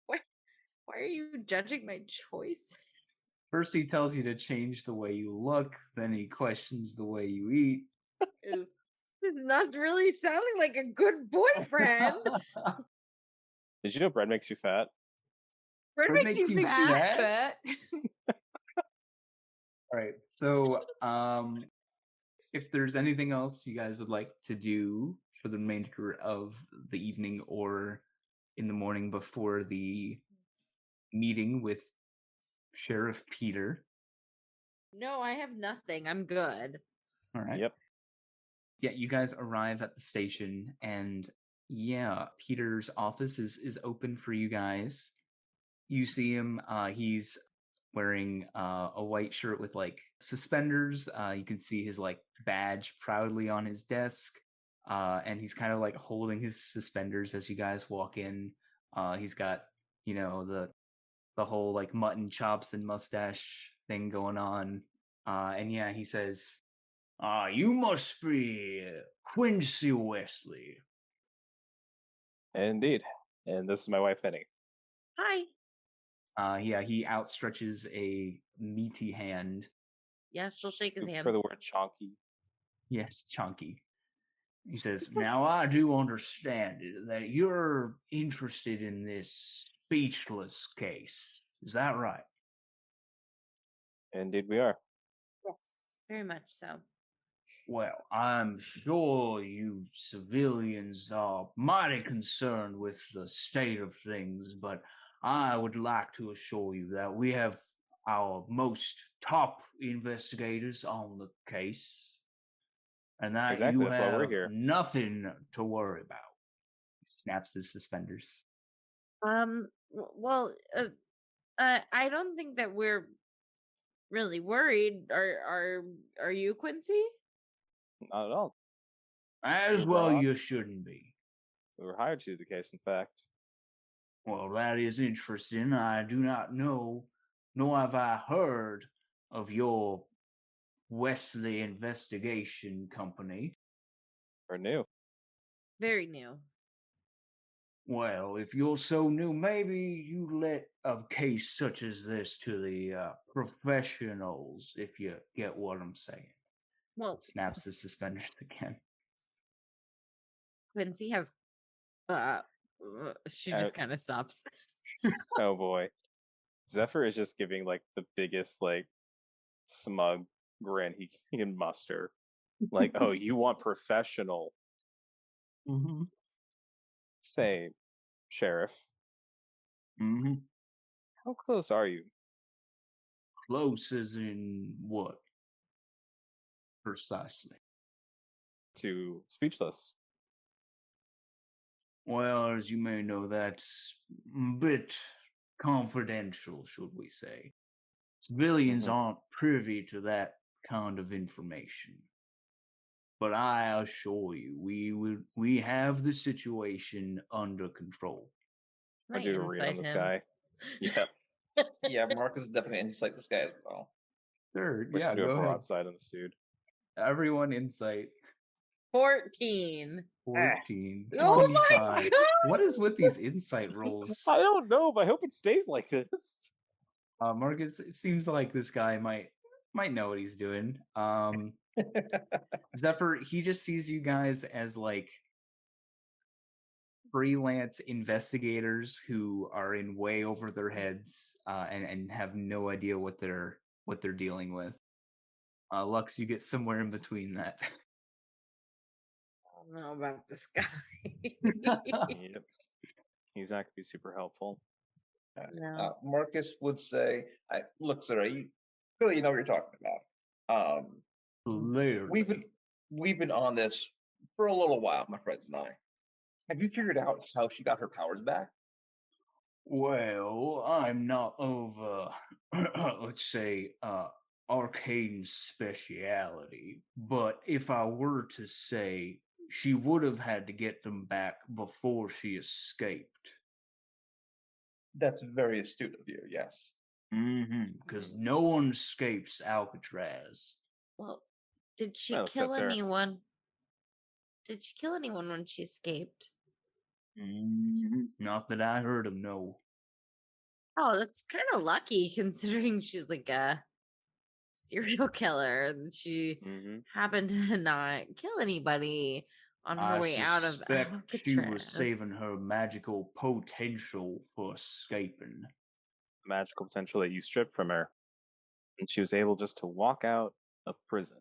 Why are you judging my choice? First he tells you to change the way you look, then he questions the way you eat. This is not really sounding like a good boyfriend. Did you know bread makes you fat? Bread makes you fat? All right. So, if there's anything else you guys would like to do for the remainder of the evening or in the morning before the meeting with Sheriff Peter. No, I have nothing. I'm good. All right. Yep. Yeah, you guys arrive at the station, and yeah, Peter's office is open for you guys. You see him. He's wearing a white shirt with like suspenders. You can see his like badge proudly on his desk, and he's kind of like holding his suspenders as you guys walk in. He's got the whole like mutton chops and mustache thing going on, and yeah, he says, "You must be Quincy Wesley." Indeed, and this is my wife Penny. Hi. Yeah, he outstretches a meaty hand. Yeah, she'll shake his hand. For the word chonky. Yes, chonky. He says, "Now I do understand that you're interested in this speechless case. Is that right?" Indeed we are. Yes, very much so. Well, I'm sure you civilians are mighty concerned with the state of things, but I would like to assure you that we have our most top investigators on the case, and that Exactly, you that's why we're have here. nothing to worry about. He snaps his suspenders. Well, I don't think that we're really worried. Are you, Quincy? Not at all. As well, you shouldn't be. We were hired to do the case, in fact. Well, that is interesting. I do not know, nor have I heard of your Wesley Investigation Company. Or new. Very new. Well, if you're so new, maybe you let a case such as this to the professionals, if you get what I'm saying. Well, snaps his suspenders again. Quincy has she just kind of stops. Oh boy. Zephyr is just giving like the biggest like smug grin he can muster. Like, oh, you want professional. Mm-hmm. Say, Sheriff, Mm-hmm. how close are you Close as in what? Precisely. to speechless? Well, as you may know, that's a bit confidential, should we say. Civilians Mhm. aren't privy to that kind of information. But I assure you, we have the situation under control. I do a read on this guy. Yep. Yeah, Marcus is definitely insight this guy as well. Sure, We're just yeah, gonna do a go ahead. broadside on this dude. Everyone insight 14. 14. Oh my 25. God! What is with these insight rolls? I don't know, but I hope it stays like this. Marcus, it seems like this guy might know what he's doing. Zephyr, he just sees you guys as like freelance investigators who are in way over their heads and have no idea what they're dealing with. Lux, you get somewhere in between that. I don't know about this guy. Yep. He's not gonna be super helpful. No. Marcus would say, "Look, sir, you clearly know what you're talking about. Clearly. We've been on this for a little while, my friends and I. Have you figured out how she got her powers back?" Well, I'm not of, let's say, arcane speciality, but if I were to say, she would have had to get them back before she escaped. That's very astute of you. Yes. Because no one escapes Alcatraz. Well, did she Well, kill except her. anyone? Did she kill anyone when she escaped? Not that I heard of, no. Oh, that's kind of lucky considering she's like a serial killer and she happened to not kill anybody on her way out of suspect she was Alcatraz. saving her magical potential for escaping. Magical potential that you stripped from her, and she was able just to walk out of prison.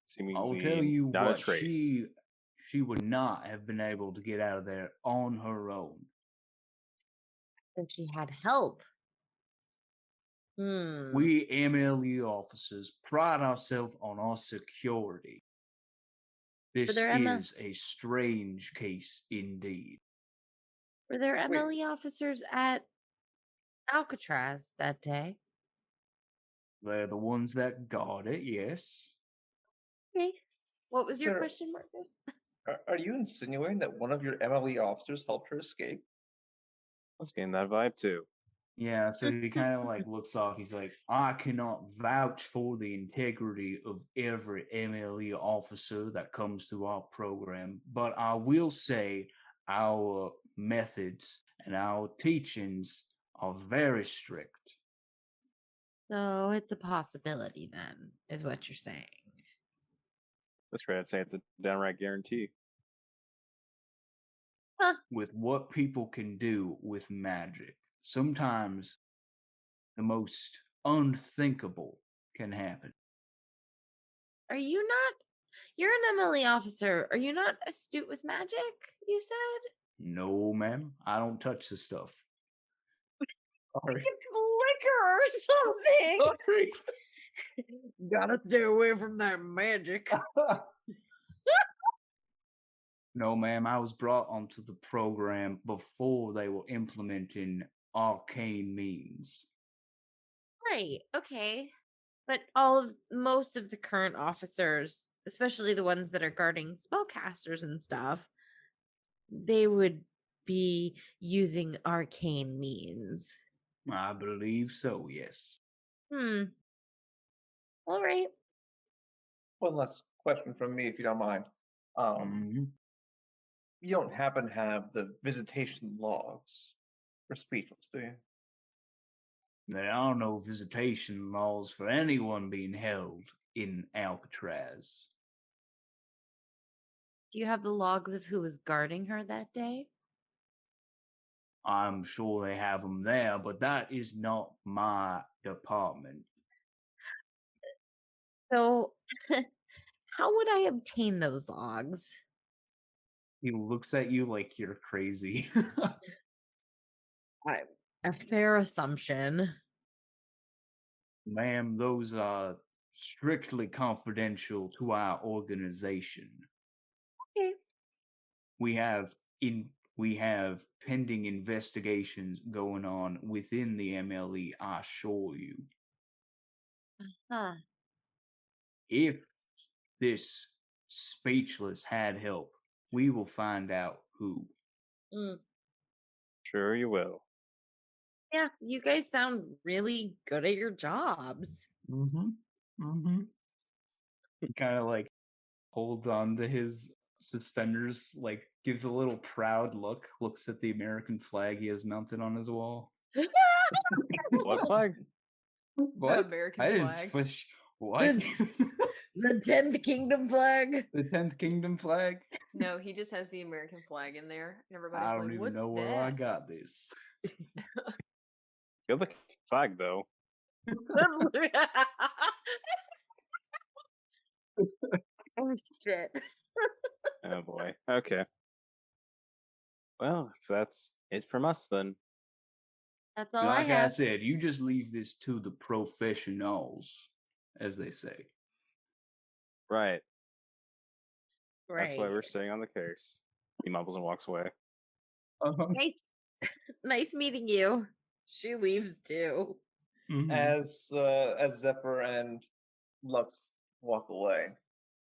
Seemingly I'll tell you not what, a trace. she would not have been able to get out of there on her own. So she had help. We MLE officers pride ourselves on our security. This is a strange case indeed. Were there MLE officers at Alcatraz that day? They're the ones that got it, yes. Okay. What was your Sir, question, Marcus? Are you insinuating that one of your MLE officers helped her escape? I was getting that vibe too. Yeah, so he kind of like looks off. He's like, I cannot vouch for the integrity of every MLE officer that comes through our program, but I will say our methods and our teachings are very strict. So it's a possibility then, is what you're saying. That's right. I'd say it's a downright guarantee. Huh. With what people can do with magic, sometimes the most unthinkable can happen. Are you not? You're an MLE officer. Are you not astute with magic? You said. No, ma'am. I don't touch the stuff. Sorry. It's liquor or something. Sorry. Gotta stay away from that magic. No, ma'am. I was brought onto the program before they were implementing arcane means. Right. Okay. But most of the current officers, especially the ones that are guarding spellcasters and stuff, they would be using arcane means. I believe so, yes. All right. One last question from me, if you don't mind. You don't happen to have the visitation logs for speechless, do you? There are no visitation laws for anyone being held in Alcatraz. Do you have the logs of who was guarding her that day? I'm sure they have them there, but that is not my department. So, how would I obtain those logs? He looks at you like you're crazy. A fair assumption. Ma'am, those are strictly confidential to our organization. Okay. We have pending investigations going on within the MLE, I assure you. Huh. If this speechless had help, we will find out who. Sure you will. Yeah, you guys sound really good at your jobs. He kind of like holds on to his suspenders, like gives a little proud look, looks at the American flag he has mounted on his wall. What flag? What? American I didn't flag. push. What? The 10th Kingdom flag. The 10th Kingdom flag? No, he just has the American flag in there, and everybody's I don't like, even "What's know that?" where I got this. Good looking flag though. Oh shit. Oh boy. Okay. Well, if that's it from us then. That's all Like I have. said, you just leave this to the professionals, as they say. Right. Right. That's why we're staying on the case. He mumbles and walks away. Nice, nice meeting you. She leaves too. As Zephyr and Lux walk away,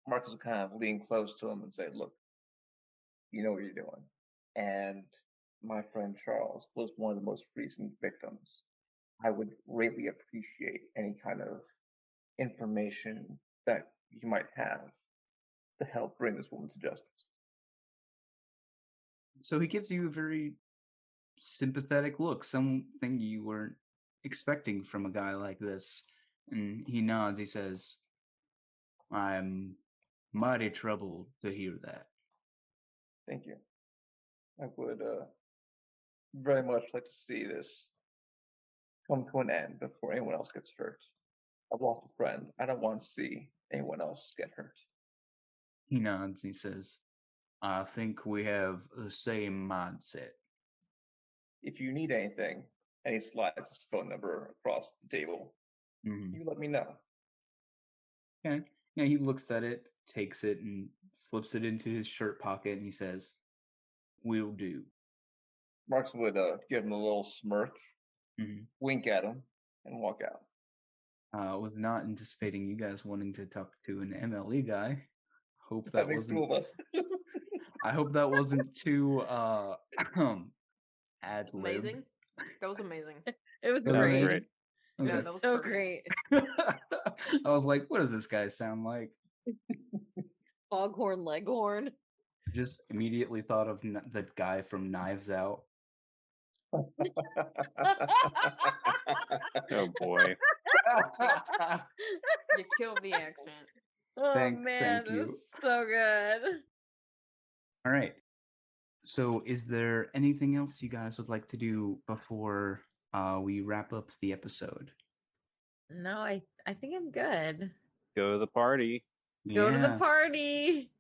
Marcus will kind of lean close to him and say, "Look, you know what you're doing." And my friend Charles was one of the most recent victims. I would greatly appreciate any kind of information that you might have to help bring this woman to justice. So he gives you a very sympathetic look, something you weren't expecting from a guy like this. And he nods, he says, I'm mighty troubled to hear that. Thank you. I would very much like to see this come to an end before anyone else gets hurt. I've lost a friend. I don't want to see anyone else get hurt. He nods, he says, I think we have the same mindset. If you need anything, and he slides his phone number across the table, you let me know. Okay. Yeah, he looks at it, takes it, and slips it into his shirt pocket, and he says, will do. Marks would give him a little smirk, wink at him, and walk out. I was not anticipating you guys wanting to talk to an MLE guy. Hope that makes two of us. I hope that wasn't too ad-lib. Amazing. That was amazing. It was That was great. Yeah, Okay. that was so perfect. great. I was like, what does this guy sound like? Foghorn Leghorn. Just immediately thought of the guy from Knives Out. Oh boy. You killed the accent. Oh Thank man, you. it was so good. All right. So is there anything else you guys would like to do before we wrap up the episode? No, I think I'm good. Go to the party. Go to the party.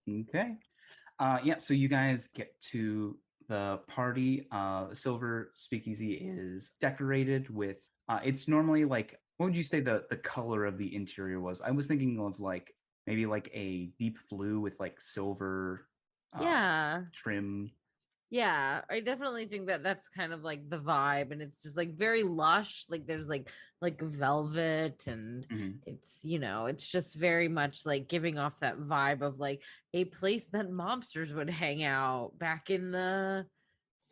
Okay. Yeah, so you guys get to the party. The Silver Speakeasy is decorated with, it's normally like, what would you say the color of the interior was? I was thinking of like, maybe like a deep blue with like silver trim. Yeah, I definitely think that that's kind of like the vibe, and it's just like very lush. Like there's like velvet, and it's it's just very much like giving off that vibe of like a place that mobsters would hang out back in the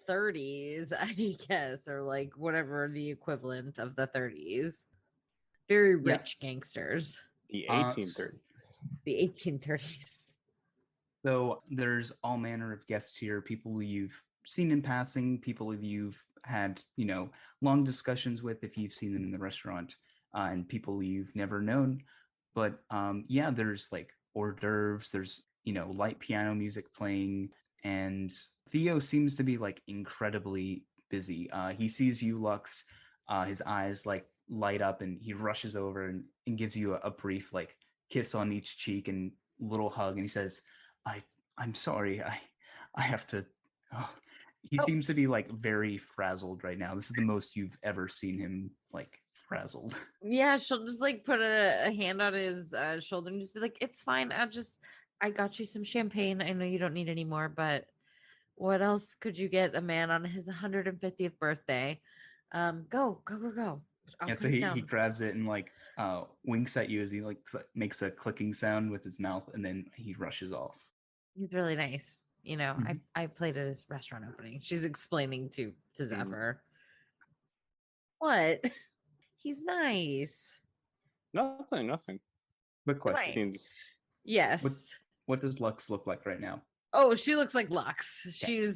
30s, I guess, or like whatever the equivalent of the 30s. Very rich gangsters. The 1830s. The 1830s. So there's all manner of guests here, people you've seen in passing, people you've had, long discussions with if you've seen them in the restaurant, and people you've never known. But yeah, there's like hors d'oeuvres, there's light piano music playing, and Theo seems to be like incredibly busy. He sees you, Lux. His eyes like light up, and he rushes over and gives you a brief like kiss on each cheek and little hug, and he says, I'm sorry, I have to." Oh. He Oh. seems to be like very frazzled right now. This is the most you've ever seen him like frazzled. Yeah, she'll just like put a hand on his shoulder and just be like, "It's fine. I got you some champagne. I know you don't need any more, but what else could you get a man on his 150th birthday? Go, go, go, go. I'll Yeah, put so it he down." grabs it and like winks at you as he like makes a clicking sound with his mouth, and then he rushes off. He's really nice. Mhm. I played at his restaurant opening. She's explaining to Zephyr. What? He's nice. Nothing. Quick question: Right. Seems Yes. what does Lux look like right now? Oh, she looks like Lux. Okay.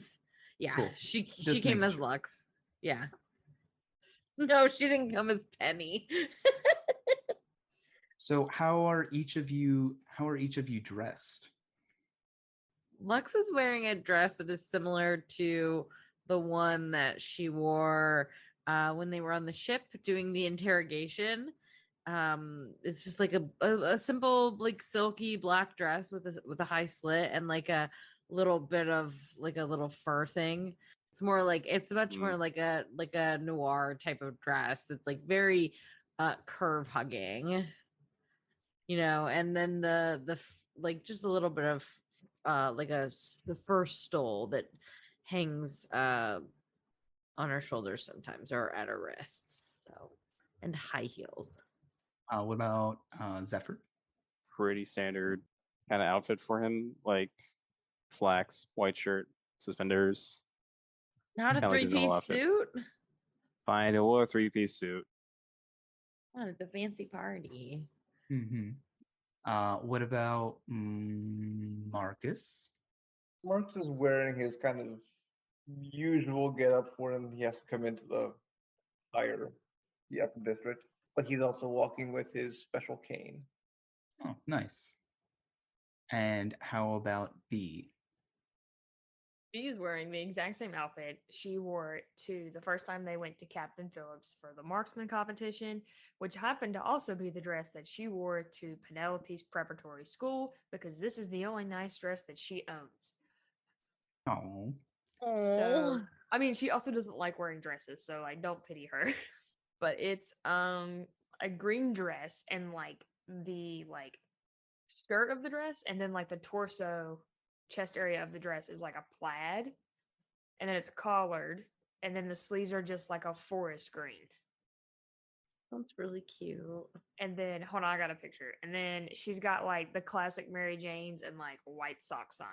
Yeah, Cool. she Just came making as sure. Lux. Yeah. No, she didn't come as Penny. So how are each of you dressed? Lux is wearing a dress that is similar to the one that she wore when they were on the ship doing the interrogation. It's just like a simple like silky black dress with a high slit and like a little bit of like a little fur thing. It's much more like a noir type of dress that's like very curve hugging, and then like just a little bit of the fur stole that hangs on her shoulders sometimes or at her wrists, so, and high heels. What about Zephyr? pretty standard kind of outfit for him, like slacks, white shirt, suspenders. Not a Kinda like his normal three-piece outfit. suit. Fine, it wore a 3-piece suit. Not at the fancy party. Mm-hmm. What about Marcus? Marx is wearing his kind of usual getup for him. He has to come into the upper district, but he's also walking with his special cane. Oh, nice. And how about B? She's wearing the exact same outfit she wore to the first time they went to Captain Phillips for the marksman competition, which happened to also be the dress that she wore to Penelope's preparatory school because this is the only nice dress that she owns. Oh. So, I mean, she also doesn't like wearing dresses, so like don't pity her. But it's a green dress and like the like skirt of the dress and then like the torso chest area of the dress is like a plaid and then it's collared and then the sleeves are just like a forest green. That's really cute. And then hold on, I got a picture. And then she's got like the classic Mary Janes and like white socks on.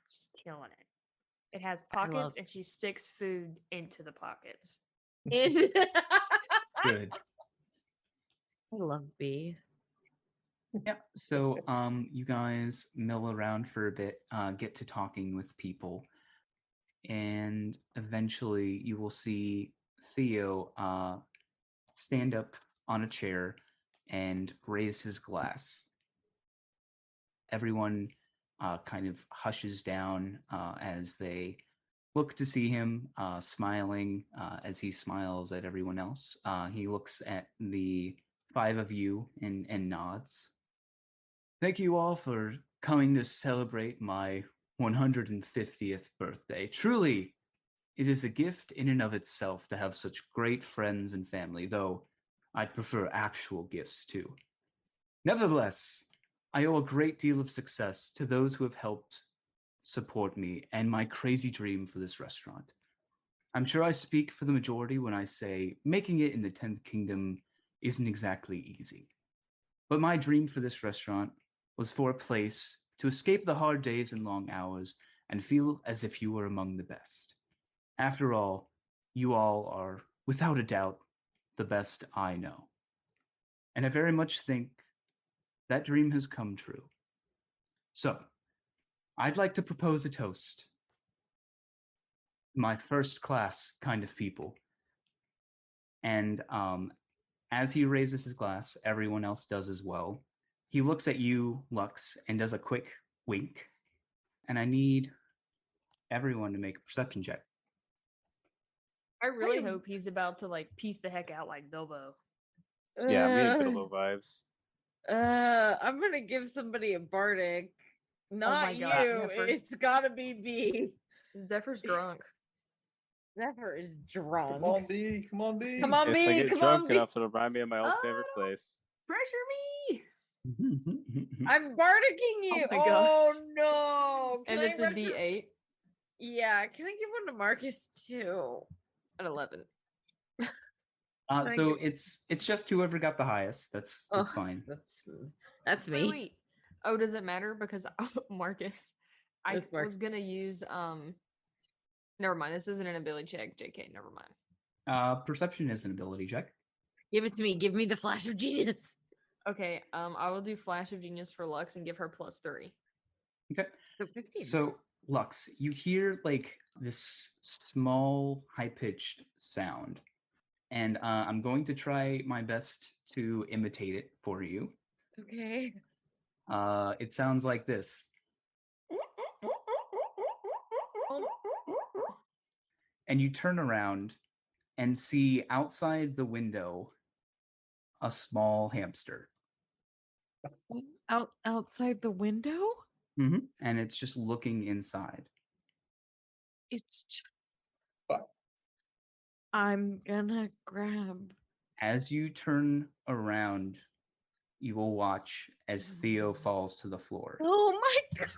She's killing it. It has pockets and she sticks food into the pockets. Good. I love B. Yeah. So you guys mill around for a bit, get to talking with people, and eventually you will see Theo stand up on a chair and raise his glass. Everyone kind of hushes down as they look to see him smiling as he smiles at everyone else. He looks at the 5 of you and nods. Thank you all for coming to celebrate my 150th birthday. Truly, it is a gift in and of itself to have such great friends and family, though I'd prefer actual gifts too. Nevertheless, I owe a great deal of success to those who have helped support me and my crazy dream for this restaurant. I'm sure I speak for the majority when I say making it in the 10th Kingdom isn't exactly easy. But my dream for this restaurant was for a place to escape the hard days and long hours and feel as if you were among the best. After all, you all are, without a doubt, the best I know. And I very much think that dream has come true. So, I'd like to propose a toast. My first class kind of people. And as he raises his glass, everyone else does as well. He looks at you, Lux, and does a quick wink, and I need everyone to make a perception check. I really hope he's about to like piece the heck out like Bilbo. Yeah, I'm getting Bilbo vibes. I'm gonna give somebody a bardic. Not my you. gosh, Zephyr. It's gotta be B. Zephyr's drunk. Zephyr is drunk. Come on, B. Come on, B. Come on, If I B. get Come drunk on, B. enough, it'll remind me of my old favorite place. Pressure me. I'm bardicking you. my Oh, gosh. no. And it's a D8 Yeah, can I give one to Marcus too? at 11. So it's just whoever got the highest. That's fine. That's me. Wait. Oh, does it matter? Because Marcus, I It's Marcus. was gonna use never mind, this isn't an ability check, JK, never mind. Perception is an ability check. Give it to me. Give me the flash of genius. Okay, I will do Flash of Genius for Lux and give her +3. Okay. So 15. So Lux, you hear like this small, high-pitched sound, and I'm going to try my best to imitate it for you. Okay. It sounds like this. And you turn around and see outside the window a small hamster. Outside the window? Mm-hmm. And it's just looking inside. I'm gonna grab. As you turn around, you will watch as Theo falls to the floor. Oh my god!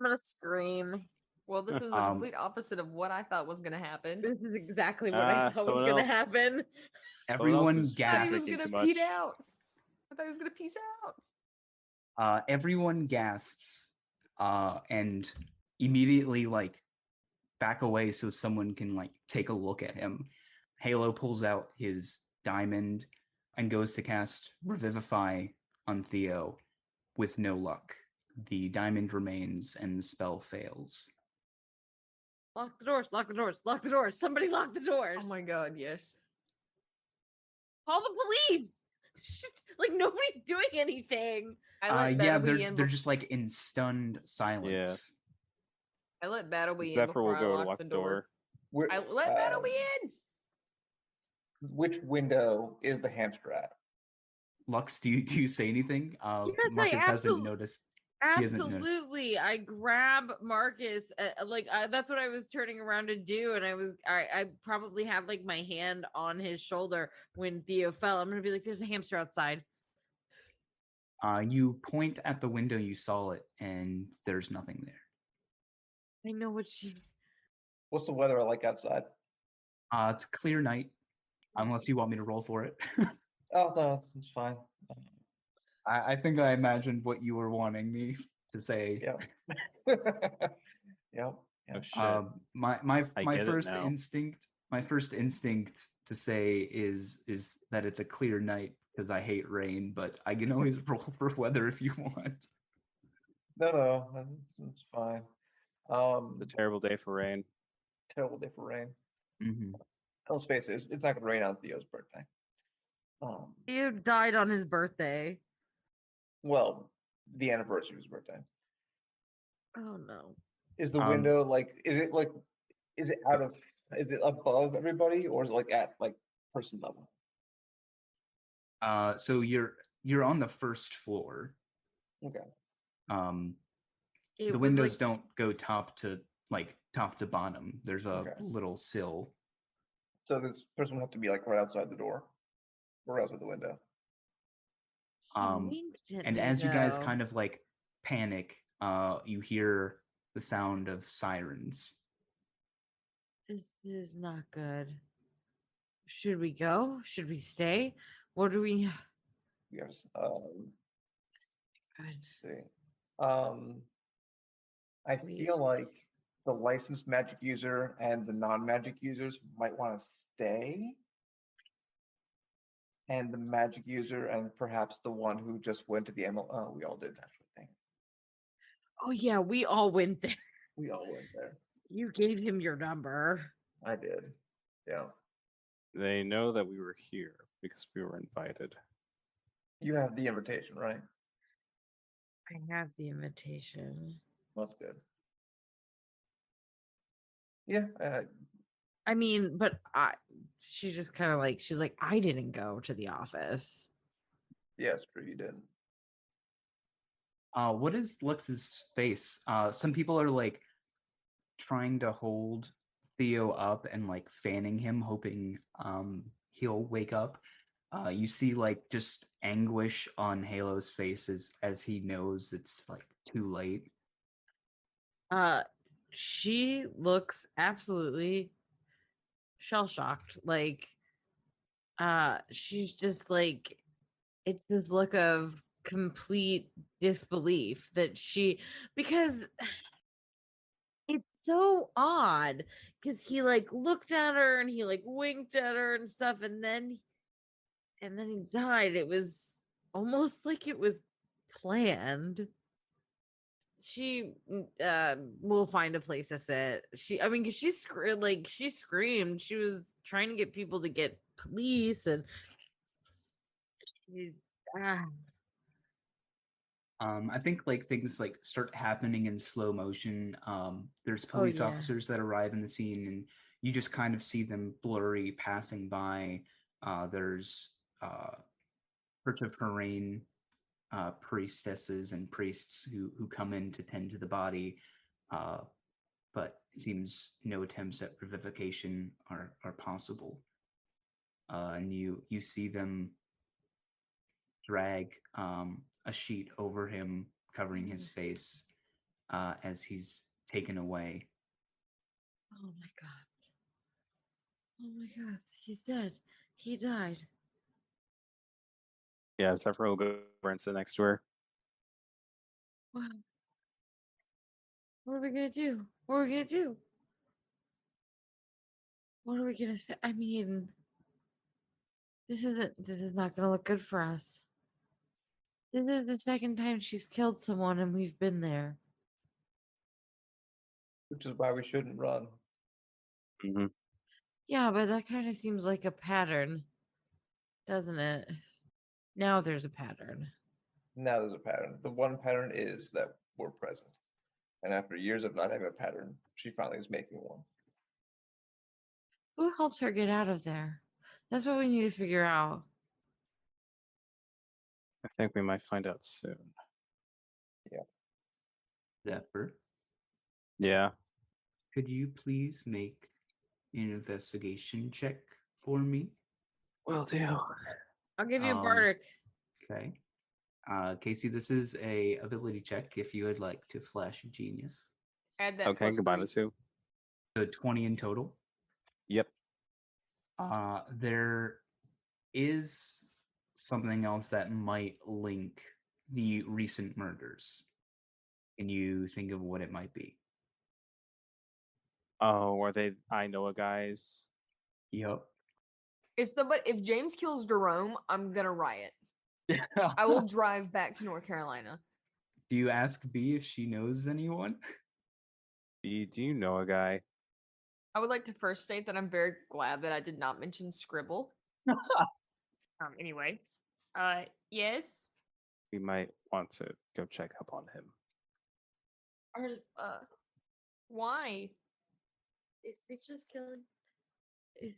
I'm gonna scream. Well, this is the complete opposite of what I thought was gonna happen. This is exactly what I thought was gonna happen. Everyone I thought he was gasps. gonna peed out. I thought he was gonna peace out. Everyone gasps and immediately like back away so someone can like take a look at him. Halo pulls out his diamond and goes to cast Revivify on Theo with no luck. The diamond remains and the spell fails. Lock the doors, lock the doors, lock the doors. Somebody lock the doors. Oh my god, yes. Call the police. Just, like nobody's doing anything. I let Yeah, Battleby in they're just like in stunned silence. I let Battleby in Zephyr will before I go to locked lock the the door. door. I let Battleby in. Which window is the hamster at? Lux, do you say anything? Marcus hasn't noticed. He hasn't noticed. Absolutely. I grab Marcus, that's what I was turning around to do, and I probably had like my hand on his shoulder when Theo fell. I'm gonna be like, "There's a hamster outside." You point at the window you saw it, and there's nothing there. I know what What's the weather like outside? It's a clear night, unless you want me to roll for it. Oh no, it's fine. I think I imagined what you were wanting me to say. Yeah. Yep. Oh shit. My first instinct to say is that it's a clear night because I hate rain, but I can always roll for weather if you want. No, it's fine. It's a terrible day for rain. Terrible day for rain. Mm-hmm. Let's face it, it's not gonna rain on Theo's birthday. Theo died on his birthday. Well, the anniversary of his birthday. Oh no. Is the window is it above everybody or is it like at like person level? So you're on the first floor. Okay. The windows don't go top to bottom. There's a little sill. So this person would have to be like right outside the door or outside the window. And as you guys kind of like panic, you hear the sound of sirens. This is not good. Should we go? Should we stay? What do we? Yes. Let's see. I feel like the licensed magic user and the non-magic users might want to stay. And the magic user and perhaps the one who just went to the ML. Oh, we all did actually. Thing. Oh yeah, we all went there. We all went there. You gave him your number. I did. Yeah. They know that we were here because we were invited. You have the invitation, right? I have the invitation. That's good. Yeah, I mean, but she just kind of like, she's like, I didn't go to the office. yes, true, you didn't. What is Lux's face? Some people are like trying to hold Theo up and like fanning him, hoping he'll wake up. You see like just anguish on Halo's face as he knows it's like too late. She looks absolutely shell shocked. Like, she's just like, it's this look of complete disbelief that because it's so odd because he like looked at her and he like winked at her and stuff, and then he died. It was almost like it was planned. She will find a place to sit. I mean, 'cause she screamed. She was trying to get people to get police, and she, ah, I think like things like start happening in slow motion. There's Oh, police yeah. officers that arrive in the scene, and you just kind of see them blurry passing by. There's Church of Harain priestesses and priests who come in to tend to the body, but it seems no attempts at revivification are possible. And you see them drag a sheet over him, covering his face as he's taken away. oh my god, oh my god, he's dead. He died. Yeah, Zephyr will go over and sit next to her. Wow. What are we gonna do? What are we gonna do? What are we gonna say? I mean, this is not gonna look good for us. This is the second time she's killed someone and we've been there. Which is why we shouldn't run. Mm-hmm. Yeah, but that kind of seems like a pattern, doesn't it? Now there's a pattern. Now there's a pattern. The one pattern is that we're present. And after years of not having a pattern, she finally is making one. Who helped her get out of there? That's what we need to figure out. I think we might find out soon. Zephyr, Yeah. could you please make an investigation check for me? Will do. I'll give you a Um, bardic. Okay. Casey, this is a ability check if you would like to flash a genius. Add that. Okay, combine the two. So 20 in total. Yep. There is something else that might link the recent murders. Can you think of what it might be? Oh, are they Inoa guys? Yep. If James kills Jerome, I'm gonna riot. I will drive back to North Carolina. Do you ask B if she knows anyone? B, do you know a guy? I would like to first state that I'm very glad that I did not mention Scribble. Anyway. Yes. We might want to go check up on him. Why? Is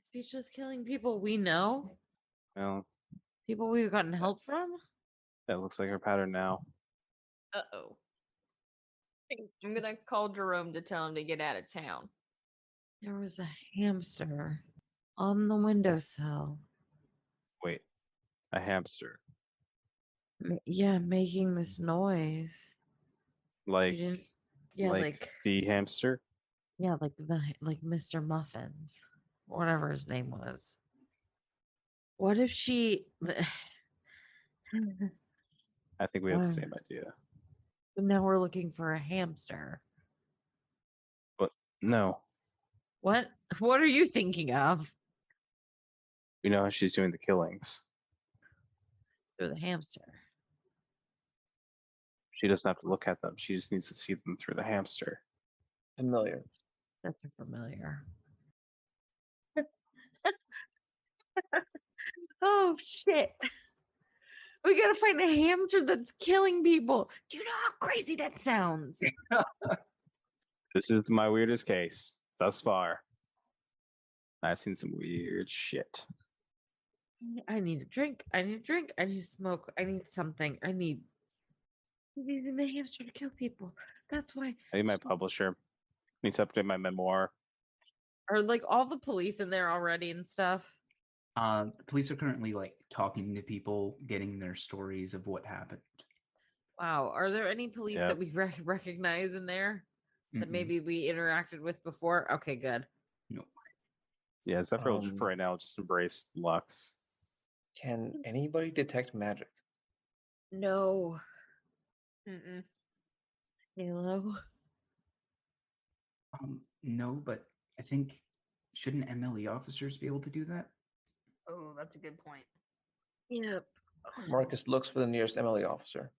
speechless killing people we know? Well, People we've gotten help from? that looks like her pattern now. Uh-oh. I'm gonna call Jerome to tell him to get out of town. There was a hamster on the windowsill. Wait, a hamster. Yeah, making this noise. Like, Yeah, like the hamster? yeah, like Mr. Muffins, whatever his name was. What if she? I think we have the same idea. Now we're looking for a hamster. But no, What? What are you thinking of? we know how she's doing the killings. Through the hamster. She doesn't have to look at them. She just needs to see them through the hamster. Familiar. That's a familiar. Oh shit. We gotta find a hamster that's killing people. Do you know how crazy that sounds? This is my weirdest case thus far. I've seen some weird shit. I need a drink. I need a drink. I need to smoke. I need something. I need using the hamster to kill people. That's why. I need my publisher. Need to update my memoir. Are like all the police in there already and stuff? Police are currently like talking to people, getting their stories of what happened. Wow. Are there any police Yep. that we recognize in there that Mm-mm. maybe we interacted with before? Okay, good. No. Yeah, Zephyr will for right now just embrace Lux. Can anybody detect magic? No. Mm-mm. Halo. No, but I think shouldn't MLE officers be able to do that? Oh, that's a good point. Yep. Marcus looks for the nearest MLE officer.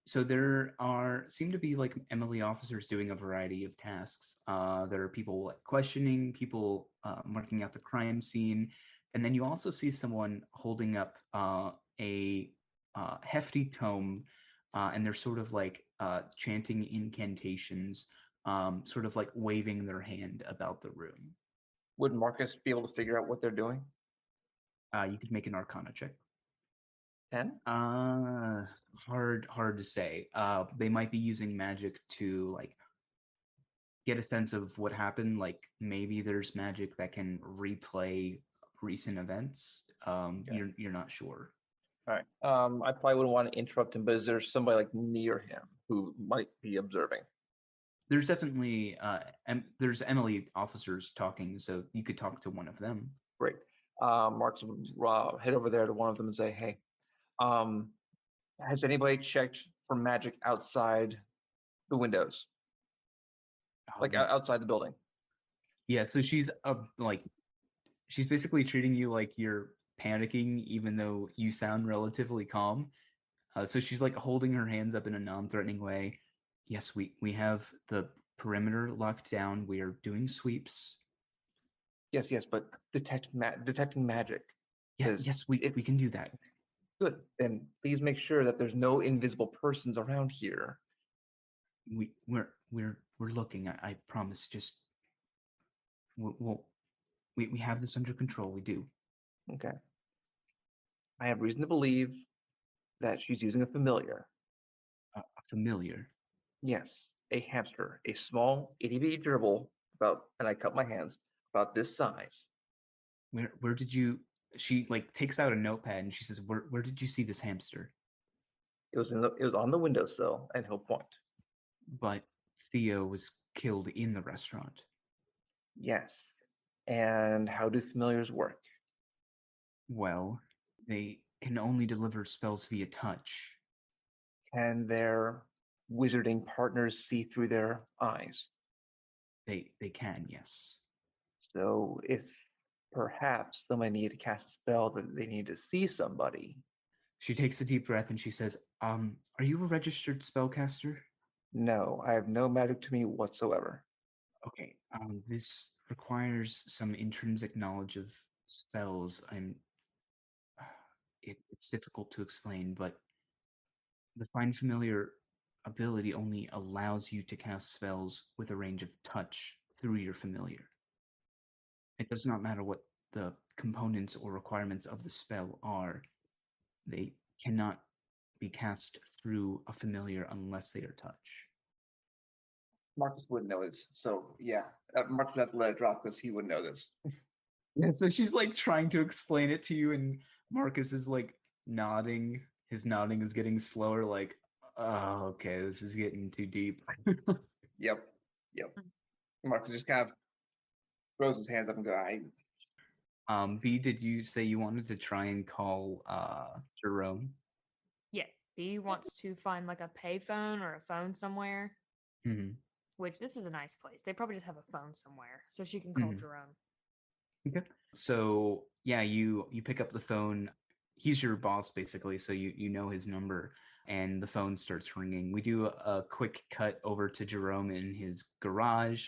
So there seem to be like MLE officers doing a variety of tasks. There are people like questioning, people marking out the crime scene, and then you also see someone holding up a hefty tome, and they're sort of like chanting incantations, sort of like waving their hand about the room. Would Marcus be able to figure out what they're doing? You could make an Arcana check. 10? Hard to say. They might be using magic to like get a sense of what happened. Like maybe there's magic that can replay recent events. Okay. You're not sure. All right. I probably wouldn't want to interrupt him, but is there somebody like near him who might be observing? There's definitely there's Emily officers talking, so you could talk to one of them. Great. Marcus would head over there to one of them and say, "Hey, has anybody checked for magic outside the windows, like outside the building?" Yeah, so she's she's basically treating you like you're panicking, even though you sound relatively calm. So she's like holding her hands up in a non-threatening way. Yes, we have the perimeter locked down. We are doing sweeps. Yes, but detecting magic. Yeah, yes, we can do that. Good. Then please make sure that there's no invisible persons around here. We're looking. I promise. Just we have this under control. We do. Okay. I have reason to believe that she's using a familiar. A familiar. Yes, a hamster, a small itty-bitty gerbil, and I cut my hands, about this size. Where did you? She like takes out a notepad and she says, "Where did you see this hamster?" It was on the windowsill, and he'll point. But Theo was killed in the restaurant. Yes. And how do familiars work? Well, they can only deliver spells via touch. Can their wizarding partners see through their eyes? They can, yes. So if perhaps somebody need to cast a spell that they need to see somebody. She takes a deep breath and she says, are you a registered spellcaster? No, I have no magic to me whatsoever. Okay, this requires some intrinsic knowledge of spells. It's difficult to explain, but the Find Familiar ability only allows you to cast spells with a range of touch through your familiar. It does not matter what the components or requirements of the spell are. They cannot be cast through a familiar unless they are touch. Marcus wouldn't know this, so yeah, Marcus would have to let it drop because he wouldn't know this. Yeah, so she's like trying to explain it to you, and Marcus is like nodding. His nodding is getting slower, like, oh, okay, this is getting too deep. Yep. Marcus just kind of throws his hands up and goes, B, did you say you wanted to try and call Jerome? Yes, B wants to find like a payphone or a phone somewhere. Mm-hmm. Which this is a nice place. They probably just have a phone somewhere, so she can call Jerome. Okay. So yeah, you pick up the phone. He's your boss basically, so you know his number, and the phone starts ringing. We do a quick cut over to Jerome in his garage.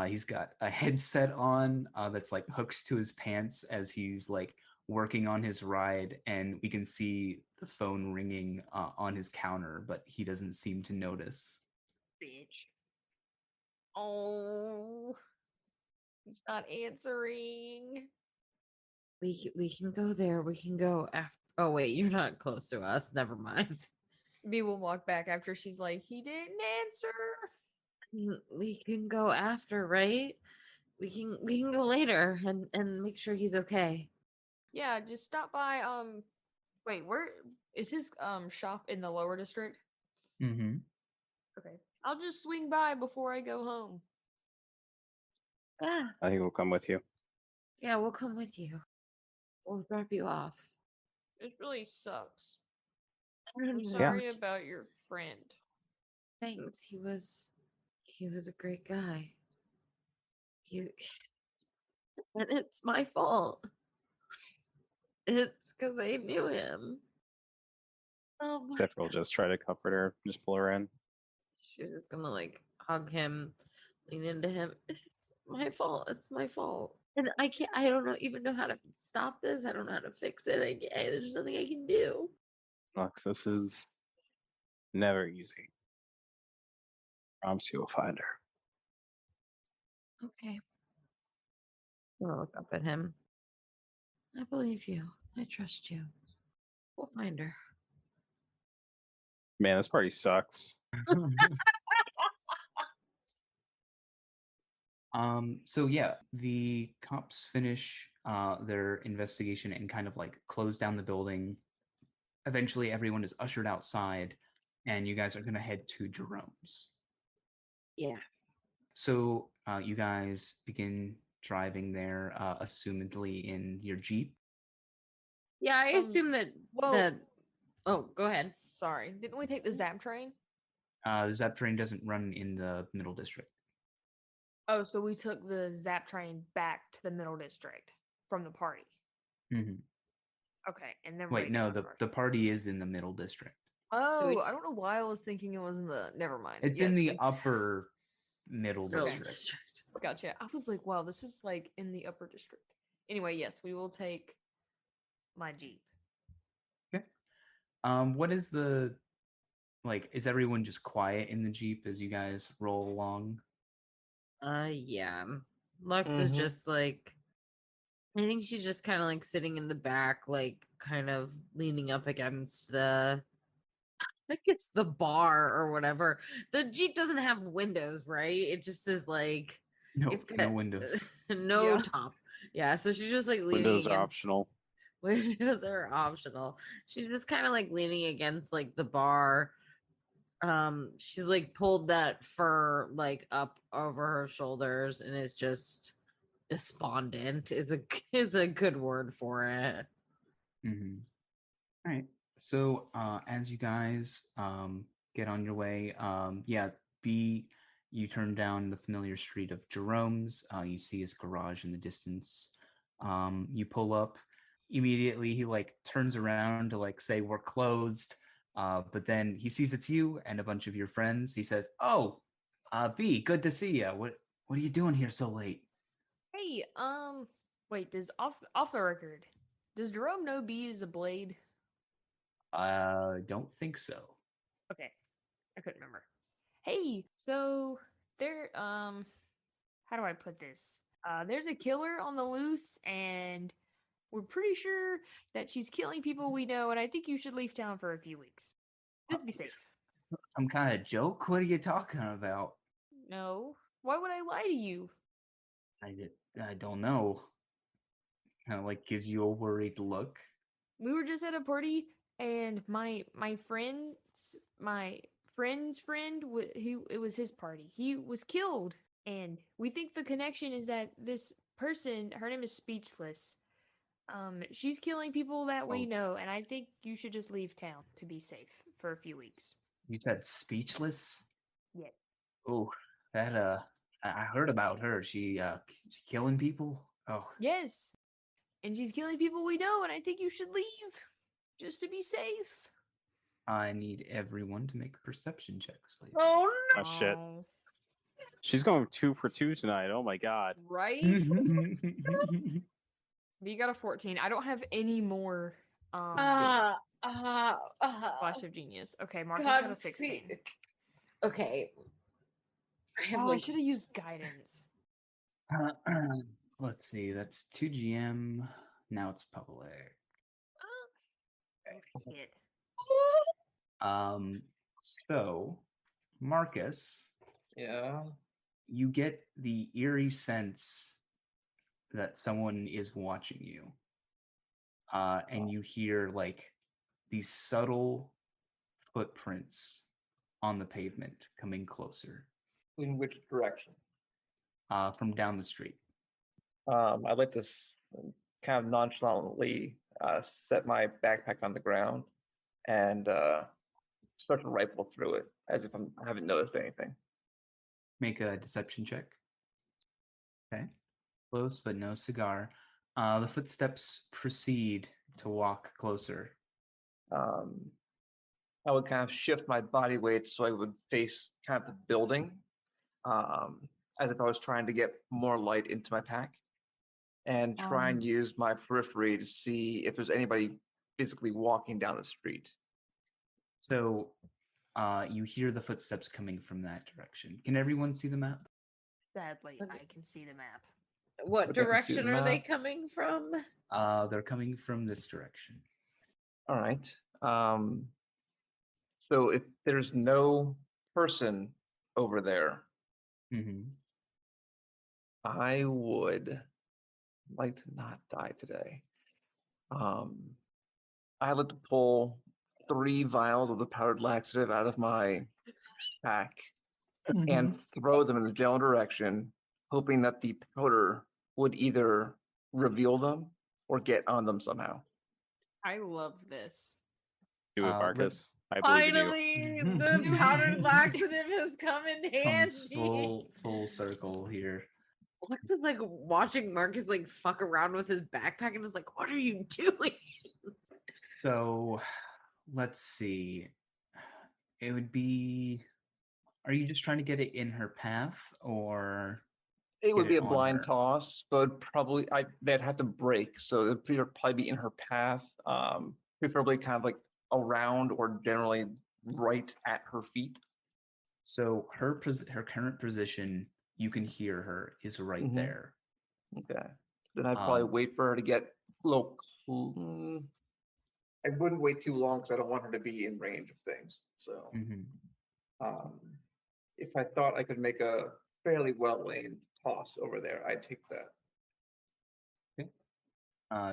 He's got a headset on that's like hooked to his pants as he's like working on his ride, and we can see the phone ringing on his counter, but he doesn't seem to notice. Bitch. Oh, he's not answering. We can go there. We can go after. Oh wait, you're not close to us. Never mind. B will walk back after she's like, he didn't answer. We can go after, right? We can go later and make sure he's okay. Yeah, just stop by. Wait, where is his shop in the lower district? Mm-hmm. Okay, I'll just swing by before I go home. Yeah, I think we'll come with you. yeah, we'll come with you. We'll drop you off. It really sucks. I'm I'm sorry about your friend. Thanks. He was a great guy. And it's my fault. It's because I knew him. Oh my Zephyr will just try to comfort her, just pull her in. She's just gonna like hug him, lean into him. It's my fault. It's my fault. And I can't. I don't know even know how to stop this. I don't know how to fix it. There's nothing I can do. Lux, this is never easy. Promise you'll find her. Okay. I'm gonna look up at him. I believe you. I trust you. We'll find her. Man, this party sucks. So yeah, the cops finish their investigation and kind of like close down the building. Eventually, everyone is ushered outside, and you guys are gonna head to Jerome's. Yeah. So you guys begin driving there, assumedly in your Jeep. Yeah, I assume that well- Oh, go ahead. Sorry, didn't we take the Zap train? The Zep train doesn't run in the Middle District. Oh, so we took the Zap train back to the Middle District from the party. Mm-hmm. Okay, and then Wait, no, the party is in the Middle District. Oh, I don't know why I was thinking it was in the. Never mind. It's in the upper Middle Okay. District. Gotcha. I was like, wow, this is like in the upper district. Anyway, yes, we will take my Jeep. Okay. What is the like? Is everyone just quiet in the Jeep as you guys roll along? Yeah. Lux is just like, I think she's just kind of like sitting in the back, like kind of leaning up against I guess the bar or whatever. The Jeep doesn't have windows, right? It just is like, No, it's got no windows. no Yeah. top. Yeah, so she's just like leaning Windows are against. optional. Windows are optional. She's just kind of like leaning against like the bar. She's like pulled that fur like up over her shoulders and is just despondent is a good word for it. Mm-hmm. All right. So as you guys get on your way, you turn down the familiar street of Jerome's. You see his garage in the distance. You pull up. Immediately, he like turns around to like say we're closed. But then he sees it's you and a bunch of your friends. He says, "Oh, B, good to see you. What are you doing here so late?" Hey, wait, does off the record, does Jerome know B is a blade? Don't think so. Okay, I couldn't remember. Hey, so there, how do I put this? There's a killer on the loose, and we're pretty sure that she's killing people we know, and I think you should leave town for a few weeks. Just be safe. Some kind of joke? What are you talking about? No. Why would I lie to you? I don't know. Kind of like gives you a worried look. We were just at a party, and my friend's friend, it was his party. He was killed, and we think the connection is that this person, her name is Speechless. She's killing people that we know, and I think you should just leave town to be safe for a few weeks. You said Speechless? Yeah. Oh, that I heard about her. She killing people? Oh. Yes. And she's killing people we know, and I think you should leave just to be safe. I need everyone to make perception checks, please. Oh no! Oh shit! She's going 2 for 2 tonight. Oh my god! Right? You got a 14. I don't have any more Flash of Genius. Okay, Marcus got a 16. Okay. I have I should have used guidance. Let's see. That's 2 GM. Now it's public. Hit. So, Marcus, Yeah. you get the eerie sense that someone is watching you. And you hear like these subtle footprints on the pavement coming closer In which direction? from down the street. I'd like to kind of nonchalantly set my backpack on the ground and start to rifle through it as if I haven't noticed anything. Make a deception check. Okay. Close, but no cigar. The footsteps proceed to walk closer. I would kind of shift my body weight so I would face kind of the building, as if I was trying to get more light into my pack, and try and use my periphery to see if there's anybody physically walking down the street. So you hear the footsteps coming from that direction. Can everyone see the map? Sadly, I can see the map. What Okay, I can see direction the are they map. coming from? They're coming from this direction. All right. So if there's no person over there, Mm-hmm. I would like to not die today. I like to pull 3 vials of the powdered laxative out of my pack and throw them in the general direction, hoping that the powder would either reveal them or get on them somehow. I love this. Do it, let- Marcus. I believe in you. Finally, the powdered laxative has come in Comes handy. full circle here. Lex is like watching Marcus like fuck around with his backpack and is like, "What are you doing?" So let's see. It would be. Are you just trying to get it in her path, or It would get be it a on blind her? toss, but probably they'd have to break, so it'd probably be in her path, preferably kind of like around or generally right at her feet. So her current position, you can hear her, is right Mhm. there. Okay. Then I'd probably wait for her to get a little. I wouldn't wait too long because I don't want her to be in range of things. So, if I thought I could make a fairly well-aimed toss over there, I'd take that.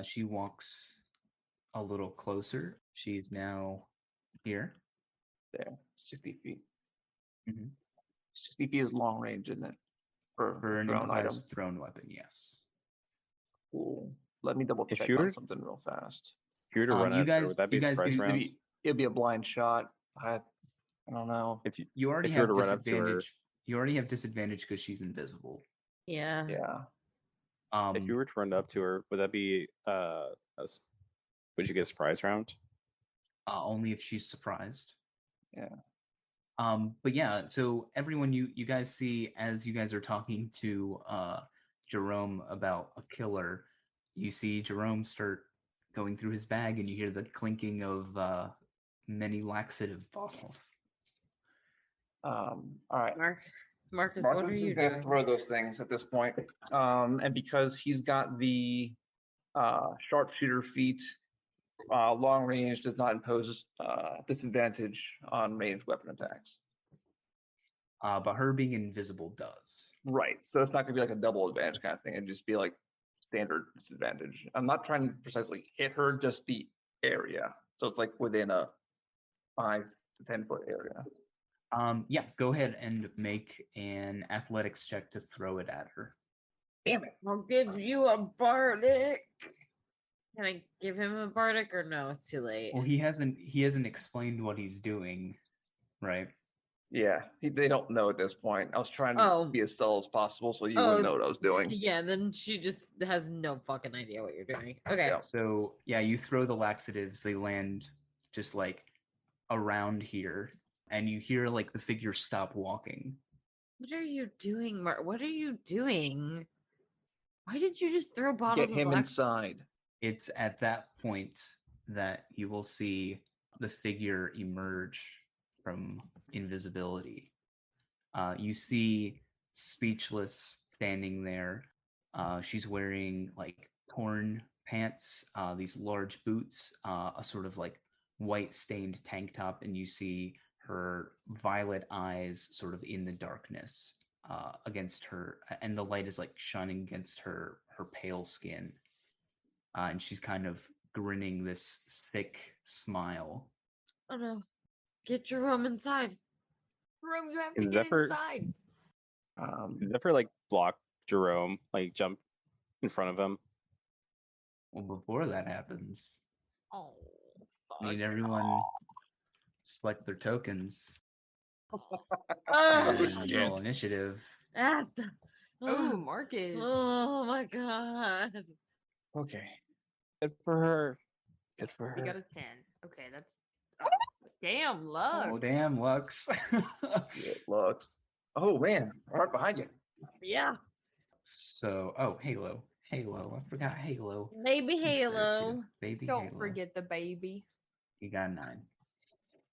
She walks a little closer. She's now here. There, 60 feet. Mhm. 60 feet is long range, isn't it? For an thrown item. improvised thrown weapon, yes. Cool. Let me double If check you on were- something real fast. If you were to run you it, guys- would that be you guys surprise do- round? It'd be a blind shot. I don't know. If you You already if you were have to run up to her, disadvantage. You already have disadvantage because she's invisible. Yeah. Yeah. if you were to run up to her, would that be would you get a surprise round? Only if she's surprised. Yeah. But yeah, so everyone, you guys see as you guys are talking to Jerome about a killer, you see Jerome start going through his bag, and you hear the clinking of many laxative bottles. All right. Marcus, what are Marcus is you going to doing? throw those things at this point. And because he's got the sharpshooter feat, long range does not impose disadvantage on ranged weapon attacks. But her being invisible does. Right. So it's not going to be like a double advantage kind of thing. It'd just be like standard disadvantage. I'm not trying to precisely hit her, just the area. So it's like within a 5 to 10 foot area. Yeah, go ahead and make an athletics check to throw it at her. Damn it. I'll give you a bardic. Can I give him a bardic or no? It's too late. Well, he hasn't explained what he's doing, right? Yeah, they don't know at this point. I was trying to be as subtle as possible so you wouldn't know what I was doing. Yeah, then she just has no fucking idea what you're doing. Okay. Yeah. So yeah, you throw the laxatives, they land just like around here, and you hear like the figure stop walking. What are you doing, What are you doing? Why did you just throw Get bottles of him Lux? inside. It's at that point that you will see the figure emerge from invisibility. You see Speechless standing there. She's wearing like torn pants, these large boots, a sort of like white stained tank top, and you see her violet eyes sort of in the darkness against her, and the light is like shining against her pale skin, and she's kind of grinning this thick smile. Oh no. Get Jerome inside. Jerome, you have to Is get Zephyr- inside. Zephyr like block Jerome, like jump in front of him. Well, before that happens, Oh, I need everyone select their tokens Oh, and roll initiative. ah, oh, Marcus. oh my god. Okay. Good for her. Good for You got her. a 10. Okay, that's. Oh, damn, Lux. Oh, damn, Lux. It looks. Oh man, right behind you. Yeah. So, oh, Halo. Halo. I forgot Halo. Baby It's there too. Halo. Baby Don't Halo. forget the baby. You got 9.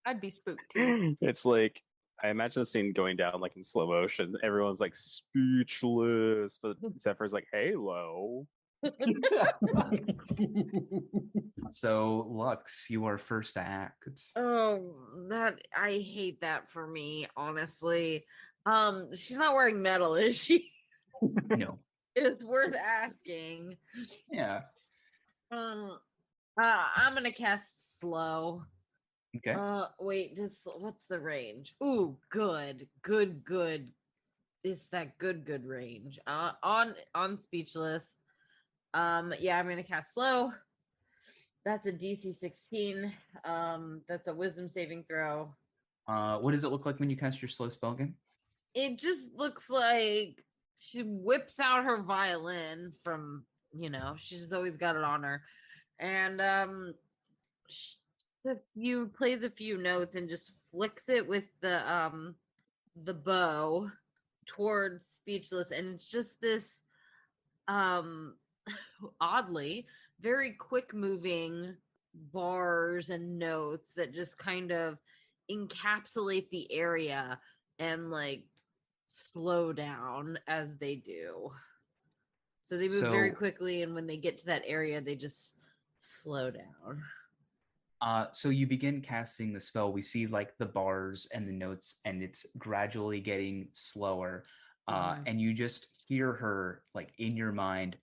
I'd be spooked too. It's like I imagine the scene going down like in slow motion. Everyone's like speechless, but Zephyr's like, "Halo." So, Lux, you are first to act. Oh, that I hate that for me, honestly. She's not wearing metal, is she? No. It's worth asking. Yeah. I'm gonna cast slow. Okay. Wait, what's the range? Ooh, good. It's that good range. On speechless. Yeah, I'm gonna cast slow. That's a DC 16. That's a wisdom saving throw. What does it look like when you cast your slow spell again? It just looks like she whips out her violin from, she's always got it on her. And you plays a few notes and just flicks it with the bow towards speechless, and it's just this oddly very quick moving bars and notes that just kind of encapsulate the area and like slow down as they do. So they move very So- quickly, and when they get to that area, they just slow down. So you begin casting the spell. We see like the bars and the notes, and it's gradually getting slower. Mhm. And you just hear her like in your mind,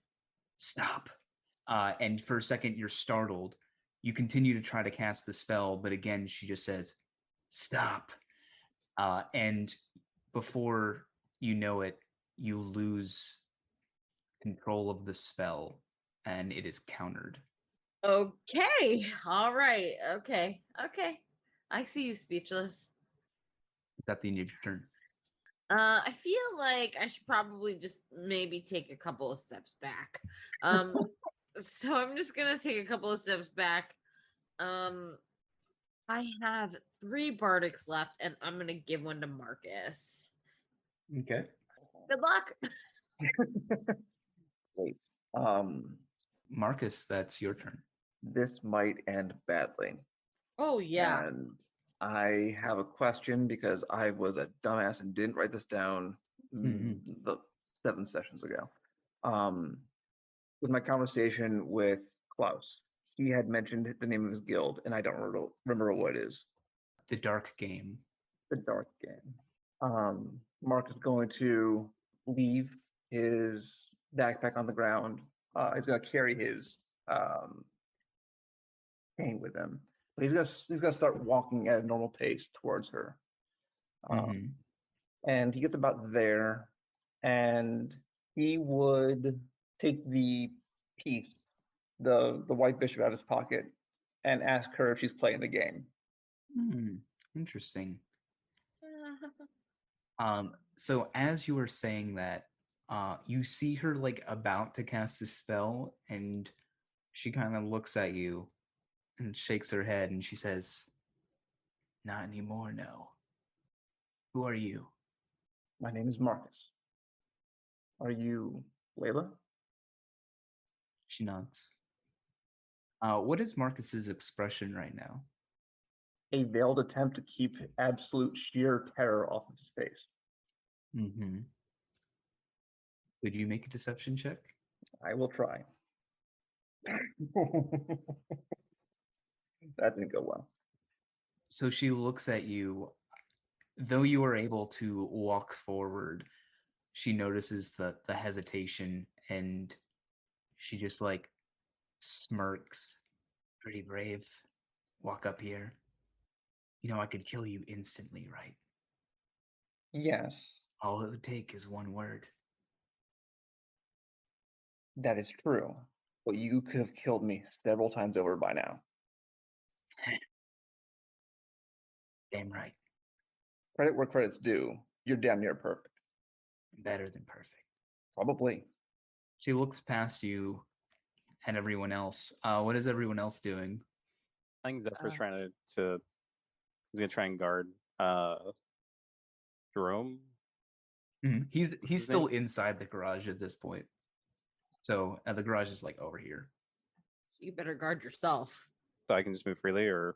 stop. And for a second, you're startled. You continue to try to cast the spell, but again, she just says, stop. And before you know it, you lose control of the spell, and it is countered. Okay. All right. Okay. I see you, speechless. Is that the end of your turn? I feel like I should probably just maybe take a couple of steps back. So I'm just gonna take a couple of steps back. I have 3 Bardics left, and I'm gonna give one to Marcus. Okay. Good luck. Wait. Marcus, that's your turn. This might end badly. Oh yeah. And I have a question because I was a dumbass and didn't write this down the 7 sessions ago. With my conversation with Klaus, he had mentioned the name of his guild, and I don't remember what it is. The Dark Game. The Dark Game. Mark is going to leave his backpack on the ground. He's going to carry his cane with him. But he's gonna start walking at a normal pace towards her. And he gets about there, and he would take the piece, the white bishop out of his pocket, and ask her if she's playing the game. Interesting. So as you were saying that, you see her like about to cast a spell, and she kind of looks at you and shakes her head, and she says, "Not anymore, no. Who are you?" My name is Marcus. Are you Layla? She nods. What is Marcus's expression right now? A veiled attempt to keep absolute sheer terror off of his face. Mm-hmm. Could you make a deception check? I will try. That didn't go well. So she looks at you. Though you are able to walk forward, she notices the hesitation and she just like smirks. Pretty brave. Walk up here. You know I could kill you instantly, right? Yes, All it would take is one word. that is true. But you could have killed me several times over by now. Damn right. Credit where credit's due. You're damn near perfect. Better than perfect. Probably. She looks past you and everyone else. What is everyone else doing? I think Zephyr's trying to he's gonna try and guard Jerome. He's his still name? inside the garage at this point. So the garage is like over here. So you better guard yourself. So I can just move freely, or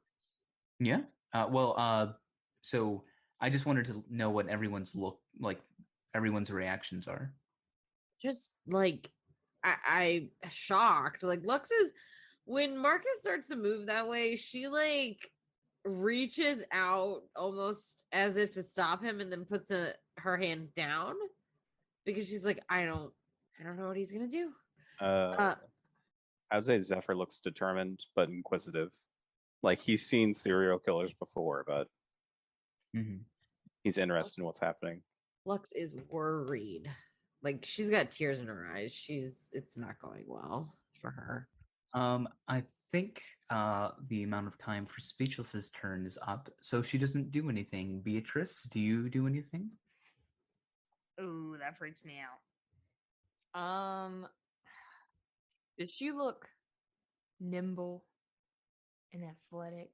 Yeah. So I just wanted to know what everyone's everyone's reactions are. Just like I shocked. Like Lux is when Marcus starts to move that way, she like reaches out almost as if to stop him and then puts her hand down because she's like, I don't know what he's gonna do. I would say Zephyr looks determined but inquisitive. Like he's seen serial killers before, but he's interested in what's happening. Lux is worried. Like she's got tears in her eyes. It's not going well for her. I think the amount of time for Speechless's turn is up, so she doesn't do anything. Beatrice, do you do anything? Ooh, that freaks me out. Does she look nimble and athletic?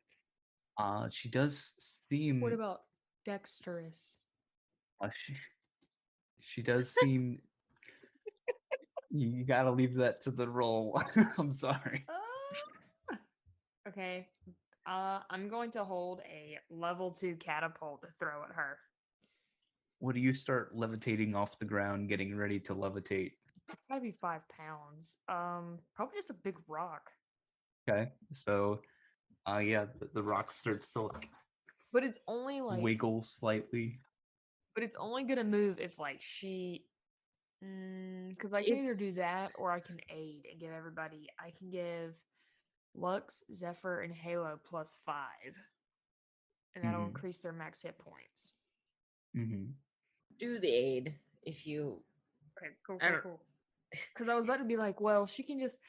She does seem. What about dexterous? She does seem. You gotta leave that to the roll. I'm sorry. Okay. I'm going to hold a level 2 catapult to throw at her. What do you start levitating off the ground, getting ready to levitate? It's gotta be 5 pounds. Probably just a big rock. Okay, so, yeah, the rock starts to like But it's only like wiggle slightly. But it's only gonna move if like she, because I can either do that or I can aid and give everybody. I can give Lux, Zephyr, and Halo +5, and that'll increase their max hit points. Do the aid if you. Okay, cool. Because I was about to be like, well, she can just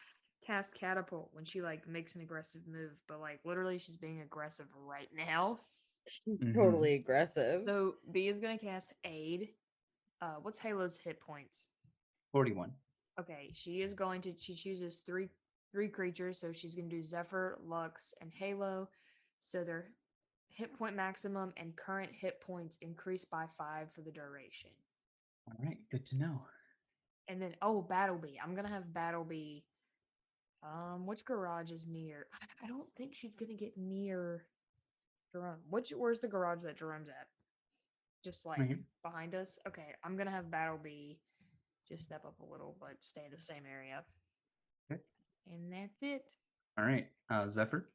cast catapult when she like makes an aggressive move, but like literally she's being aggressive right now. She's totally aggressive. So B is gonna cast aid. What's Halo's hit points? 41. Okay, she chooses three creatures, so she's gonna do Zephyr, Lux, and Halo. So their hit point maximum and current hit points increase by 5 for the duration. All right, good to know. And then Battlebee. I'm gonna have Battlebee. Which garage is near? I don't think she's gonna get near Jerome. Where's the garage that Jerome's at? Just like behind us? Okay, I'm gonna have Battlebee just step up a little, but stay in the same area. Okay. And that's it. All right, Zephyr?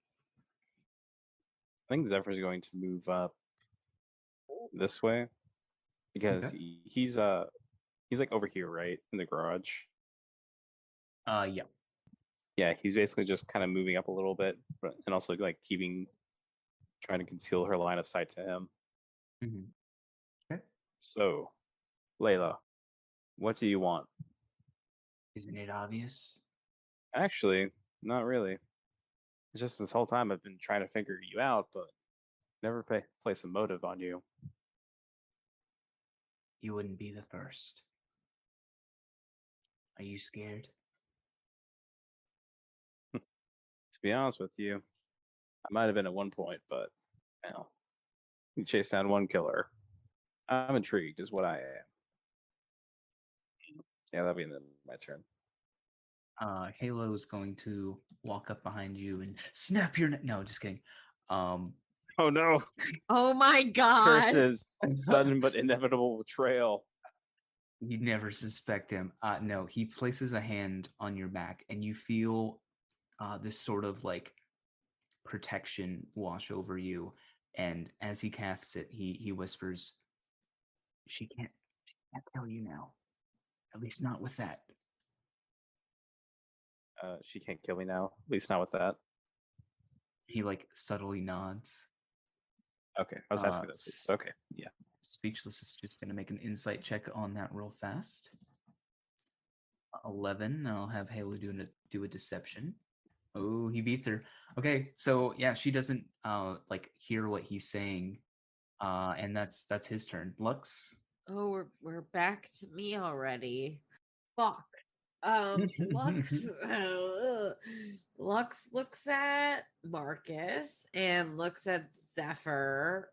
I think Zephyr's going to move up this way because he's like over here, right, in the garage. Yeah. Yeah, he's basically just kind of moving up a little bit, but and also like trying to conceal her line of sight to him. Okay. So, Layla, what do you want? Isn't it obvious? Actually, not really. It's just this whole time I've been trying to figure you out, but never place a motive on you. You wouldn't be the first. Are you scared? To be honest with you, I might have been at one point, but now you chased down one killer. I'm intrigued, is what I am. Yeah, that'll be my turn. Halo's going to walk up behind you and snap your neck. No, just kidding. Oh no! Oh my god. Curses! Sudden but inevitable betrayal. You never suspect him. No, he places a hand on your back, and you feel this sort of like protection wash over you. And as he casts it, he whispers, she can't tell you now. At least not with that. She can't kill me now. At least not with that. He like subtly nods. Okay, I was asking this. Okay, yeah. Speechless is just going to make an insight check on that real fast. 11. I'll have Halo do a deception. Oh, he beats her. Okay, so yeah, she doesn't like hear what he's saying, and that's his turn. Lux. Oh, we're back to me already. Fuck. Lux Lux looks at Marcus and looks at Zephyr.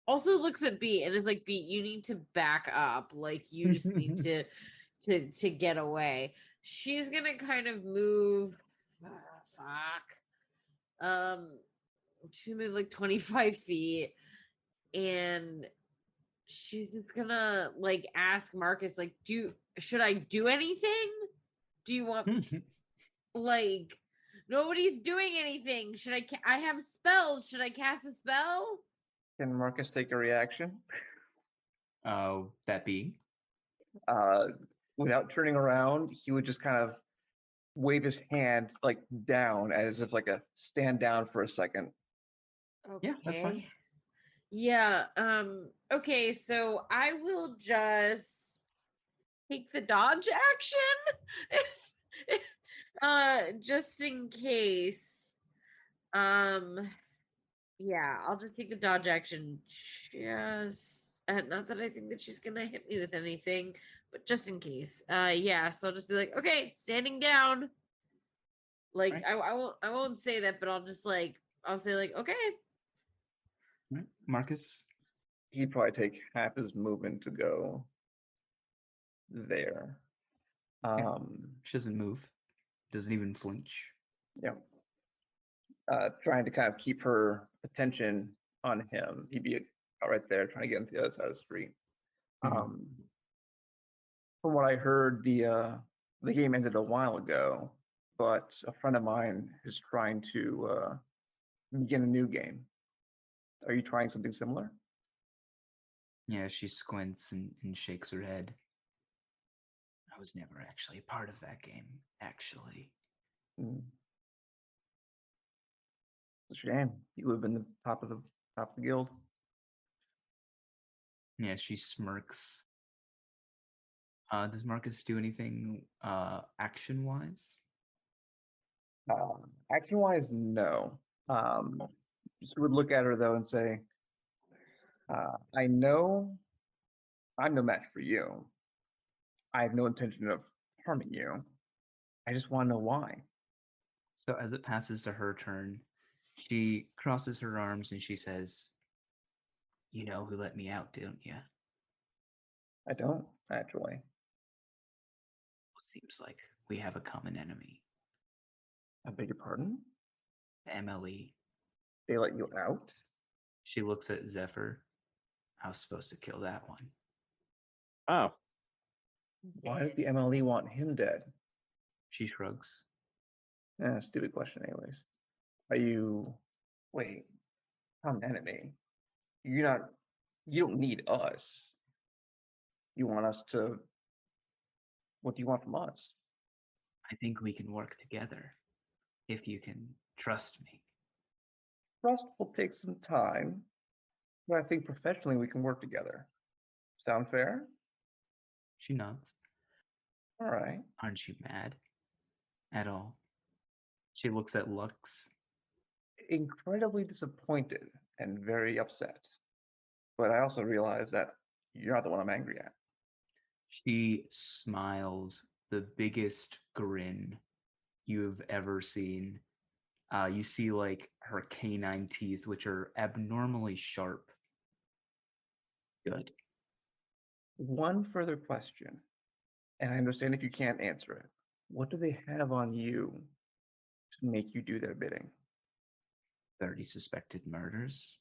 Also looks at Beat and is like, Beat, you need to back up. Like you just need to get away. She's gonna kind of move. She's gonna move like 25 feet, and she's just gonna like ask Marcus, like, should I do anything? Do you want like nobody's doing anything? Should I have spells? Should I cast a spell? Can Marcus take a reaction? That be? Without turning around, he would just kind of wave his hand like down as if like a stand down for a second. Okay. Yeah, that's fine. Yeah, okay, so I will just take the dodge action just in case. Yeah, I'll just take the dodge action just not that I think that she's gonna hit me with anything, but just in case. Yeah, so I'll just be like, okay, standing down. Like right. I won't say that, but I'll say like, okay. Right. Marcus. He'd probably take half his movement to go there. She doesn't move. Doesn't even flinch. Yeah. Trying to kind of keep her attention on him. He'd be right there trying to get into the other side of the street. From what I heard, the game ended a while ago, but a friend of mine is trying to begin a new game. Are you trying something similar? Yeah, she squints and shakes her head. I was never actually a part of that game, actually. It's a shame. You would have been the top of the guild. Yeah, she smirks. Does Marcus do anything action-wise? Action-wise, no. She would look at her though and say, I know I'm no match for you. I have no intention of harming you. I just want to know why. So as it passes to her turn, she crosses her arms and she says, you know who let me out, don't you? I don't, actually. It seems like we have a common enemy. I beg your pardon? MLE. They let you out? She looks at Zephyr. I was supposed to kill that one. Oh. Why does the MLE want him dead? She shrugs. Stupid question anyways. Are you... Wait. Common enemy? You don't need us. You want us to... What do you want from us? I think we can work together. If you can trust me. Trust will take some time, but I think professionally we can work together. Sound fair? She nods. All right. Aren't you mad? At all? She looks at Lux. Incredibly disappointed and very upset. But I also realize that you're not the one I'm angry at. She smiles the biggest grin you've ever seen. You see like her canine teeth, which are abnormally sharp. Good. One further question, and I understand if you can't answer it. What do they have on you to make you do their bidding? 30 suspected murders.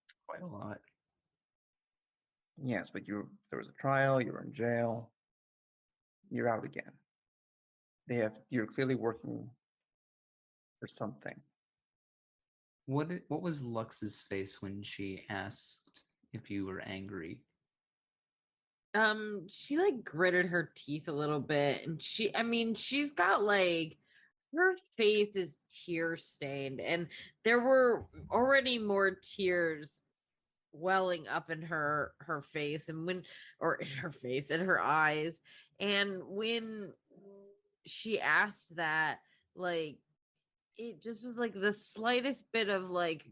It's quite a lot. Yes, but there was a trial, you were in jail, you're out again. You're clearly working for something. What was Lux's face when she asked if you were angry? She like gritted her teeth a little bit, and she's got like her face is tear stained, and there were already more tears welling up in her face in her face and her eyes. And when she asked that, like, it just was like the slightest bit of like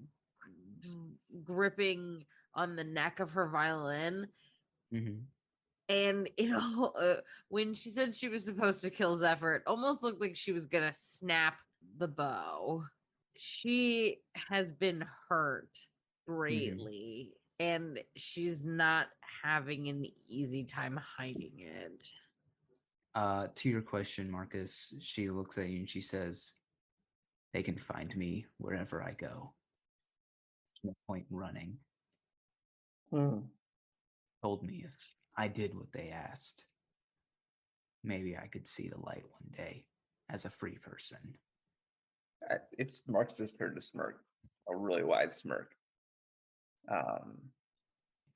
gripping on the neck of her violin. Mm-hmm. And it all when she said she was supposed to kill Zephyr, it almost looked like she was gonna snap the bow. She has been hurt greatly, and she's not having an easy time hiding it. To your question, Marcus, she looks at you and she says, "They can find me wherever I go. There's no point in running." Told me if I did what they asked, maybe I could see the light one day as a free person. It's Marcus's turn to smirk, a really wide smirk.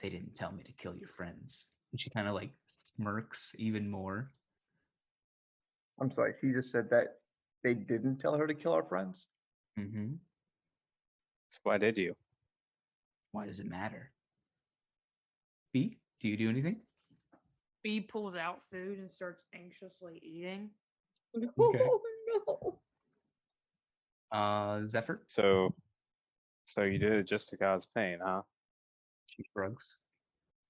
They didn't tell me to kill your friends. And she kind of like smirks even more. I'm sorry, she just said that they didn't tell her to kill our friends? Mm-hmm. So why did you? Why does it matter? B, do you do anything? B pulls out food and starts anxiously eating. Okay. Oh no. Zephyr? So you did it just to cause pain, huh? She shrugs.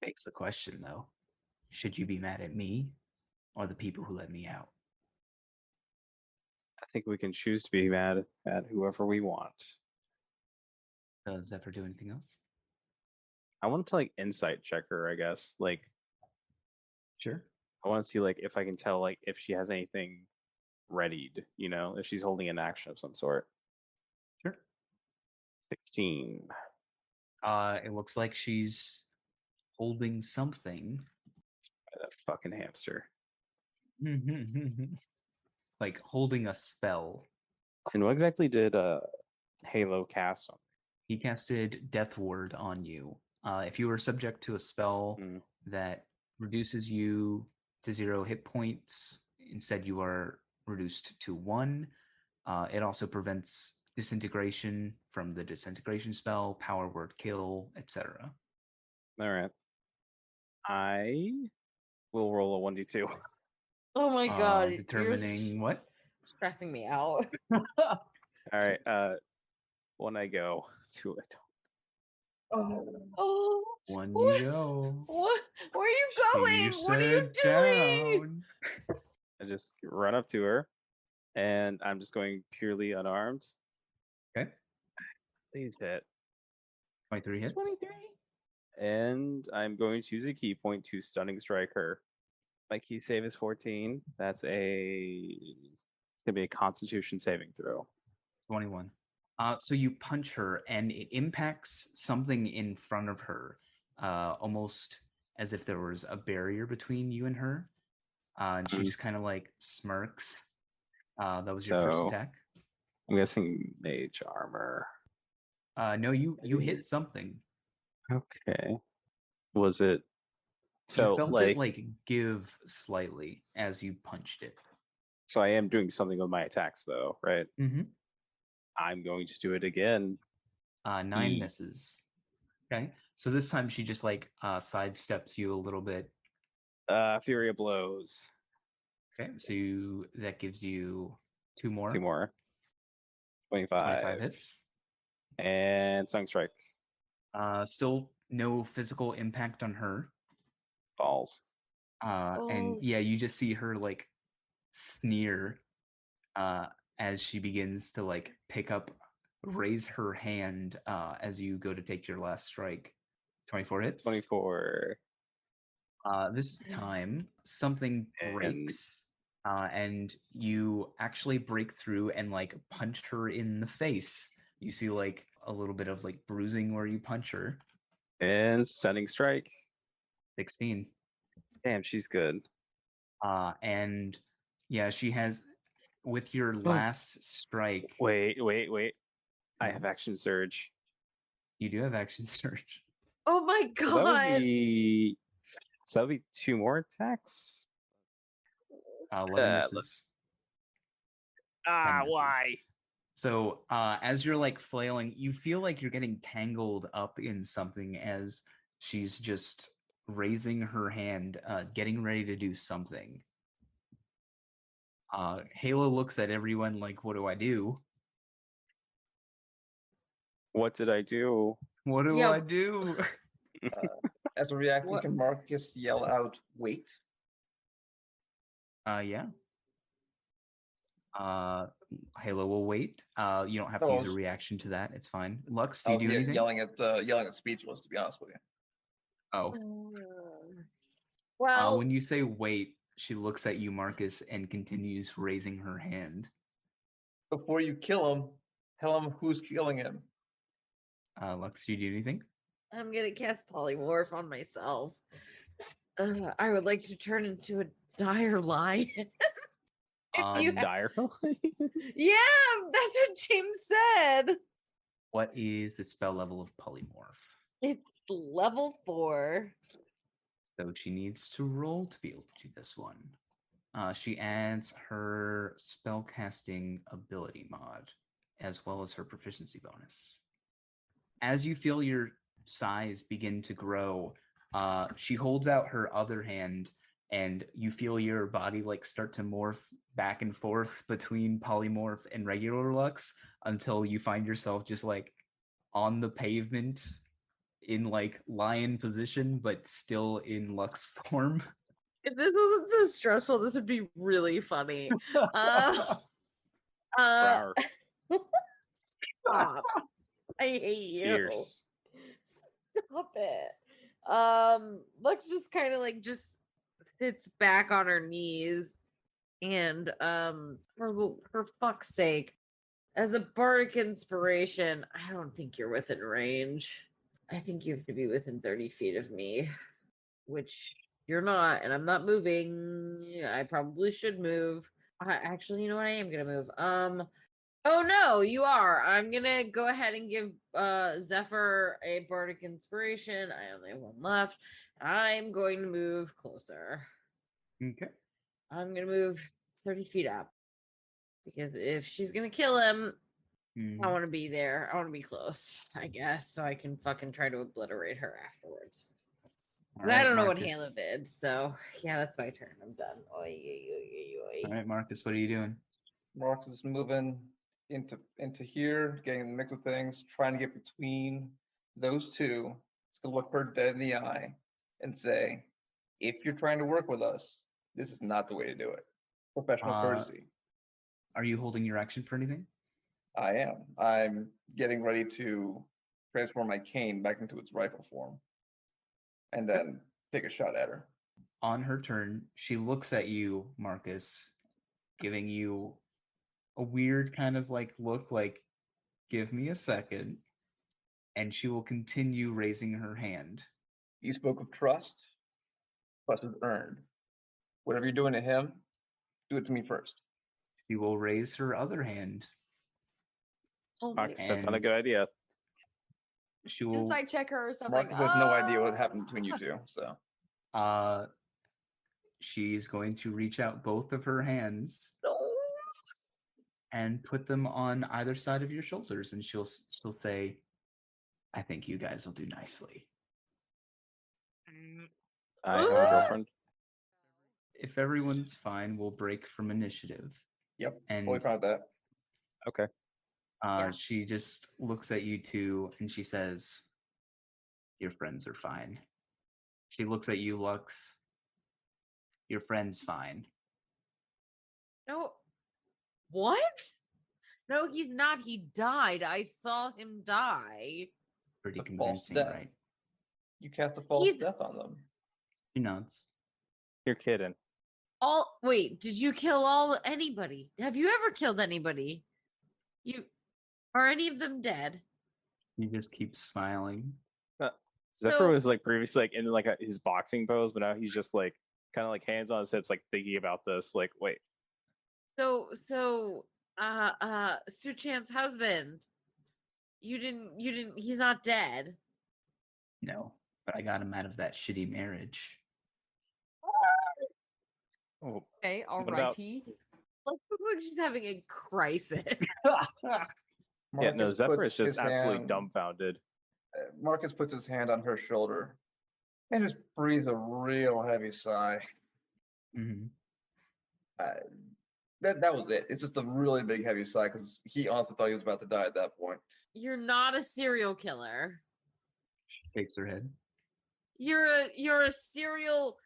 Begs the question, though. Should you be mad at me or the people who let me out? I think we can choose to be mad at whoever we want. Does Zephyr do anything else? I want to like insight check her, I guess. Like, Sure. I want to see like if I can tell like if she has anything readied, you know, if she's holding an action of some sort. Sure. 16. It looks like she's holding something. That fucking hamster. Like holding a spell. And what exactly did Halo cast on? He casted Death Ward on you. If you were subject to a spell that reduces you to 0 hit points, instead you are reduced to 1. It also prevents disintegration from the disintegration spell, power word kill, etc. All right. I will roll a 1d2. Oh my god. Determining what? Stressing me out. All right. When I go to it. Oh, One what? you go. What? Where are you going? She What are you said doing? down. I just run up to her, and I'm just going purely unarmed. Okay. Please hit. 23 hits. 23. And I'm going to use a key point to stunning strike her. My key save is 14. That's gonna be a Constitution saving throw. 21. So you punch her, and it impacts something in front of her, almost as if there was a barrier between you and her. And she just kind of like smirks. That was your first attack. I'm guessing mage armor. No, you hit something. Okay. Was it? So you felt it like give slightly as you punched it. So I am doing something with my attacks, though, right? Mm-hmm. I'm going to do it again. 9 misses. Okay. So this time she just like sidesteps you a little bit. Fury of Blows. Okay. So that gives you 2 more. 2 more. 25. 25 hits. And Stung Strike. Still no physical impact on her. Balls. And yeah, you just see her like sneer as she begins to like raise her hand as you go to take your last strike. 24 hits. 24. This time something breaks And you actually break through and like punch her in the face. You see like a little bit of like bruising where you punch her. And stunning strike. 16. Damn, she's good. And yeah, she has with your last strike. Wait. I Yeah. have action surge. You do have action surge. Oh my So that would god. be 2 more attacks. 11 misses. 10 misses. Why? So as you're like flailing, you feel like you're getting tangled up in something as she's just raising her hand, getting ready to do something. Halo looks at everyone like, what do I do? What did I do? What do Yeah. I do? As a reaction, What- can Marcus yell out, wait? Yeah. Halo will wait. You don't have to use a reaction to that. It's fine. Lux, do you do anything? Yelling at Speechless, to be honest with you. Oh. Well, When you say wait, she looks at you, Marcus, and continues raising her hand. Before you kill him, tell him who's killing him. Lux, do you do anything? I'm gonna cast polymorph on myself. I would like to turn into a dire lion. Dire. Yeah, that's what James said. What is the spell level of polymorph? It's level 4. So she needs to roll to be able to do this one. She adds her spellcasting ability mod, as well as her proficiency bonus. As you feel your size begin to grow, she holds out her other hand, and you feel your body like start to morph back and forth between polymorph and regular Lux until you find yourself just like on the pavement in like lion position, but still in Lux form. If this wasn't so stressful, this would be really funny. Rawr. Stop. I hate you. Fierce. Stop it. Lux just kind of like just sits back on her knees and for fuck's sake, as a bardic inspiration, I don't think you're within range. I think you have to be within 30 feet of me, which you're not, and I'm not moving. I probably should move. Actually, you know what? I am gonna move. Oh no, you are. I'm gonna go ahead and give Zephyr a bardic inspiration. I only have one left. I'm going to move closer. Okay. I'm gonna move 30 feet up. Because if she's gonna kill him, I want to be there. I want to be close, I guess, so I can fucking try to obliterate her afterwards. All I don't know what Marcus. Halo did, so yeah, that's my turn. I'm done. Oy, oy, oy, oy, oy. All right, Marcus, what are you doing? Marcus is moving into here, getting in the mix of things, trying to get between those two. It's gonna look her dead in the eye and say, if you're trying to work with us, this is not the way to do it. Professional courtesy. Are you holding your action for anything? I am. I'm getting ready to transform my cane back into its rifle form and then take a shot at her. On her turn, she looks at you, Marcus, giving you a weird kind of like look like, give me a second. And she will continue raising her hand. You spoke of trust. Trust is earned. Whatever you're doing to him, do it to me first. She will raise her other hand. Oh Marcus, that's not a good idea. She will. Insight checker or something. Marcus has no idea what happened between you two, so. She's going to reach out both of her hands and put them on either side of your shoulders, and she'll say, "I think you guys will do nicely." I have a girlfriend. If everyone's fine, we'll break from initiative. Yep. And Totally fine with that. Okay. She just looks at you two and she says, "Your friends are fine." She looks at you, Lux. "Your friend's fine." No. What? No, he's not. He died. I saw him die. Pretty It's a false convincing, death. right? You cast a false He's- death on them. She nods. You're kidding. Wait, did you kill anybody? Have you ever killed anybody? Are any of them dead? He just keeps smiling. Zephyr was like previously like in like his boxing pose, but now he's just like kind of like hands on his hips, like thinking about this. Like, wait. So Suchan's husband. You didn't he's not dead. No, but I got him out of that shitty marriage. Oh, Okay, what about- alrighty. Like we're just having a crisis. Yeah, no, Marcus Zephyr puts is just his absolutely hand- dumbfounded. Marcus puts his hand on her shoulder and just breathes a real heavy sigh. Mhm. That was it. It's just a really big heavy sigh because he honestly thought he was about to die at that point. You're not a serial killer. Shakes her head. You're a serial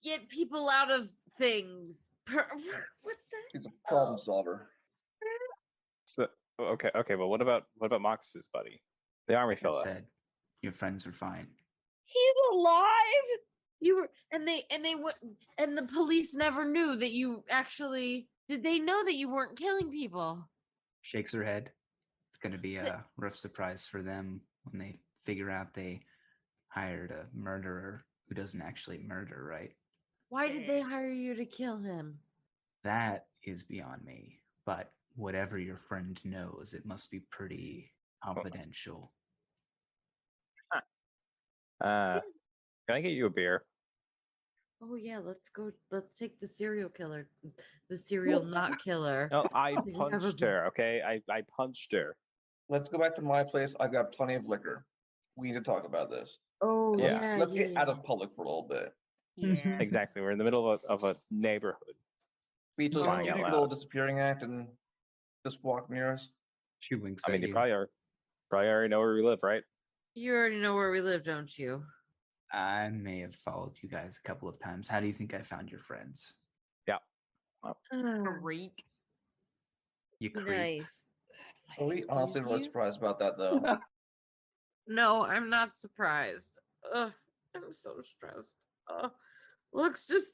get people out of things. What the? He's a problem solver. So okay, but what about Mox's buddy, the army I fella? said, your friends are fine. He's alive. You were, and the police never knew that you actually. Did they know that you weren't killing people? Shakes her head. It's going to be a rough surprise for them when they figure out they hired a murderer who doesn't actually murder, right? Why did they hire you to kill him? That is beyond me. But whatever your friend knows, it must be pretty confidential. Can I get you a beer? Oh yeah, let's go. Let's take the serial killer, the serial not killer. No, I You have a punched beer. her. Okay, I punched her. Let's go back to my place. I've got plenty of liquor. We need to talk about this. Oh Yeah. yeah, Let's get yeah. out of public for a little bit. Yeah. Exactly. We're in the middle of a neighborhood. Beatles, Crying can out you do a loud. little disappearing act and just walk near us? She winks I mean, at you you. probably already know where we live, right? You already know where we live, don't you? I may have followed you guys a couple of times. How do you think I found your friends? Freak. You creep. Nice. Are we honestly really surprised about that though? No, I'm not surprised. Ugh, I'm so stressed. Looks just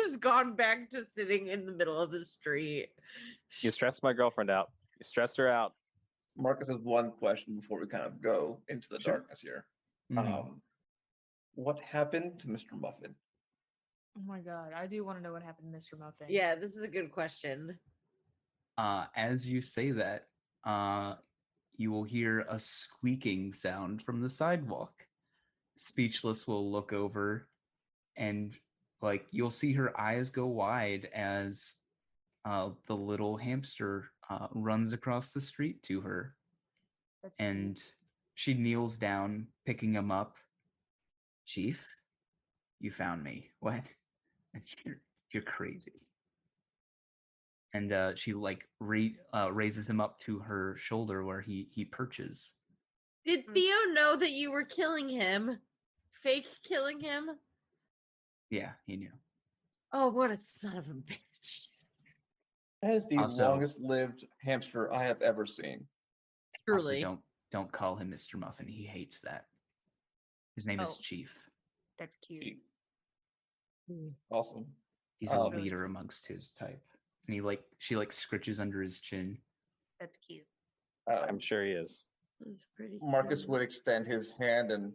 has gone back to sitting in the middle of the street. You stressed my girlfriend out. You stressed her out. Marcus has one question before we kind of go into the Sure. darkness here. Mhm. What happened to Mr. Muffin? Oh my god, I do want to know what happened to Mr. Muffin. Yeah, this is a good question. As you say that, you will hear a squeaking sound from the sidewalk. Speechless will look over and like you'll see her eyes go wide as the little hamster runs across the street to her. That's cute. And she kneels down, picking him up. Chief, you found me. What? You're crazy. And she like raises him up to her shoulder where he perches. Did Theo know that you were killing him? Fake killing him? Yeah, he knew. Oh, what a son of a bitch. That is the Also- longest-lived hamster I have ever seen. Truly. Also, don't call him Mr. Muffin. He hates that. His name is Oh. Chief. That's cute. Awesome. He's a That's really leader amongst his type. And she scritches under his chin. That's cute. I'm sure he is. That's pretty Marcus cute. would extend his hand and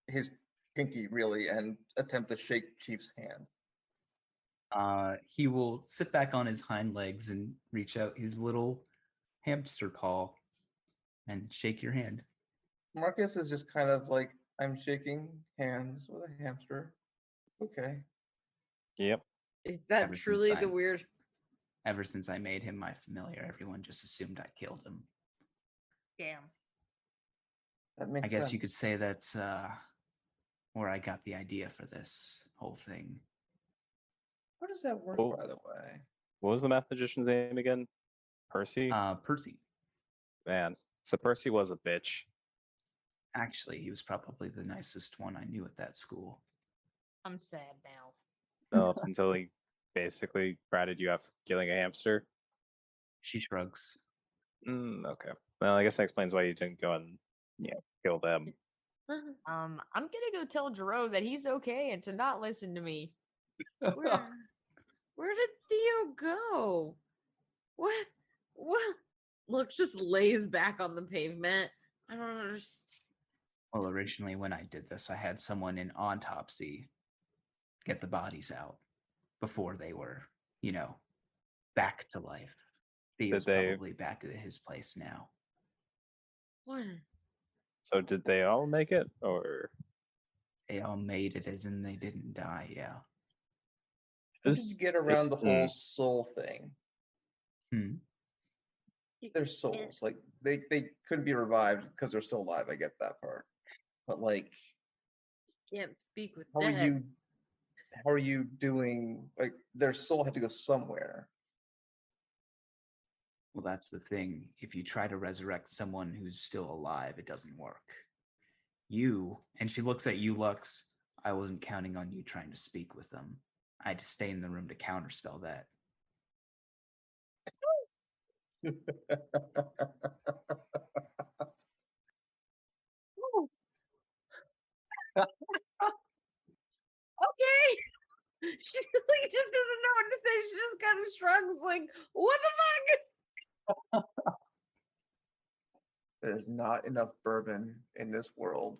his pinky really and attempt to shake Chief's hand. He will sit back on his hind legs and reach out his little hamster paw and shake your hand. Marcus is just kind of like, I'm shaking hands with a hamster. Okay. Yep. Is that Ever since truly I- the weird? Ever since I made him my familiar, everyone just assumed I killed him. Damn. That makes I guess sense. you could say that's where I got the idea for this whole thing. How does that work, Oh. by the way? What was the math magician's name again? Percy? Percy. Man. So Percy was a bitch. Actually, he was probably the nicest one I knew at that school. I'm sad now. Up until he basically ratted you out for killing a hamster. She shrugs. Okay. Well, I guess that explains why you didn't go and kill them. I'm gonna go tell Jerome that he's okay and to not listen to me. Where did Theo go? What? Looks just lays back on the pavement. I don't understand. Well, originally when I did this, I had someone in autopsy get the bodies out before they were, back to life. Theo's probably back at his place now. What? So did they all make it, or they all made it, as in they didn't die? Yeah. How did you get around the whole soul thing? Their souls, like they couldn't be revived because they're still alive. I get that part, but like, you can't speak with how dead. How are you doing? Like, their soul had to go somewhere. Well, that's the thing. If you try to resurrect someone who's still alive, it doesn't work. And she looks at you, Lux. I wasn't counting on you trying to speak with them. I had to stay in the room to counterspell that. Okay. She like just doesn't know what to say. She just kind of shrugs, like, "What the fuck?" There's not enough bourbon in this world.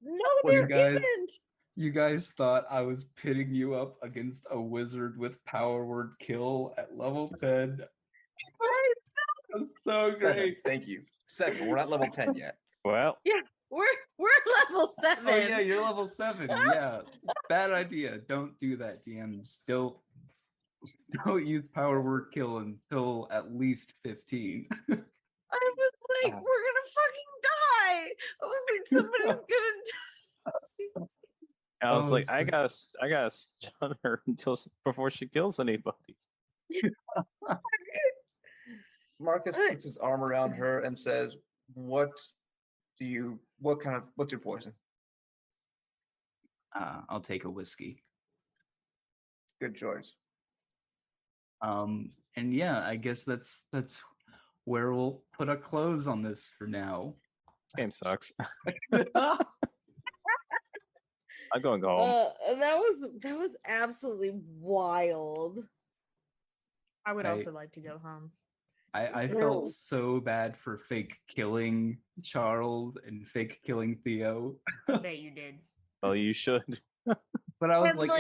No, there isn't. You guys thought I was pitting you up against a wizard with power word kill at level 10. That's so great. 7, thank you. 7. We're not level 10 yet. Well, yeah, we're level 7. Oh yeah, you're level 7. Yeah, bad idea. Don't do that, DMs. Don't use power word kill until at least 15. I was like, we're gonna fucking die. I was like, somebody's gonna die. I was like, I gotta stun her before she kills anybody. Marcus puts his arm around her and says, what's your poison? I'll take a whiskey. Good choice. And yeah, I guess that's where we'll put a close on this for now. This game sucks. I'm going home. That was absolutely wild. I would also like to go home. I felt so bad for fake killing Charles and fake killing Theo. I bet you did. Well, you should. But I was like,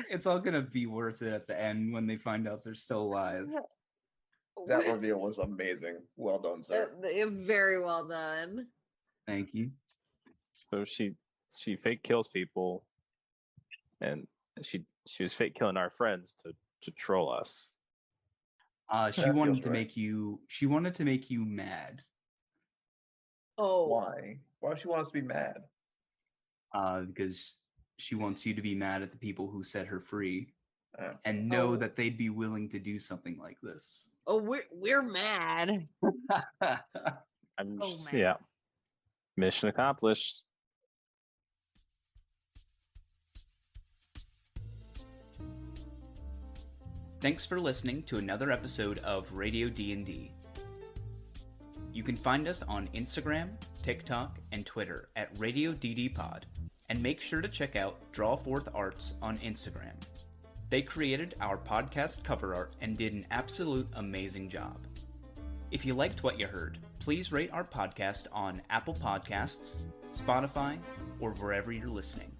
it's all gonna be worth it at the end when they find out they're still alive. That reveal was amazing. Well done, sir. Very well done. Thank you. So she fake kills people, and she was fake killing our friends to troll us. She wanted to make you mad. Oh. Why? Why does she want us to be mad? Because she wants you to be mad at the people who set her free, and know that they'd be willing to do something like this. Oh, we're mad. Yeah. Mission accomplished. Thanks for listening to another episode of Radio D&D. You can find us on Instagram, TikTok, and Twitter at Radio DD Pod, and make sure to check out Drawforth Arts on Instagram. They created our podcast cover art and did an absolute amazing job. If you liked what you heard, please rate our podcast on Apple Podcasts, Spotify, or wherever you're listening.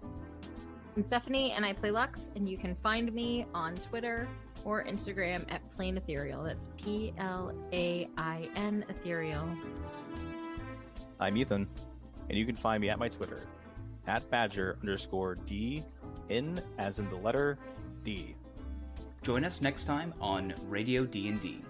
I'm Stephanie, and I play Lux, and you can find me on Twitter or Instagram at Plain Ethereal. That's PLAIN Ethereal. I'm Ethan, and you can find me at my Twitter at Badger_D, in as in the letter D. Join us next time on Radio D&D.